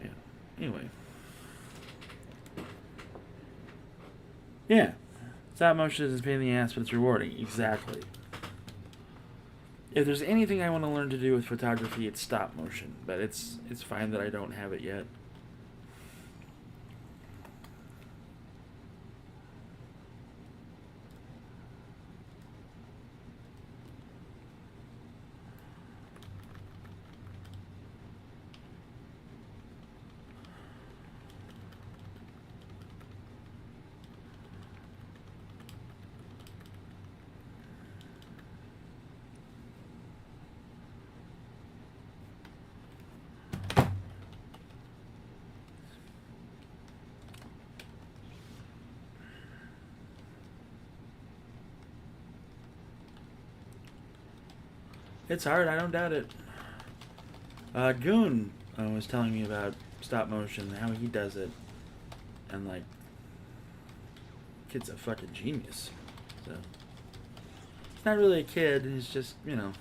Yeah. Anyway. Yeah. Stop motion is a pain in the ass, but it's rewarding. Exactly. If there's anything I want to learn to do with photography, it's stop motion. But it's fine that I don't have it yet. It's hard, I don't doubt it. Goon was telling me about stop motion, how he does it. And, like, kid's a fucking genius. So, he's not really a kid, he's just, you know.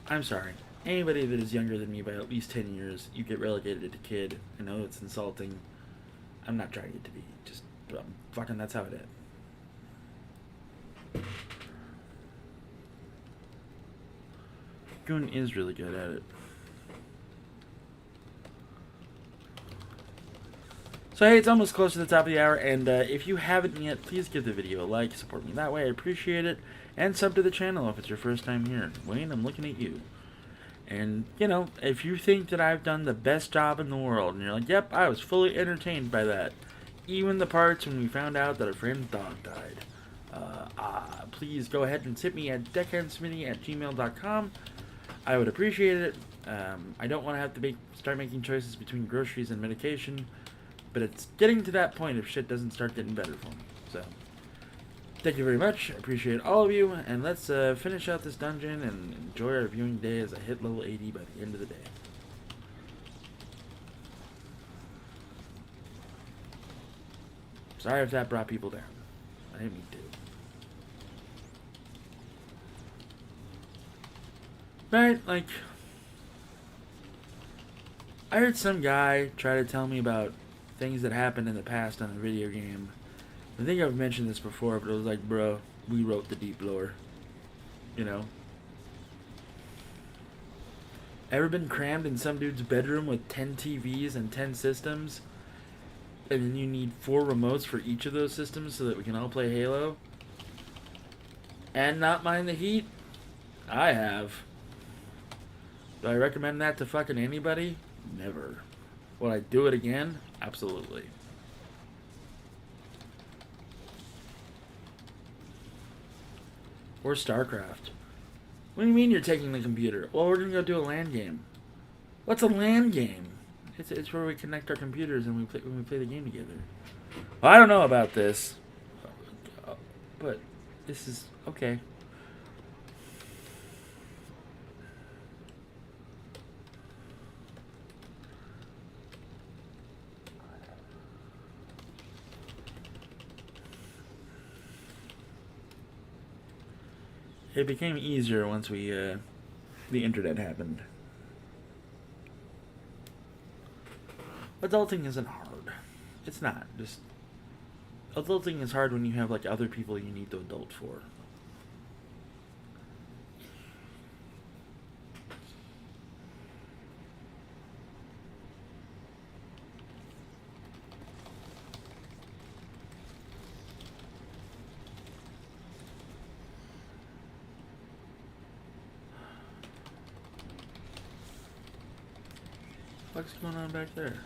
I'm sorry. Anybody that is younger than me by at least 10 years, you get relegated to kid. I know it's insulting. I'm not trying it to be. Just, fucking, that's how it is. Goon is really good at it. So hey, it's almost close to the top of the hour, and if you haven't yet, please give the video a like, support me that way, I appreciate it, and sub to the channel if it's your first time here. Wayne, I'm looking at you. And, you know, if you think that I've done the best job in the world, and you're like, yep, I was fully entertained by that, even the parts when we found out that a friend's dog died, please go ahead and tip me at deckhandsmitty@gmail.com. I would appreciate it. I don't want to have to start making choices between groceries and medication, but it's getting to that point if shit doesn't start getting better for me. So, thank you very much. I appreciate all of you, and let's finish out this dungeon and enjoy our viewing day as I hit level 80 by the end of the day. Sorry if that brought people down. I didn't mean to. Right, like, I heard some guy try to tell me about things that happened in the past on a video game. I think I've mentioned this before, but it was like, bro, we wrote the deep lore. You know? Ever been crammed in some dude's bedroom with 10 TVs and 10 systems? And then you need 4 remotes for each of those systems so that we can all play Halo? And not mind the heat? I have. Do I recommend that to fucking anybody? Never. Would I do it again? Absolutely. Or StarCraft. What do you mean you're taking the computer? Well, we're gonna go do a LAN game. What's a LAN game? It's where we connect our computers and we play the game together. Well, I don't know about this, but this is okay. It became easier once the internet happened. Adulting isn't hard. It's not. Just adulting is hard when you have like other people you need to adult for. What's going on back there?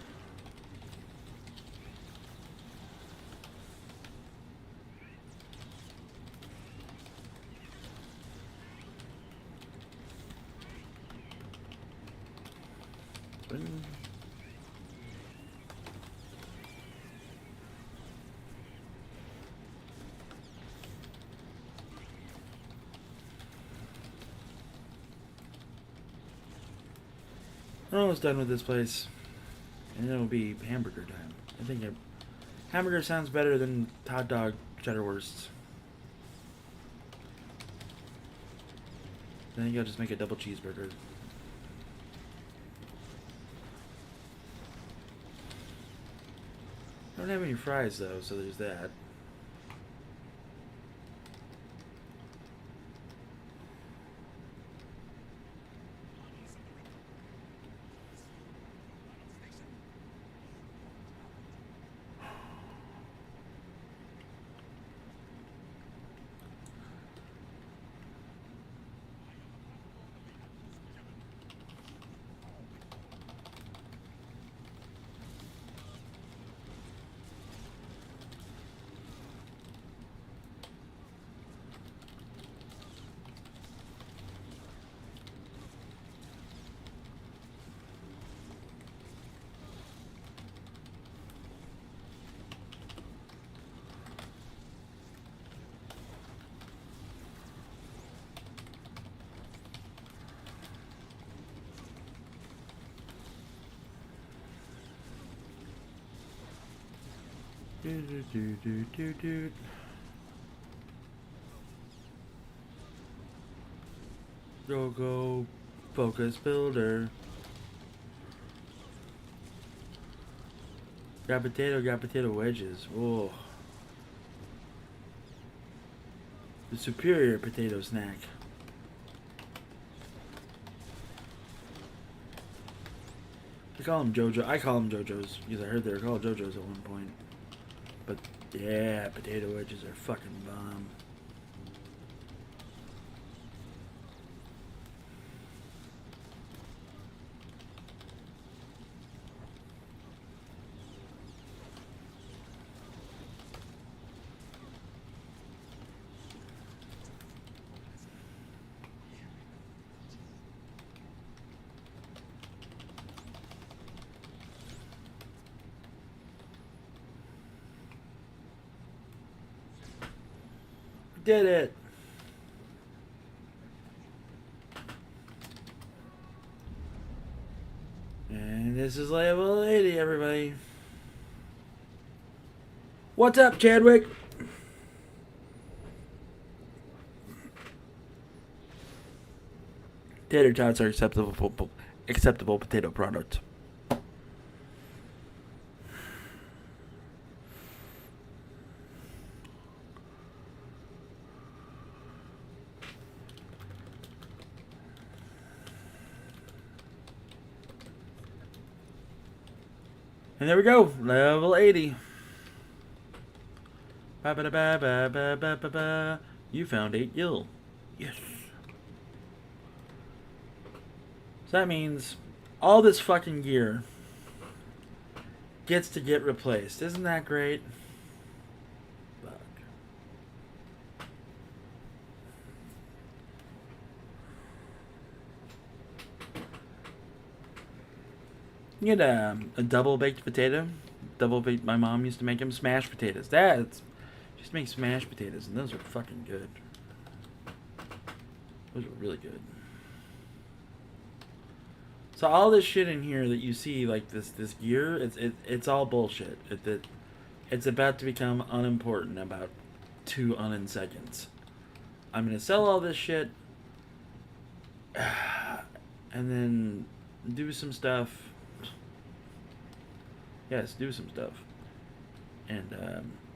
Spin. We're almost done with this place. And then it'll be hamburger time. I think hamburger sounds better than hot dog cheddar wursts. I think I'll just make a double cheeseburger. I don't have any fries though, so there's that. Go focus builder. Got potato wedges. Oh, the superior potato snack. I call them JoJo. I call them JoJo's because I heard they were called JoJo's at one point. But yeah, potato wedges are fucking bomb. Did it. And this is level 80, everybody. What's up, Chadwick? Tater tots are acceptable potato product. And there we go, level 80. Ba ba ba ba ba ba ba ba. You found 8 gil. Yes. So that means all this fucking gear gets to get replaced. Isn't that great? Fuck. You get a double baked potato. Double baked. My mom used to make them smashed potatoes. That's just make smashed potatoes, and those are fucking good. Those are really good. So all this shit in here that you see, like this gear, it's all bullshit. It's about to become unimportant in about 2 seconds. I'm gonna sell all this shit, and then do some stuff. Yes, do some stuff. And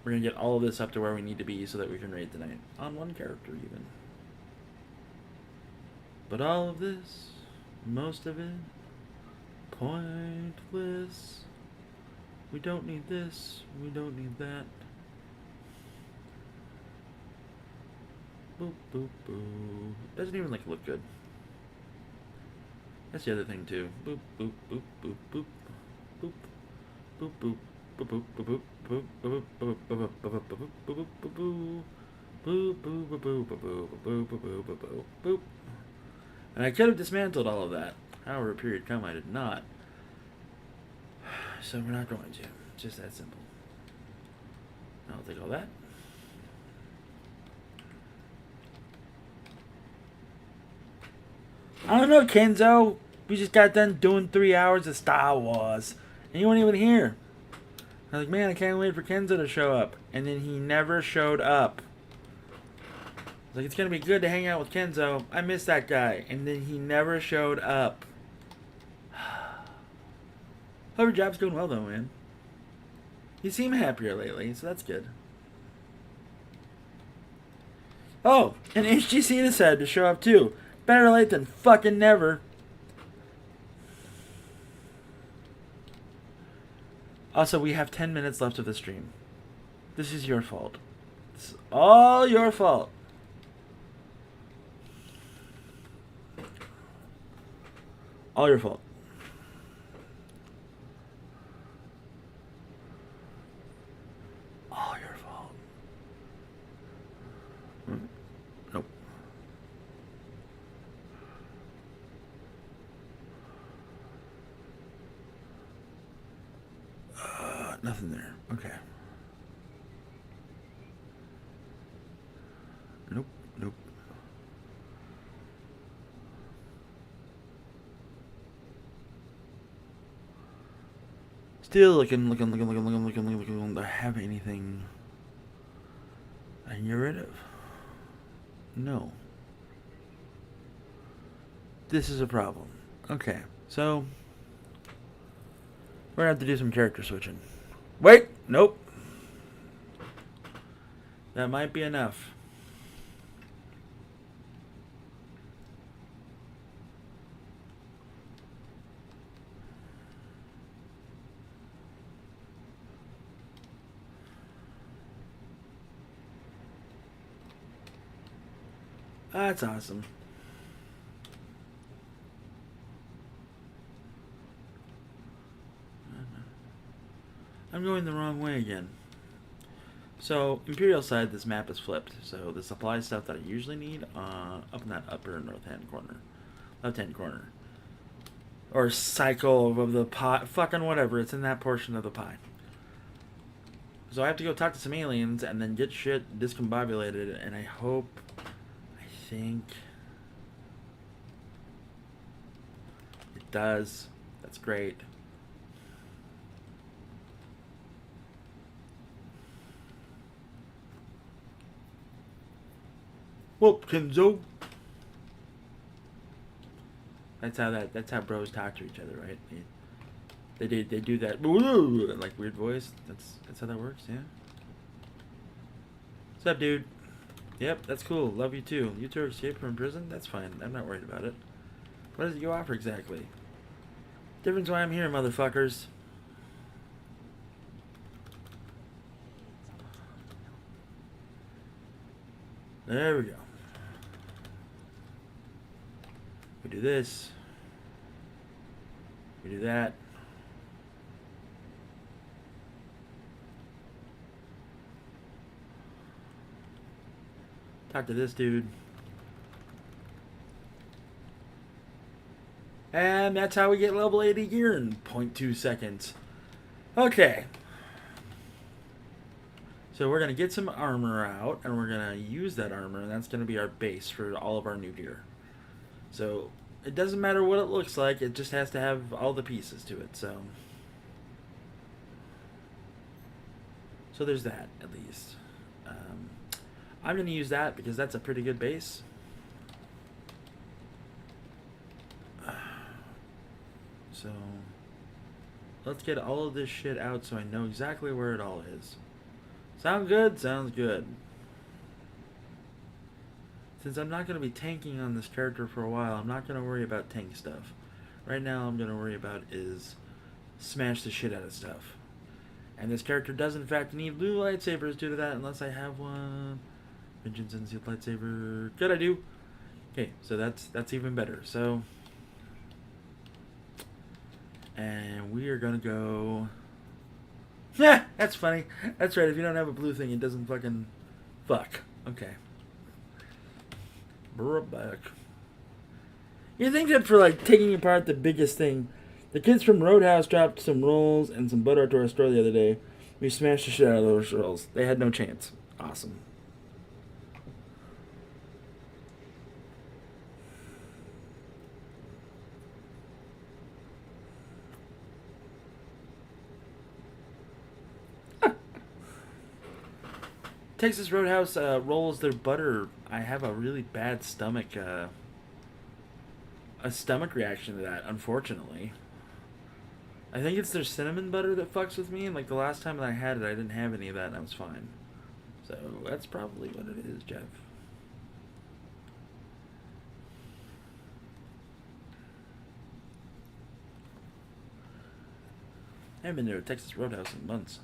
we're going to get all of this up to where we need to be so that we can raid tonight. On 1 character, even. But all of this, most of it, pointless. We don't need this. We don't need that. Boop, boop, boop. Doesn't even, like, look good. That's the other thing, too. Boop, boop, boop, boop, boop. Boop. Boop boop boop boop boop boop boop boop boop boop boop boop boop. And I could have dismantled all of that. However, period come, I did not. So we're not going to. It's just that simple. I'll take all that. I don't know, Kenzo. We just got done doing 3 hours of Star Wars. And you weren't even here. I was like, man, I can't wait for Kenzo to show up. And then he never showed up. I was like, it's going to be good to hang out with Kenzo. I miss that guy. And then he never showed up. Hope your job's going well, though, man. You seem happier lately, so that's good. Oh, and HGC decided to show up, too. Better late than fucking never. Also, we have 10 minutes left of the stream. This is your fault. It's all your fault. All your fault. All your fault. Nope. Nothing there. Okay. Nope. Nope. Still looking. Do I have anything I can get rid of? No. This is a problem. Okay, so we're gonna have to do some character switching. Wait, nope. That might be enough. That's awesome. I'm going the wrong way again. So, Imperial side, this map is flipped. So, the supply stuff that I usually need, up in that upper left-hand corner. Or cycle of the pie. Fucking whatever, it's in that portion of the pie. So, I have to go talk to some aliens and then get shit discombobulated, and I think it does. That's great. Whoop, Kenzo. That's how bros talk to each other, right? They do that like weird voice. That's how that works, yeah. What's up, dude? Yep, that's cool. Love you too. You two escaped from prison? That's fine. I'm not worried about it. What does it you offer exactly? Difference why I'm here, motherfuckers. There we go. We do this. We do that. Talk to this dude. And that's how we get level 80 gear in 0.2 seconds. Okay. So we're going to get some armor out, and we're going to use that armor, and that's going to be our base for all of our new gear. So it doesn't matter what it looks like, it just has to have all the pieces to it. So there's that, at least. I'm going to use that because that's a pretty good base. So let's get all of this shit out so I know exactly where it all is. Sound good? Sounds good. Since I'm not going to be tanking on this character for a while, I'm not going to worry about tank stuff. Right now, I'm going to worry about is smash the shit out of stuff. And this character does, in fact, need blue lightsabers due to that, unless I have one. Vengeance and Sealed Lightsaber. Good, I do. Okay, so that's even better. So, and we are going to go... Yeah, that's funny. That's right, if you don't have a blue thing, it doesn't fucking... Fuck. Okay. We're back. You think that for, like, taking apart the biggest thing, The kids from Roadhouse dropped some rolls and some butter to our store the other day. We smashed the shit out of those rolls. They had no chance. Awesome. Texas Roadhouse rolls their butter. I have a really bad stomach a stomach reaction to that, unfortunately. I think it's their cinnamon butter that fucks with me, and like the last time that I had it, I didn't have any of that, and I was fine. So that's probably what it is, Jeff. I haven't been to a Texas Roadhouse in months.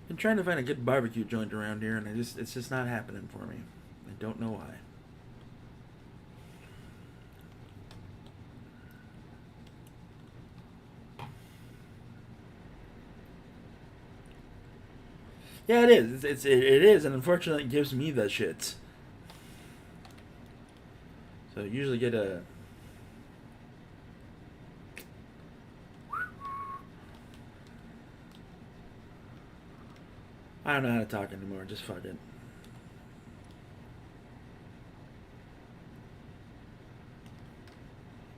Been trying to find a good barbecue joint around here, and it's just not happening for me. I don't know why. Yeah, it is. It is, and unfortunately, it gives me the shits. So I usually get a. I don't know how to talk anymore. Just fuck it.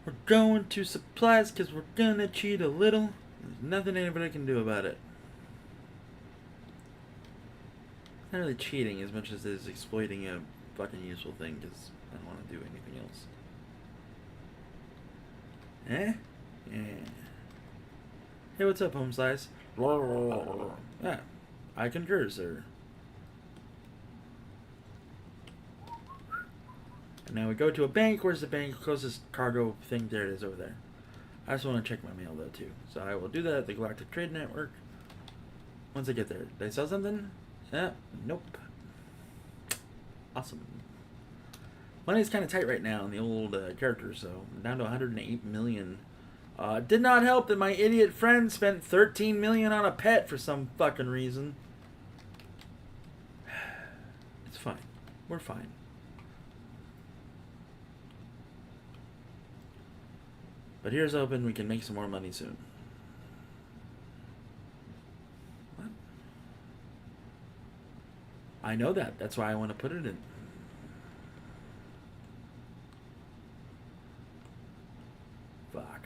We're going to supplies because we're gonna cheat a little. There's nothing anybody can do about it. It's not really cheating as much as it is exploiting a fucking useful thing because I don't want to do anything else. Eh? Yeah. Hey, what's up, home slice? Yeah. I concur, sir. And now we go to a bank. Where's the bank? Closest cargo thing. There it is over there. I just want to check my mail, though, too. So I will do that at the Galactic Trade Network. Once I get there. Did I sell something? Yeah. Nope. Awesome. Money's kind of tight right now on the old character, so I'm down to 108 million. Did not help that my idiot friend spent 13 million on a pet for some fucking reason. It's fine. We're fine. But here's hoping we can make some more money soon. What? I know that. That's why I want to put it in. Fuck.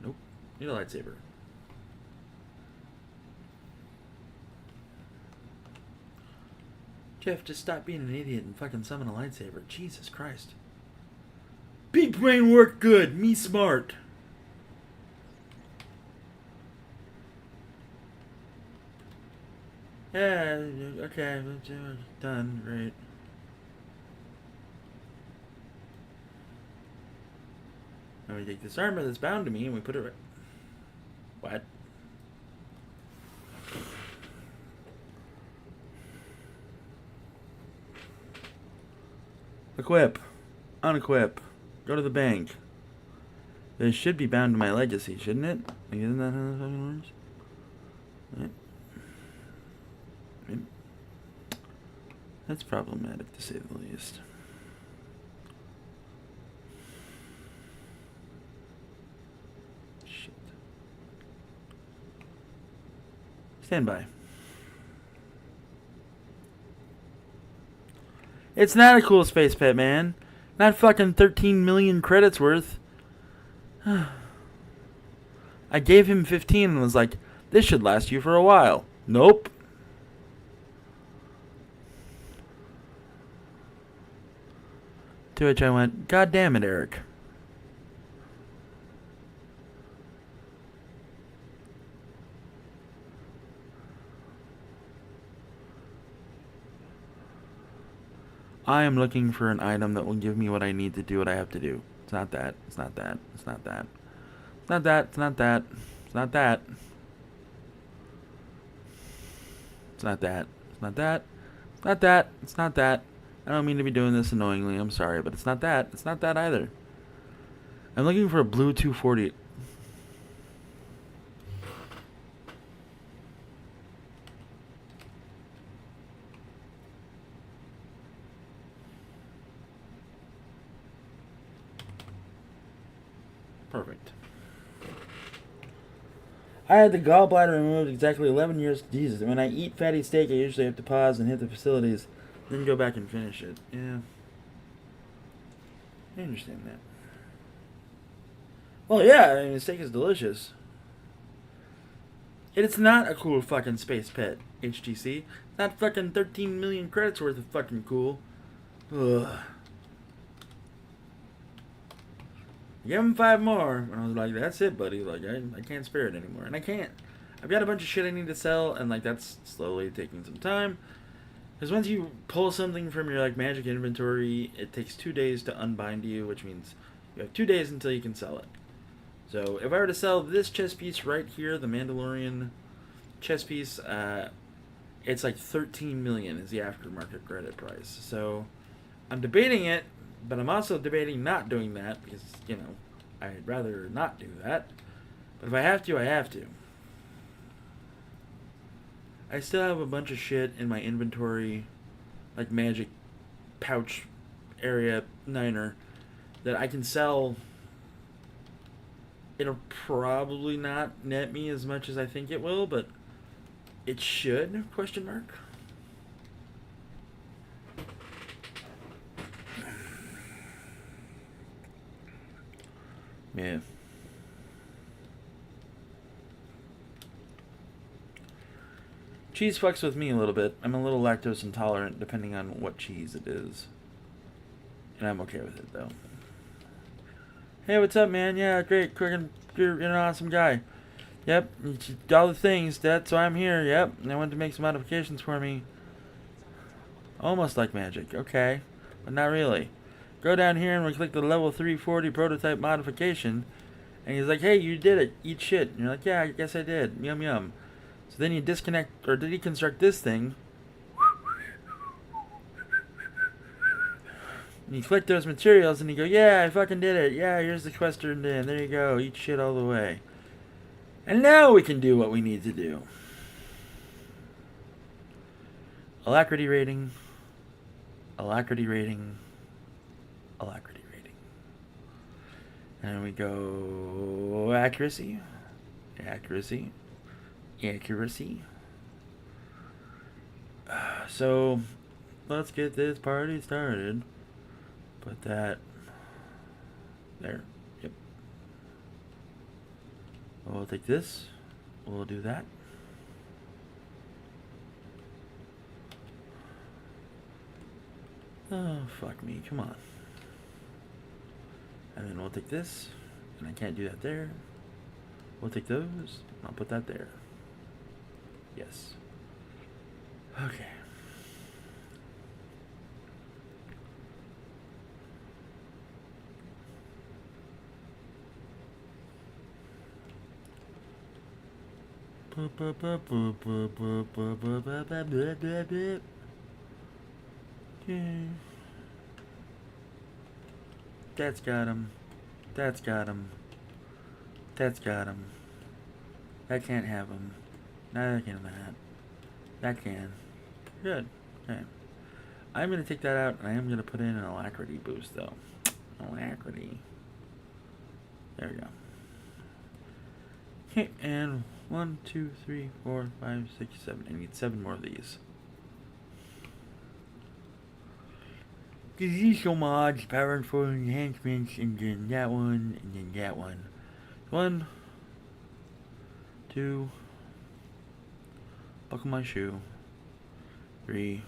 Nope. Need a lightsaber. Jeff, just stop being an idiot and fucking summon a lightsaber. Jesus Christ. Big brain work good. Me smart. Yeah, okay. Done. Great. Now we take this armor that's bound to me and we put it right... What? Equip. Unequip. Go to the bank. This should be bound to my legacy, shouldn't it? Like, isn't that how this fucking works? Right. Right. That's problematic, to say the least. Shit. Stand by. It's not a cool space pet, man. Not fucking 13 million credits worth. I gave him 15 and was like, this should last you for a while. Nope. To which I went, God damn it, Eric. I am looking for an item that will give me what I need to do what I have to do. It's not that. It's not that. It's not that. It's not that. It's not that. It's not that. It's not that. It's not that. It's not that. It's not that. I don't mean to be doing this annoyingly. I'm sorry, but it's not that. It's not that either. I'm looking for a blue 240. Perfect. I had the gallbladder removed exactly 11 years. Jesus, when I eat fatty steak, I usually have to pause and hit the facilities, then go back and finish it. Yeah. I understand that. Well, yeah, I mean, the steak is delicious. It's not a cool fucking space pet, HTC. It's not fucking 13 million credits worth of fucking cool. Ugh. Give him 5 more. And I was like, that's it, buddy. Like, I can't spare it anymore. And I can't. I've got a bunch of shit I need to sell, and, like, that's slowly taking some time. Because once you pull something from your, like, magic inventory, it takes 2 days to unbind you, which means you have 2 days until you can sell it. So, if I were to sell this chess piece right here, the Mandalorian chess piece, it's like 13 million is the aftermarket credit price. So, I'm debating it, but I'm also debating not doing that because, you know, I'd rather not do that. But if I have to, I have to. I still have a bunch of shit in my inventory, like magic pouch area niner, that I can sell. It'll probably not net me as much as I think it will, but it should, question mark. Yeah. Cheese fucks with me a little bit. I'm a little lactose intolerant depending on what cheese it is. And I'm okay with it, though. Hey, what's up, man? Yeah, great. You're an awesome guy. Yep, all the things. That's why I'm here. Yep, and I went to make some modifications for me. Almost like magic. Okay, but not really. Go down here and we click the level 340 prototype modification. And he's like, hey, you did it. Eat shit. And you're like, yeah, I guess I did. Yum, yum. So then you disconnect or deconstruct this thing. And you click those materials and you go, yeah, I fucking did it. Yeah, here's the quest turned in. There you go. Eat shit all the way. And now we can do what we need to do. Alacrity rating. Alacrity rating. Alacrity rating. And we go accuracy. Accuracy. Accuracy. So, let's get this party started. Put that there. Yep. We'll take this. We'll do that. Oh, fuck me. Come on. And then we'll take this. And I can't do that there. We'll take those. I'll put that there. Yes. Okay. Okay. That's got him. That's got him. That's got him. That can't have him. That can that. That can. Good. Okay. I'm going to take that out, and I am going to put in an alacrity boost, though. Alacrity. There we go. Okay, and 1, 2, 3, 4, 5, 6, 7. I need 7 more of these. These mods, powerful enhancements, and then that one, and then that one. 1, 2, buckle my shoe. 3.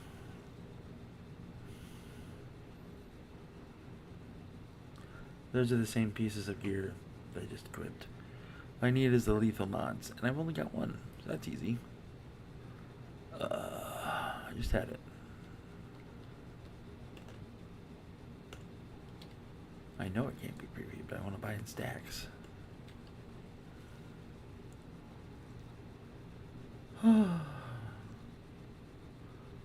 Those are the same pieces of gear that I just equipped. All I need is the lethal mods, and I've only got 1, so that's easy. I just had it. I know it can't be previewed, but I want to buy in stacks.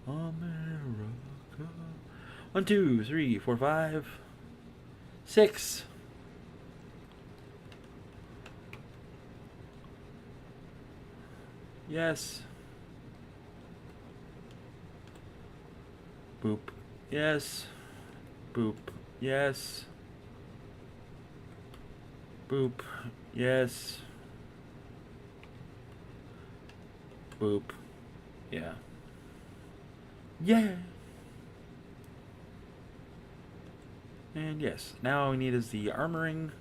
America. 1, 2, 3, 4, 5, 6. Yes. Boop. Yes. Boop. Yes. Boop. Yes. Boop. Yeah. Yeah. And yes. Now all we need is the armoring.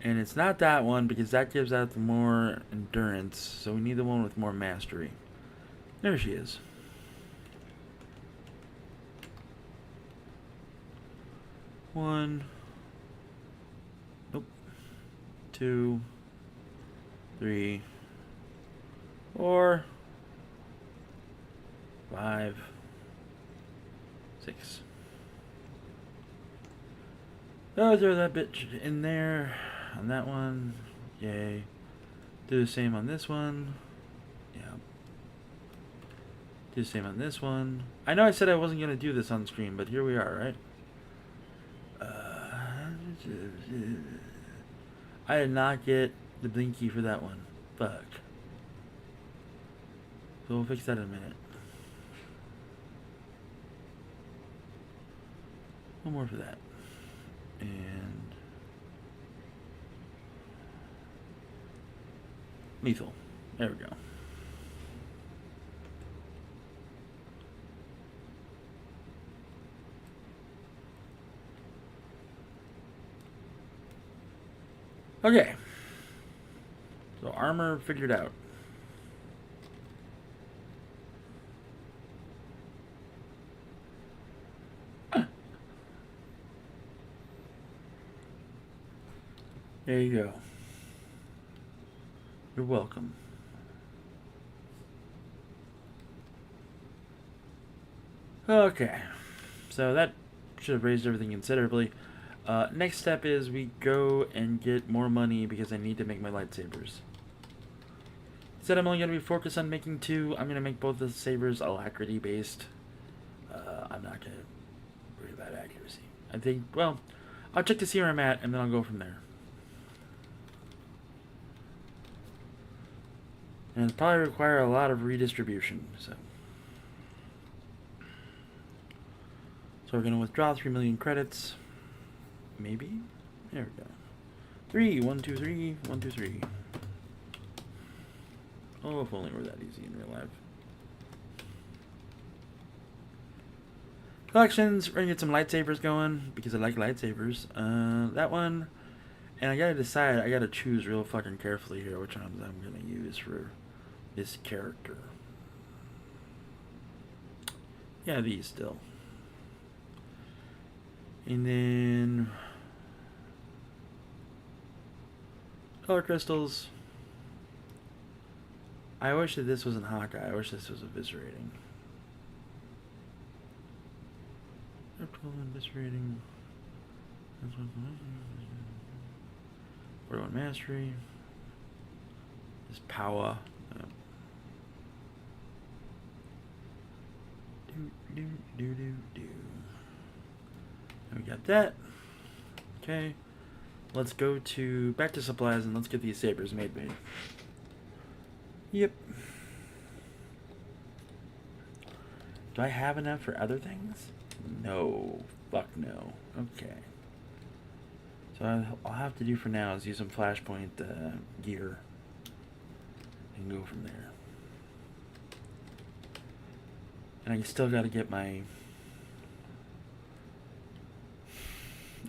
And it's not that one because that gives out the more endurance. So we need the one with more mastery. There she is. One. Nope. 2. 3. 4. 5. 6. Oh, throw that bitch in there. On that one. Yay. Do the same on this one. Yeah. Do the same on this one. I know I said I wasn't going to do this on screen, but here we are, right? I did not get the blinky for that one. Fuck. So we'll fix that in a minute. One more for that. And lethal. There we go. Okay. So armor figured out. There you go. You're welcome. Okay. So that should have raised everything considerably. Next step is we go and get more money because I need to make my lightsabers. Said I'm only going to be focused on making 2. I'm going to make both the sabers alacrity based. I'm not going to worry about accuracy. I think, well, I'll check to see where I'm at and then I'll go from there. And it'll probably require a lot of redistribution, so we're going to withdraw 3 million credits. Maybe? There we go. 3, 1, 2, 3, 1, 2, 3. Oh, if only it were that easy in real life. Collections, we're going to get some lightsabers going, because I like lightsabers. That one, and I gotta decide, I gotta choose real fucking carefully here which ones I'm going to use for this character. Yeah, these still. And then color crystals. I wish that this wasn't Hawkeye. I wish this was eviscerating. Eviscerating. 41 mastery. This power. Do. And we got that. Okay. Let's go back to supplies and let's get these sabers made. Yep. Do I have enough for other things? No. Fuck no. Okay. So I'll have to do for now is use some flashpoint gear and go from there. And I still got to get my...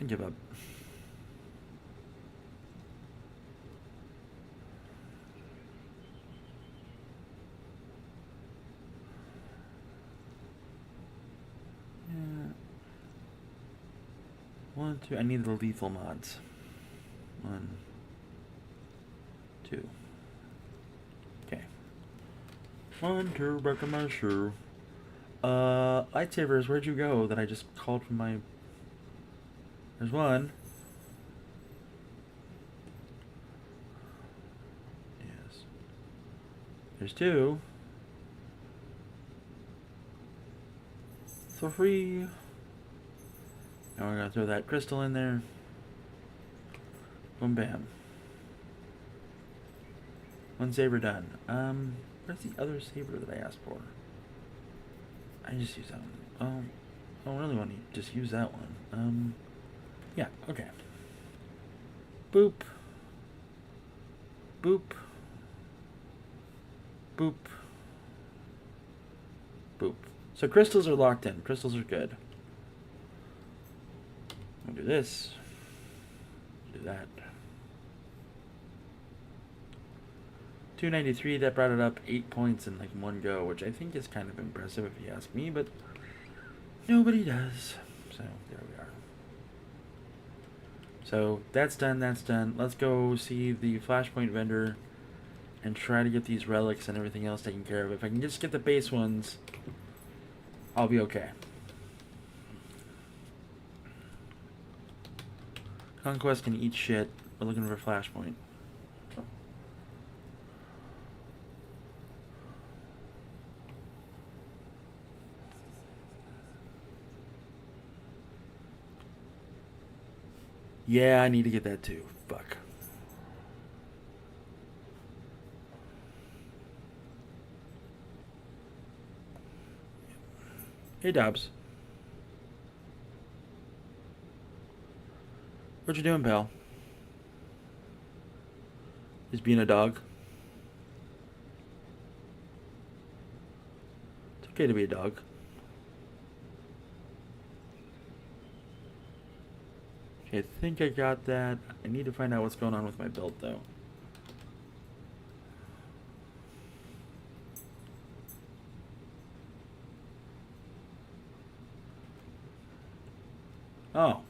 I give up. Yeah. 1, 2. I need the lethal mods. 1, 2. Okay. 1, 2. Back in my shoe. Lightsabers. Where'd you go? That I just called from my. There's 1. Yes. There's 2. 3. Now we're gonna throw that crystal in there. Boom, bam. 1 saber done. Where's the other saber that I asked for? I just use that one. I don't really want to just use that one. Yeah, okay. Boop. Boop. Boop. Boop. So crystals are locked in. Crystals are good. I'll do this. Do that. 293, that brought it up 8 points in like one go, which I think is kind of impressive if you ask me, but nobody does. So there we are. So that's done, that's done. Let's go see the flashpoint vendor and try to get these relics and everything else taken care of. If I can just get the base ones, I'll be okay. Conquest can eat shit. We're looking for flashpoint. Yeah, I need to get that too. Fuck. Hey, Dobbs. What you doing, pal? Just being a dog? It's okay to be a dog. Okay, I think I got that. I need to find out what's going on with my belt, though. Oh,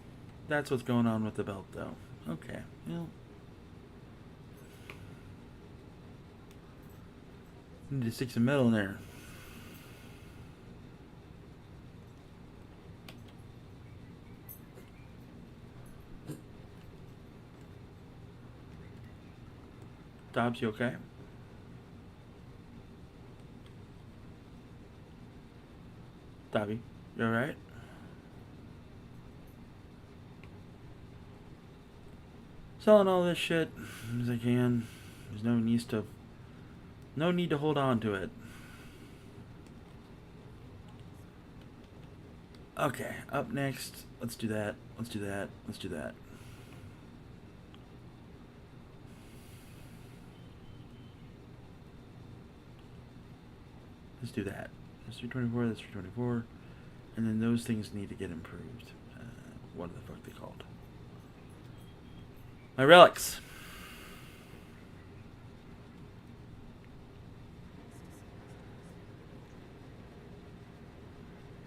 that's what's going on with the belt, though. Okay, well. Need to stick some metal in there. Dobbs, you okay? Dobby, you alright? Selling all this shit as I can. There's no need to hold on to it. Okay, up next. Let's do that. Let's do that. Let's do that. Let's do that. That's 324, that's 324. And then those things need to get improved. What the fuck they called? My relics.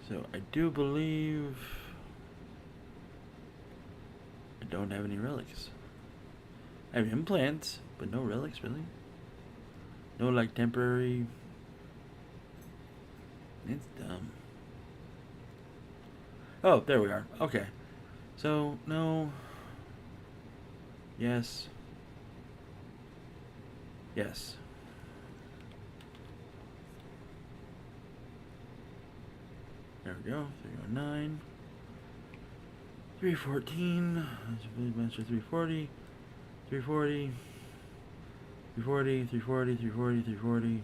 So I do believe I don't have any relics. I have implants, but no relics, really. No, like, temporary. It's dumb. Oh, there we are. Okay. So, no. Yes. Yes. There we go. 309. 314. Master 340. 340. 340. 340. 340. 340.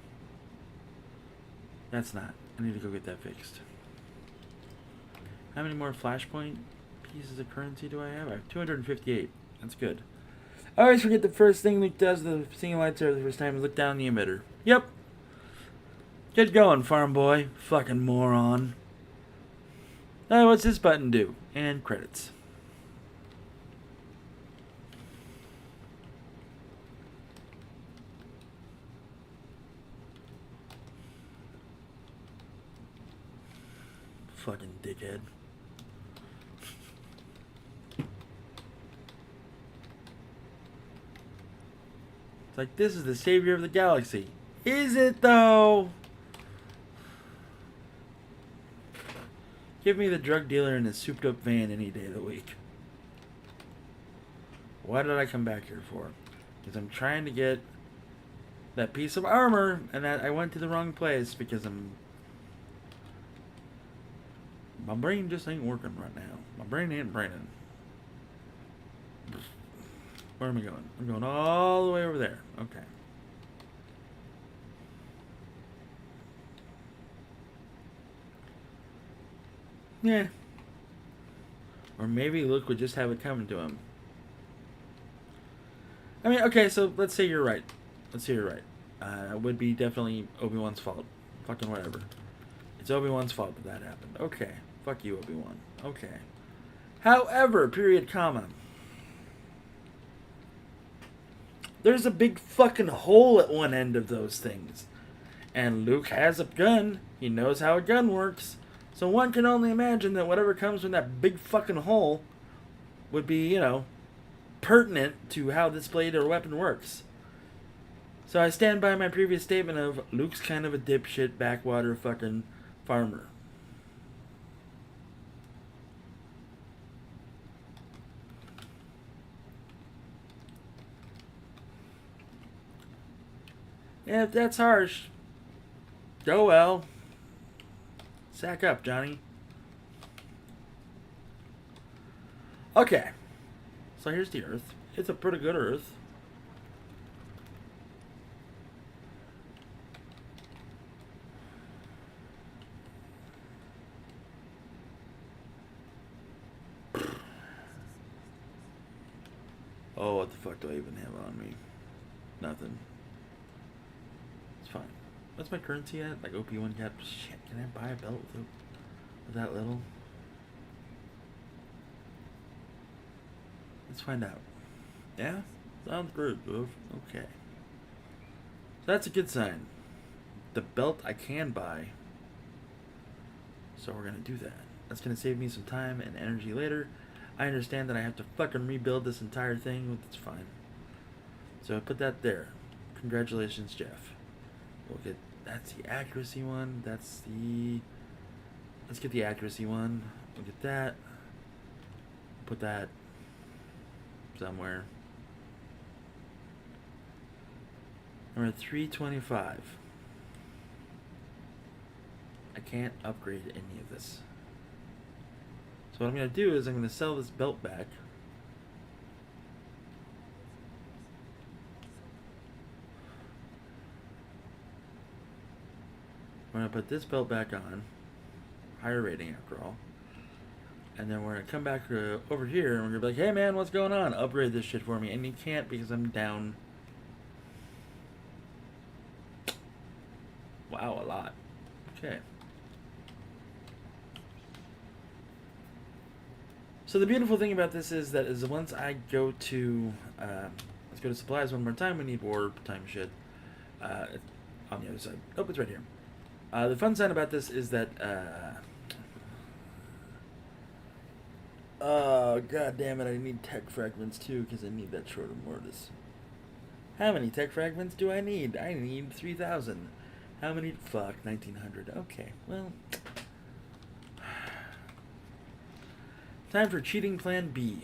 That's not. I need to go get that fixed. How many more flashpoint pieces of currency do I have? I have 258. That's good. I always forget the first thing Luke does, the singing lights are the first time, look down the emitter. Yep. Get going, farm boy. Fucking moron. Oh, what's this button do? And credits. Fucking dickhead. It's like, this is the savior of the galaxy. Is it, though? Give me the drug dealer in his souped-up van any day of the week. Why did I come back here for? Because I'm trying to get that piece of armor, and that I went to the wrong place because my brain just ain't working right now. My brain ain't braining. Where am I going? I'm going all the way over there. Okay. Yeah. Or maybe Luke would just have it coming to him. I mean, okay, so let's say you're right. Let's say you're right. It would be definitely Obi-Wan's fault. Fucking whatever. It's Obi-Wan's fault that happened. Okay. Fuck you, Obi-Wan. Okay. However, period, comma. There's a big fucking hole at one end of those things. And Luke has a gun. He knows how a gun works. So one can only imagine that whatever comes from that big fucking hole would be, you know, pertinent to how this blade or weapon works. So I stand by my previous statement of Luke's kind of a dipshit backwater fucking farmer. Yeah, if that's harsh, go well. Sack up, Johnny. Okay. So here's the Earth. It's a pretty good Earth. Oh, what the fuck do I even have on me? Nothing. It's fine. What's my currency at? Like OP1 cap? Shit, can I buy a belt with that little? Let's find out. Yeah? Sounds good, Goof. Okay. So that's a good sign. The belt I can buy. So we're gonna do that. That's gonna save me some time and energy later. I understand that I have to fucking rebuild this entire thing, but it's fine. So I put that there. Congratulations, Jeff. We'll get, that's the accuracy one. Let's get the accuracy one. We'll get that. Put that somewhere. We're at 325. I can't upgrade any of this. So what I'm going to do is I'm going to sell this belt back. We're going to put this belt back on. Higher rating after all. And then we're going to come back over here and we're going to be like, hey man, what's going on? Upgrade this shit for me. And you can't because I'm down. Wow, a lot. Okay. So the beautiful thing about this is that once I go to, let's go to supplies one more time. We need war time shit on the other side. Oh, it's right here. The fun side about this is that, oh god damn it, I need tech fragments too because I need that shorter mortis. How many tech fragments do I need? I need 3,000. How many? Fuck, 1,900. Okay, well. Time for cheating plan B.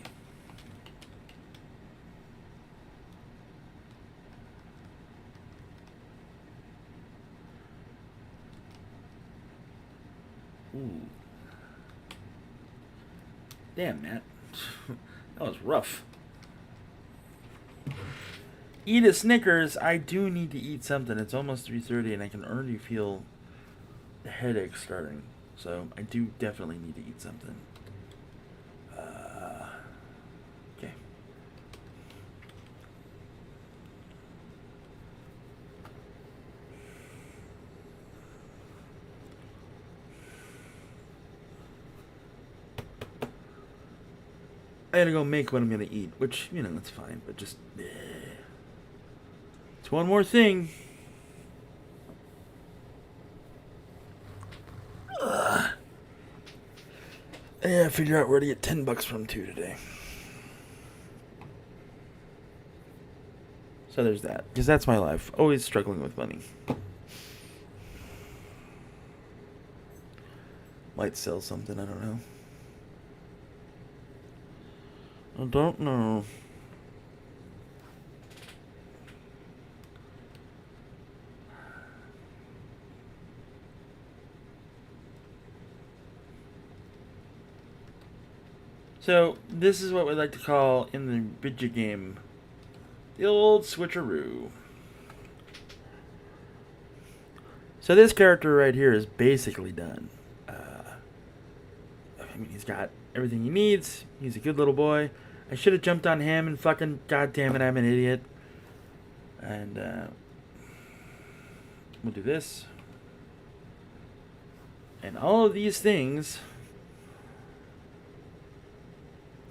Ooh. Damn, Matt. That was rough. Eat a Snickers. I do need to eat something. It's almost 3:30 and I can already feel the headache starting. So I do definitely need to eat something. Okay. I gotta go make what I'm gonna eat, which, you know, that's fine, but just... It's one more thing. Ugh. Yeah, figure out where to get $10 from too today. So there's that, because that's my life. Always struggling with money. Might sell something, I don't know. I don't know. So, this is what we like to call, in the Vidja game, the old switcheroo. So this character right here is basically done. I mean, he's got everything he needs. He's a good little boy. I should have jumped on him and fucking, goddamn it, I'm an idiot. And we'll do this. And all of these things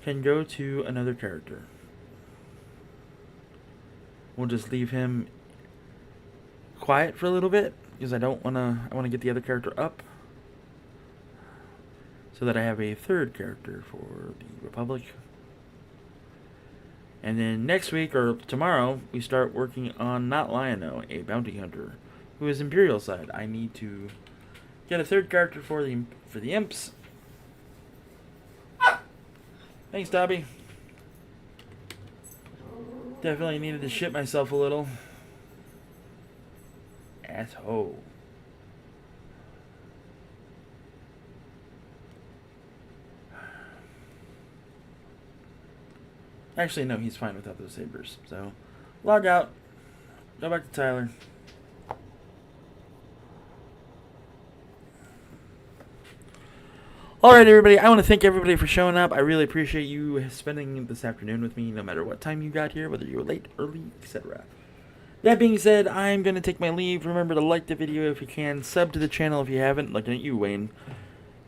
can go to another character. We'll just leave him quiet for a little bit because I want to get the other character up so that I have a third character for the Republic. And then next week or tomorrow we start working on Not Lion-O, a bounty hunter who is Imperial side. I need to get a third character for the imps. Thanks, Dobby. Definitely needed to shit myself a little. Asshole. Actually, no, he's fine without those sabers. So, log out. Go back to Tyler. Alright, everybody, I want to thank everybody for showing up. I really appreciate you spending this afternoon with me, no matter what time you got here, whether you were late, early, etc. That being said, I'm going to take my leave. Remember to like the video if you can. Sub to the channel if you haven't. Looking at you, Wayne.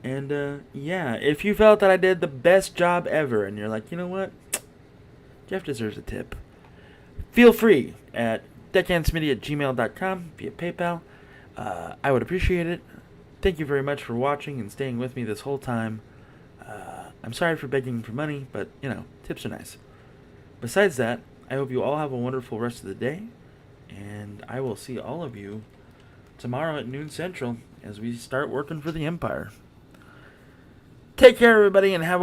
And, yeah, if you felt that I did the best job ever, and you're like, you know what? Jeff deserves a tip. Feel free at deckhandsmitty@gmail.com via PayPal. I would appreciate it. Thank you very much for watching and staying with me this whole time. I'm sorry for begging for money, but, you know, tips are nice. Besides that, I hope you all have a wonderful rest of the day, and I will see all of you tomorrow at noon Central as we start working for the Empire. Take care, everybody, and have a